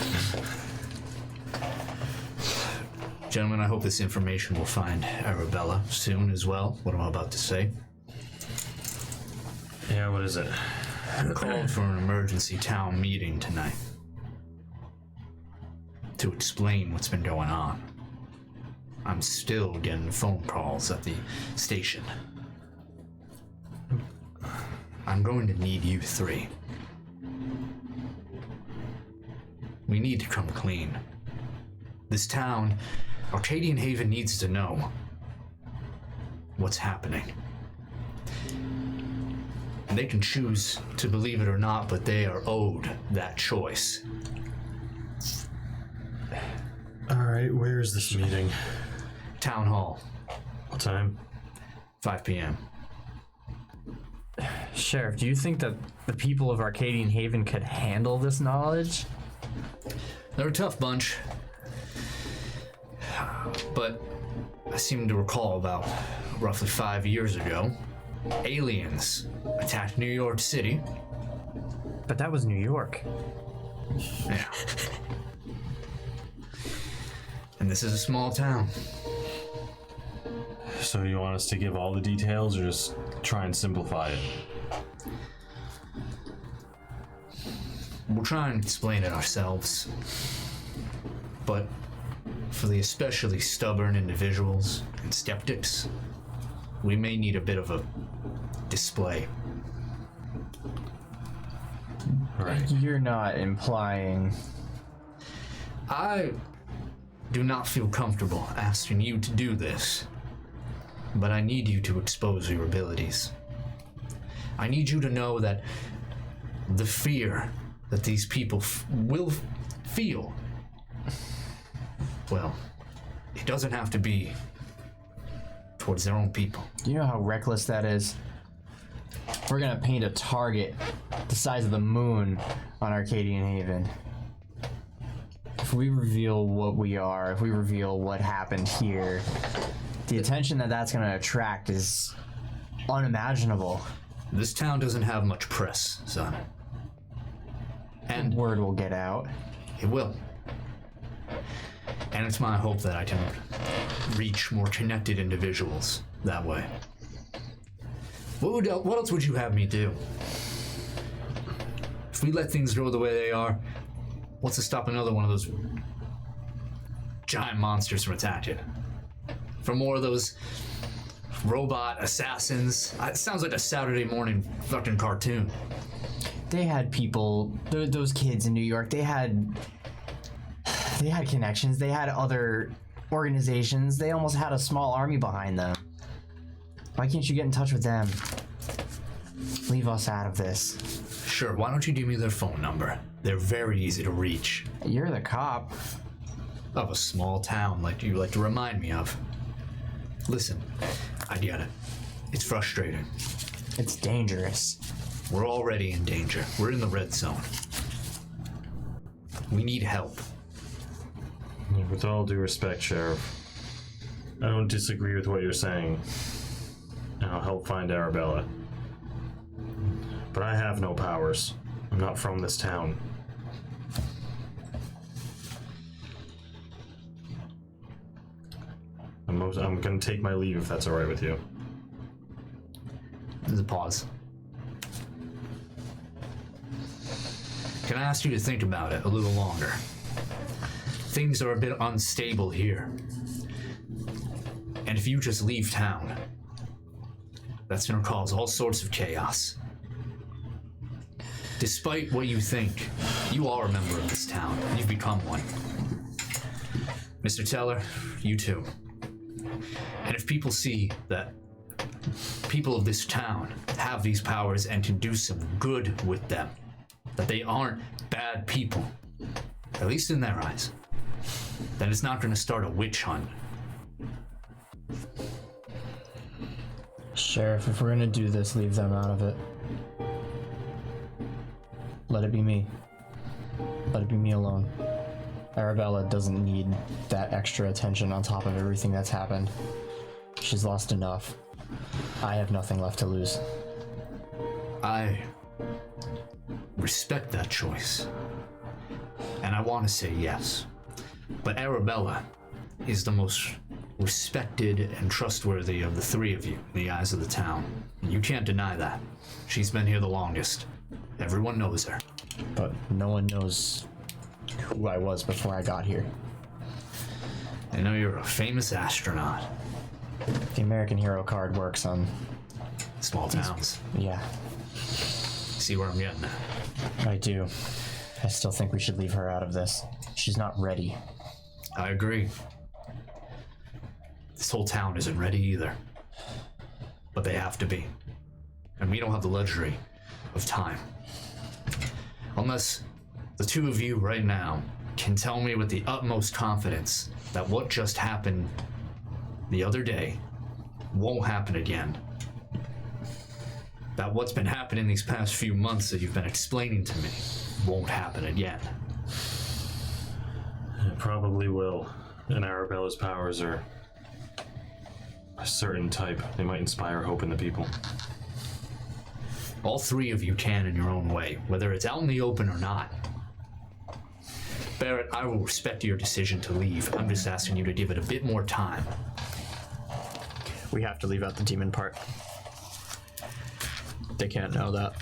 Gentlemen, I hope this information will find Arabella soon as well. What I'm about to say. Yeah, what is it? I called for an emergency town meeting tonight to explain what's been going on. I'm still getting phone calls at the station. I'm going to need you three. We need to come clean. This town, Arcadian Haven, needs to know what's happening. And they can choose to believe it or not, but they are owed that choice. Alright, where is this meeting? Town Hall, What time? 5 p.m. Sheriff, do you think that the people of Arcadian Haven could handle this knowledge? They're a tough bunch. But I seem to recall about roughly 5 years ago, aliens attacked New York City. But that was New York. Yeah. And this is a small town. So you want us to give all the details or just try and simplify it? We'll try and explain it ourselves. But for the especially stubborn individuals and skeptics, we may need a bit of a display. Right. You're not implying. I do not feel comfortable asking you to do this, but I need you to expose your abilities. I need you to know that the fear that these people will feel, well, it doesn't have to be towards their own people. Do you know how reckless that is? We're gonna paint a target the size of the moon on Arcadian Haven. If we reveal what we are, if we reveal what happened here, the attention that that's gonna attract is unimaginable. This town doesn't have much press, son. And Word will get out. it will. And it's my hope that I can reach more connected individuals that way. What else would you have me do? If we let things go the way they are, what's to stop another one of those giant monsters from attacking? For more of those robot assassins? It sounds like a Saturday morning fucking cartoon. They had people, those kids in New York, they had connections, they had other organizations, they almost had a small army behind them. Why can't you get in touch with them? Leave us out of this. Sure, why don't you give me their phone number? They're very easy to reach. You're the cop. Of a small town like you like to remind me of. Listen, I get it. It's frustrating. It's dangerous. We're already in danger. We're in the red zone. We need help. With all due respect, Sheriff, I don't disagree with what you're saying. And I'll help find Arabella. But I have no powers. I'm not from this town. I'm gonna take my leave if that's alright with you. There's a pause. Can I ask you to think about it a little longer? Things are a bit unstable here. And if you just leave town, that's gonna cause all sorts of chaos. Despite what you think, you are a member of this town. You've become one. Mr. Teller, you too. And if people see that people of this town have these powers and can do some good with them, that they aren't bad people, at least in their eyes, then it's not going to start a witch hunt. Sheriff, if we're gonna do this, leave them out of it. Let it be me. Let it be me alone. Arabella doesn't need that extra attention on top of everything that's happened. She's lost enough. I have nothing left to lose. I respect that choice. And I want to say yes. But Arabella is the most respected and trustworthy of the three of you in the eyes of the town. You can't deny that. She's been here the longest. Everyone knows her. But no one knows who I was before I got here. I know you're a famous astronaut. The American hero card works on... Small towns. Yeah, See where I'm getting at? I do. I still think we should leave her out of this. She's not ready. I agree. This whole town isn't ready either. But they have to be. And we don't have the luxury of time. Unless the two of you right now can tell me with the utmost confidence that what just happened the other day won't happen again. That what's been happening these past few months that you've been explaining to me won't happen again. It probably will. And Arabella's powers are a certain type. They might inspire hope in the people. All three of you can in your own way, whether it's out in the open or not. Barrett, I will respect your decision to leave. I'm just asking you to give it a bit more time. We have to leave out the demon part. They can't know that.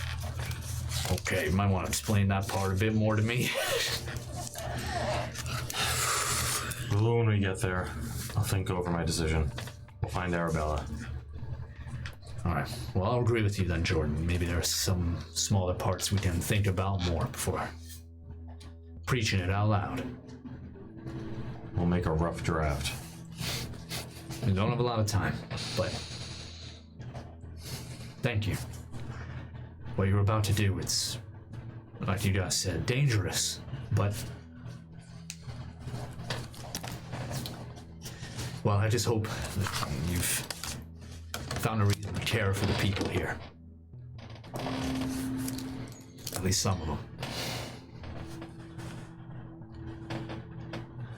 Okay, you might want to explain that part a bit more to me. Well, when we get there, I'll think over my decision. We'll find Arabella. Alright, well, I'll agree with you then, Jordan. Maybe there are some smaller parts we can think about more before preaching it out loud. We'll make a rough draft. We don't have a lot of time, but thank you. What you're about to do, it's, like you guys said, dangerous, but well, I just hope that you've found a reason to care for the people here. At least some of them.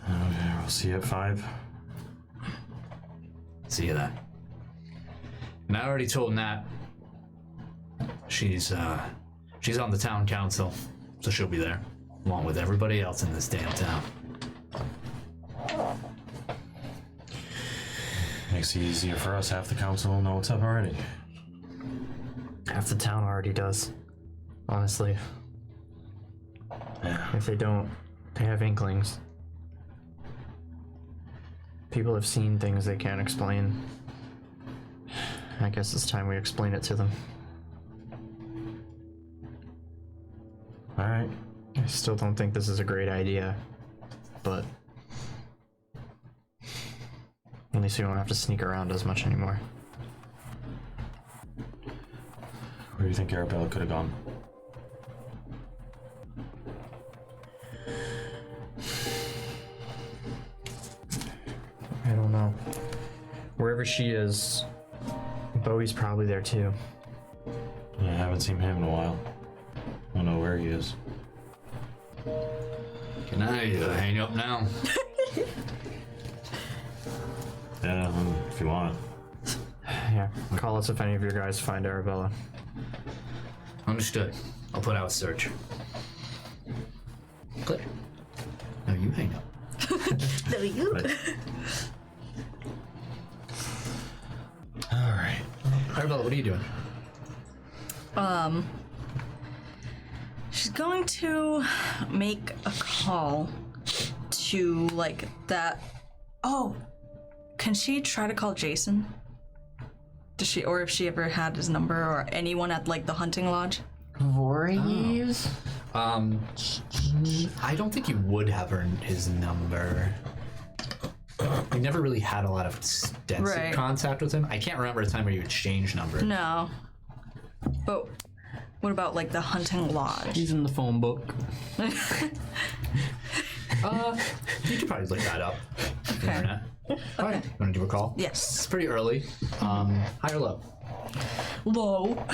Okay, we'll see you at 5. See you then. And I already told Nat she's on the town council, so she'll be there, along with everybody else in this damn town. Makes it easier for us. Half the council will know what's up already. Half the town already does. Honestly. Yeah. If they don't, they have inklings. People have seen things they can't explain. I guess it's time we explain it to them. Alright. I still don't think this is a great idea, but at least we won't have to sneak around as much anymore. Where do you think Arabella could have gone? I don't know. Wherever she is, Bowie's probably there too. I haven't seen him in a while. I don't know where he is. Can I hang up now? Yeah, if you want. Yeah, call us if any of your guys find Arabella. Understood. I'll put out a search. Click. No, you hang up. No, you. Alright. Arabella, what are you doing? She's going to make a call to like that. Oh, can she try to call Jason? Does she, or if she ever had his number, or anyone at like the hunting lodge? Voorhees? I don't think you would have his number. We never really had a lot of extensive Right. contact with him. I can't remember a time where you exchange numbers. No. But what about like the hunting lodge? He's in the phone book. You could probably look that up. On the internet. Alright, you want to do a call? It's Yes. pretty early. High or low? Low.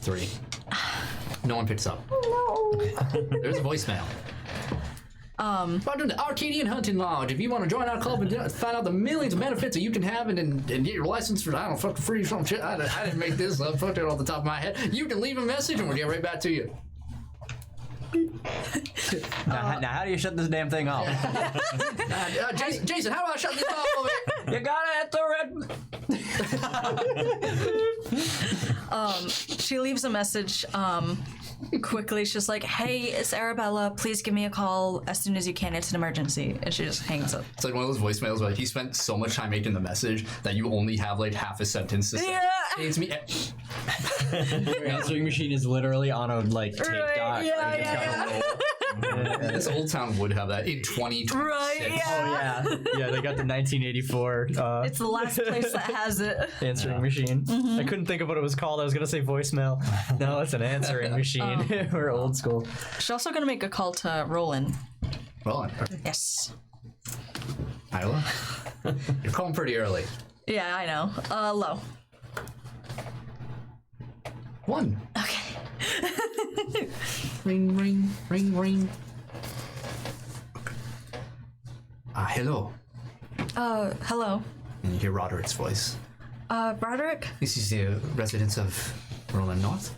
3. No one picks up. No. There's a voicemail. Welcome to Arcadian Hunting Lodge. If you want to join our club and find out the millions of benefits that you can have and get your license for, I don't know, fucking free or some shit. I didn't make this up. Fucked it off the top of my head. You can leave a message and we'll get right back to you. Now, how do you shut this damn thing off? Jason, how do I shut this off over here? You gotta hit the red. She leaves a message quickly. She's like, hey, it's Arabella. Please give me a call as soon as you can. It's an emergency. And she just hangs up. It's like one of those voicemails where like, he spent so much time making the message that you only have like half a sentence to say. Yeah. Hey, it's me. Your answering machine is literally on a tape Right, dock. yeah, Like, it's yeah, got a roll. This old town would have that in 2026. Right, yeah. Yeah, they got the 1984 It's the last place that has it. answering machine. I couldn't think of what it was called. I was gonna say voicemail. No, it's an answering machine. We're old school. She's also going to make a call to Roland. Well, Yes. Iowa, you're calling pretty early. Yeah, I know. Low. 1. Okay. Ring, ring, ring, ring. Hello. Hello. And you hear Roderick's voice. Broderick? This is the residence of Roland North.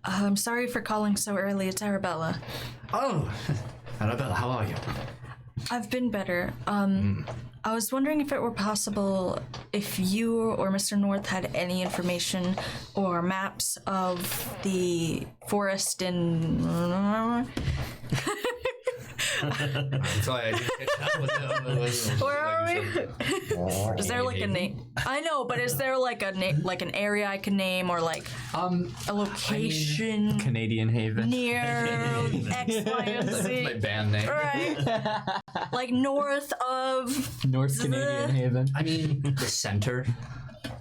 I'm sorry for calling so early. It's Arabella. Oh, Arabella, how are you? I've been better. I was wondering if it were possible if you or Mr. North had any information or maps of the forest in... I'm sorry, I didn't catch that. Where are we? Is there like a name? I know, but is there like a like an area I can name or like a location Canadian Haven. near X, Y, and Z? my band name. Right. Like north of. North Canadian Haven. I mean, the center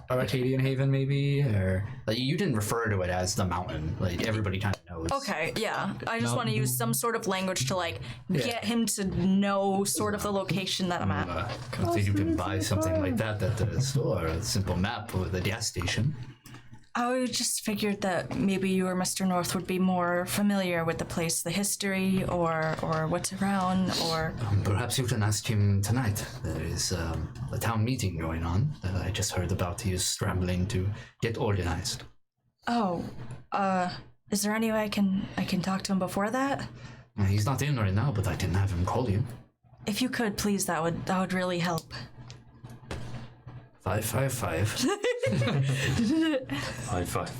of Arcadian Haven, maybe, or like you didn't refer to it as the mountain. Like everybody kind of knows. Okay, yeah. I just want to use some sort of language to like get him to know sort of the location that I'm at. I don't think you can buy something like that at the store. A simple map with a gas station. I just figured that maybe you or Mr. North would be more familiar with the place, the history, or what's around, or... Perhaps you can ask him tonight. There is a town meeting going on that I just heard about. He is scrambling to get organized. Oh, is there any way I can talk to him before that? He's not in right now, but I can have him call you. If you could, please, that would really help. 555.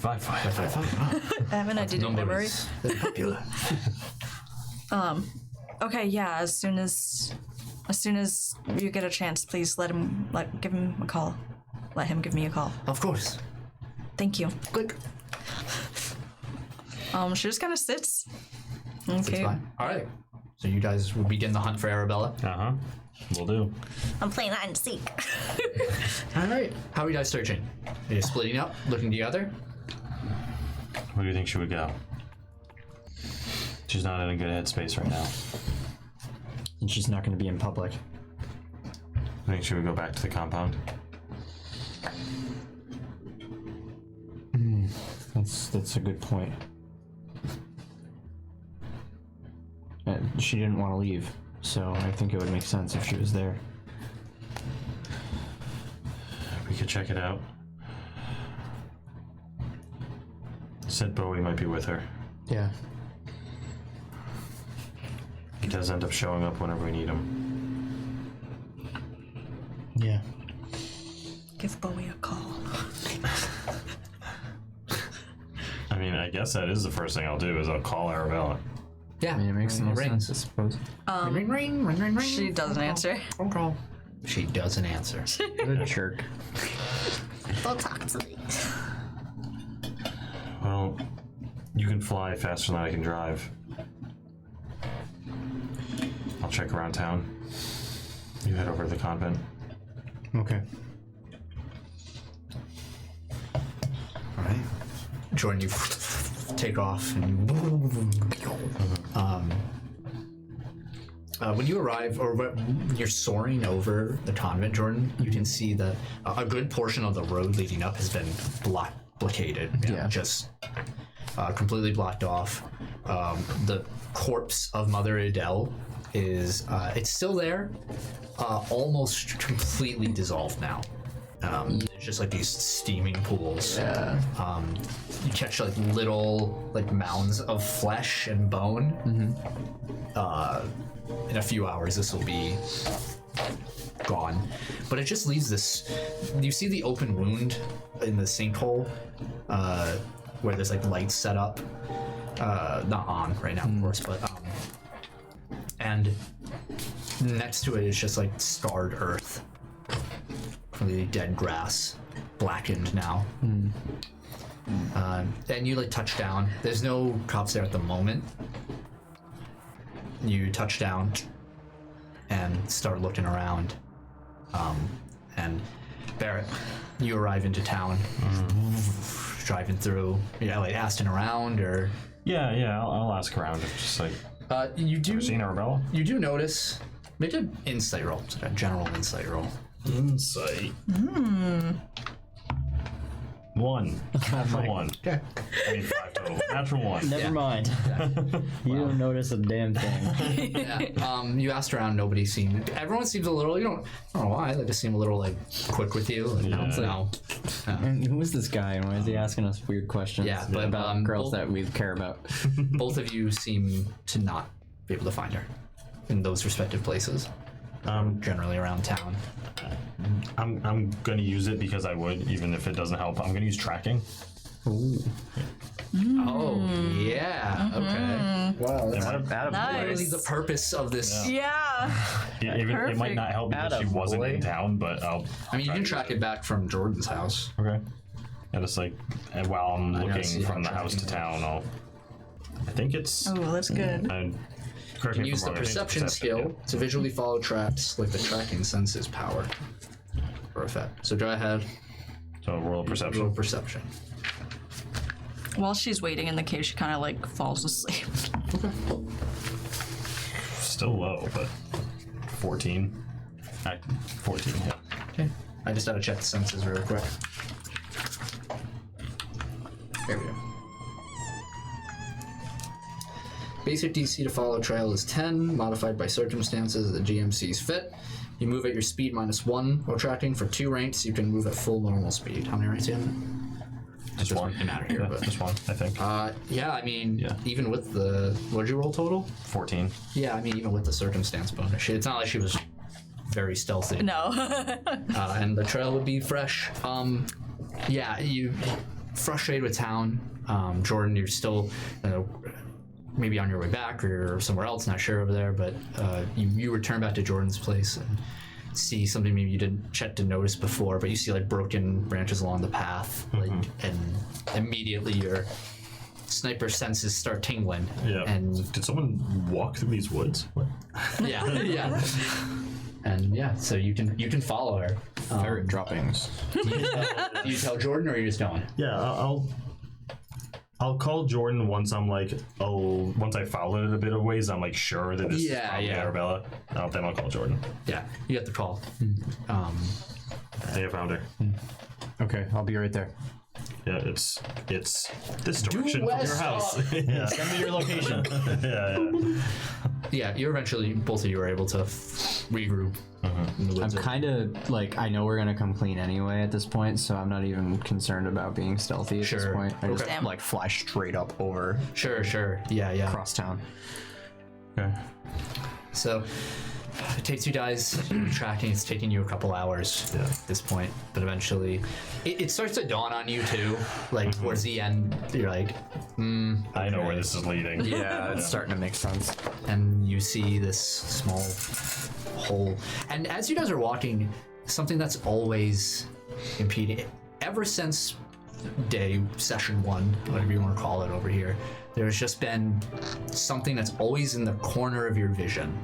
555. Evan, I did your memory. Very popular. Okay, yeah. As soon as you get a chance, please give him a call. Let him give me a call. Of course. Thank you. Click. She just kind of sits. It's Okay. fine. All right. So you guys will begin the hunt for Arabella. Will do. I'm playing hide and seek. All right. How are you guys searching? Are you splitting up, looking together? Where do you think she would go? She's not in a good headspace right now. And she's not going to be in public. I think she would go back to the compound. That's a good point. She didn't want to leave, so I think it would make sense if she was there. We could check it out. Said Bowie might be with her. Yeah. He does end up showing up whenever we need him. Yeah. Give Bowie a call. I mean, I guess that is the first thing I'll do is I'll call Arabella. Yeah. I mean, it makes no Rings. sense, I suppose. Ring, ring, ring, ring, ring. She doesn't answer. Phone call. She doesn't answer. What a jerk. Don't talk to me. Well, you can fly faster than I can drive. I'll check around town. You head over to the convent. Okay. All right. Jordan, you take off and when you arrive, or when you're soaring over the convent, Jordan, you can see that a good portion of the road leading up has been blockaded. Yeah. Just completely blocked off. The corpse of Mother Adele is it's still there, almost completely dissolved now. There's just like these steaming pools. Yeah. You catch like little like mounds of flesh and bone. In a few hours, this will be gone. But it just leaves this. You see the open wound in the sinkhole, where there's like lights set up. Not on right now, of course, but and next to it is just like scarred earth. Completely dead grass, blackened now. And you like touch down. There's no cops there at the moment. You touch down and start looking around. And Barrett, you arrive into town, driving through. Yeah, like asking around, or Yeah, I'll ask around. Just like, you do ever seen Arabella? you do notice. Make an insight roll, so a general insight roll. Insight. 1. Natural 1. Okay. I mean 5 total. Natural 1. Never mind. You don't notice a damn thing. Yeah. You asked around. Nobody seemed. Everyone seems a little. I don't know why. They just seem a little like quick with you. Like, Yeah. no. And who is this guy, and why is he asking us weird questions Yeah, but, about girls both- that we care about? Both of you seem to not be able to find her in those respective places. Generally around town. I'm gonna use it because I would, even if it doesn't help. I'm gonna use tracking. Oh yeah. Okay. Wow, that's It might- Literally the purpose of this. Yeah. it might not help because she wasn't in town, but I'll. I mean, you can track it back from Jordan's house. Okay. And it's like, and while I'm gotta see looking how from the house to tracking town, I think it's. Oh, that's good. Correct You me can if use I'm the wrong, I think it's perception skill to visually follow tracks like the tracking senses power for effect. So go ahead. So roll a perception. Roll perception. While she's waiting in the case, she kind of like falls asleep. Still low, but 14. 14, yeah. Okay. I just had to check the senses real quick. There we go. Basic DC to follow trail is 10, modified by circumstances as the GM sees fit. You move at your speed -1 while tracking. For 2 ranks, you can move at full normal speed. How many ranks do you have? Just one. doesn't matter here, Yeah, but just one, I think. yeah, I mean, Yeah. even with the what'd you roll total? 14. Yeah, I mean, even with the circumstance bonus, it's not like she was very stealthy. No. And the trail would be fresh. Yeah, you frustrated with town. Jordan, you're still, maybe on your way back or somewhere else, not sure over there, but you return back to Jordan's place and see something maybe you didn't check to notice before, but you see like broken branches along the path, like, and immediately your sniper senses start tingling. Yeah. And Did someone walk through these woods? What? yeah, yeah. And yeah, so you can follow her. Ferret droppings. Do you tell Jordan or are you just going? Yeah, I'll call Jordan once I'm like, once I followed it a bit of ways, I'm like sure that this is probably Arabella. Then I'll call Jordan. Yeah, you get the call. Hey, I found her. Okay, I'll be right there. Yeah, it's this direction from your west house. Yeah. Send me your location. Yeah. Yeah, you eventually, both of you are able to regroup. In the I'm woods. kind of like, I know we're gonna come clean anyway at this point, so I'm not even concerned about being stealthy at this Sure. point. I just Okay. like fly straight up over Sure. Yeah. across town. Okay. So it takes you guys tracking. It's taking you a couple hours at this point, but eventually it starts to dawn on you too. Like towards the end, you're like, I know where this is leading. Yeah, it's starting to make sense. and you see this small hole. And as you guys are walking, something that's always impeding, ever since day session 1, whatever you want to call it over here, there's just been something that's always in the corner of your vision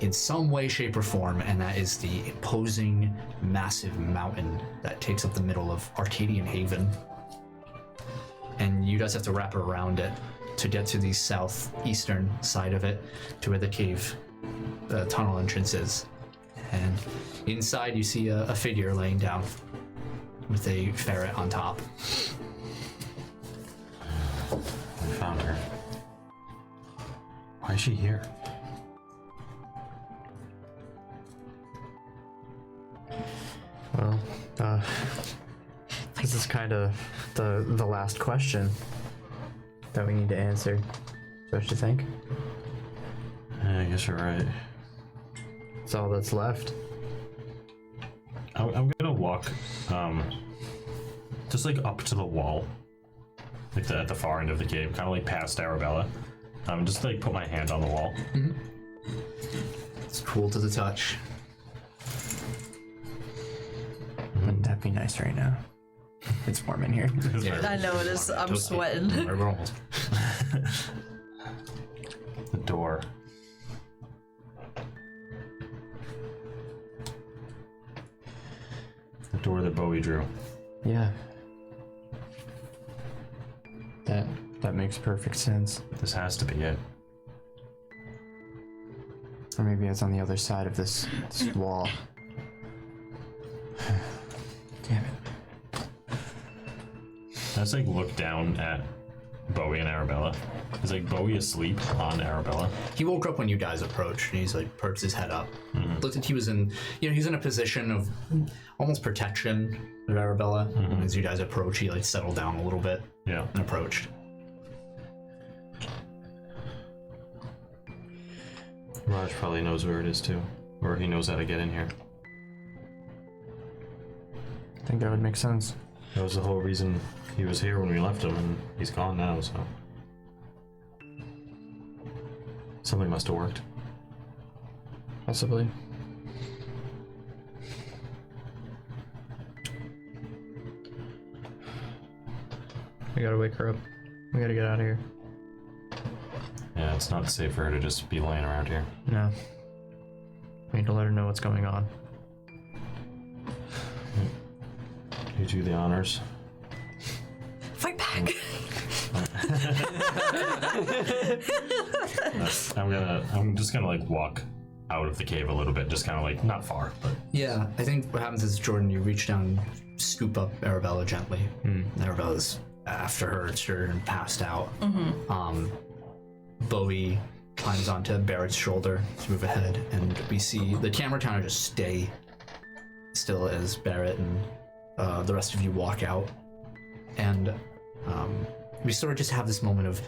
in some way, shape, or form, and that is the imposing, massive mountain that takes up the middle of Arcadian Haven. And you guys have to wrap around it to get to the southeastern side of it, to where the cave, the tunnel entrance is. And inside you see a figure laying down with a ferret on top. I found her. Why is she here? Well, this is kind of the last question that we need to answer. Don't you think? I guess you're right. It's all that's left. I'm gonna walk, just like up to the wall, like at the far end of the cave, kind of like past Arabella. Just like put my hand on the wall. It's cool to the touch. Wouldn't that be nice right now? It's warm in here. I know it is. I'm sweating. We're almost. The door. The door that Bowie drew. Yeah. That makes perfect sense. This has to be it. Or maybe it's on the other side of this wall. Damn it. Let's like look down at Bowie and Arabella. Is like Bowie asleep on Arabella? He woke up when you guys approached, and he's like perched his head up. Looked like he was in, he's in a position of almost protection of Arabella. As you guys approach, he like settled down a little bit Yeah. and approached. Raj probably knows where it is too, or he knows how to get in here. I think that would make sense. That was the whole reason he was here when we left him, and he's gone now. So something must have worked. Possibly. We gotta wake her up. We gotta get out of here. Yeah, it's not safe for her to just be laying around here. No. We need to let her know what's going on. You do the honors. Fight back. I'm just gonna like walk out of the cave a little bit, just kind of like not far, but Yeah, I think what happens is, Jordan, you reach down, scoop up Arabella gently. Arabella's after her, it's her and passed out. Bowie climbs onto Barrett's shoulder to move ahead, and we see the camera kind of just stay still as Barrett and the rest of you walk out. and we sort of just have this moment of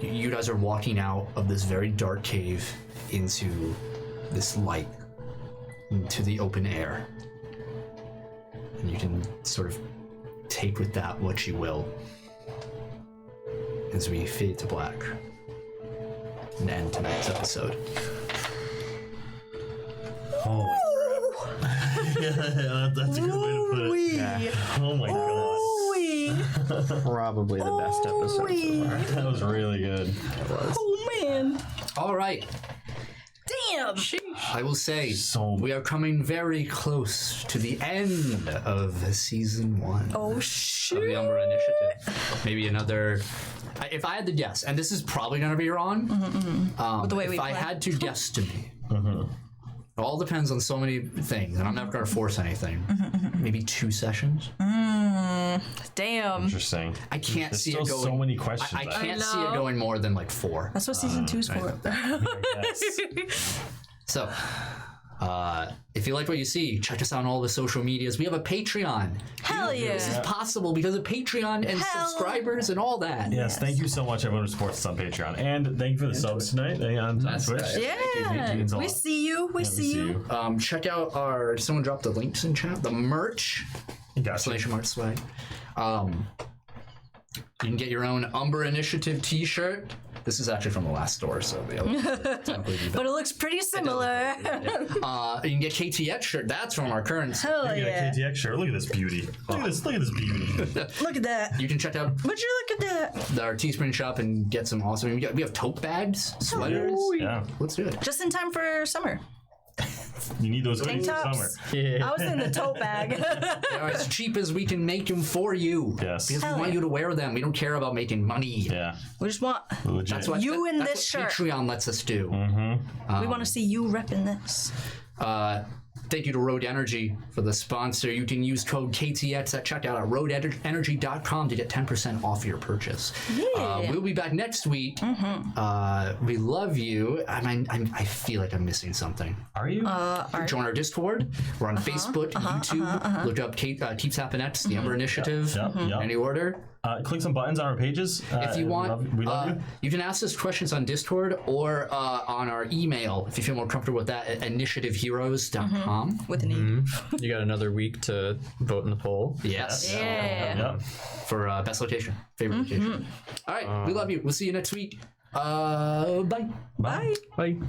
you guys are walking out of this very dark cave into this light, into the open air, and you can sort of take with that what you will as we fade to black and end tonight's episode. Holy crap. Yeah, that's a good way to put it. Yeah. Oh my god. Probably the best episode so far. That was really good. Oh man. All right. Damn. I will say, So- we are coming very close to the end of season 1 Oh of shit. the Umbra Initiative. Maybe another. If I had to guess, and this is probably going to be wrong, With the way if we I play. had to guesstimate, it all depends on so many things, and I'm never going to force anything. Maybe 2 sessions. Damn. Interesting. I can't There's see still it going. so many questions. I left. can't see know. it going more than like 4. That's what season 2 is for. Yes. So, if you like what you see, check us out on all the social medias. We have a Patreon. Hell This is yeah. possible because of Patreon and Hell. subscribers and all that. Yes, thank you so much, everyone who supports us on Patreon. And thank you for the subs tonight on Twitch. right. Yeah. means a We lot. see you. We see you. Check out our. Someone dropped the links in chat. The merch. Gotcha. Exclamation mark swag. You can get your own Umbra Initiative T-shirt. This is actually from the last store, so we technically do that. But it looks pretty similar. You can get KTX shirt. That's from our current. Hell Look at yeah. that KTX shirt. Look at this beauty. Look at this beauty. Look at that. You can check out Would you look at that? our Teespring shop and get some awesome. We have tote bags, sweaters. Yeah. Let's do it. Just in time for summer. You need those Tank hoodies for tops. summer. I was in the tote bag. They're as cheap as we can make them for you. Yes. Because Hell we want yeah. you to wear them. We don't care about making money. Yeah. We just want Legit. That's what You in that's this what shirt. Patreon lets us do. we want to see you repping this. Thank you to Road Energy for the sponsor. You can use code KTX at checkout at roadenergy.com to get 10% off your purchase. Yeah. We'll be back next week. We love you. I feel like I'm missing something. Are you? Join our Discord. We're on Facebook, YouTube. Look up Keeps Happen X, the Umbra Initiative. Yep. Any order. Click some buttons on our pages. If you want, we love you. you can ask us questions on Discord or on our email if you feel more comfortable with that at initiativeheroes.com. With an E. You got another week to vote in the poll. Yes. Yeah. Yep. For best location, favorite location. All right, we love you. We'll see you next week. Bye. Bye. Bye.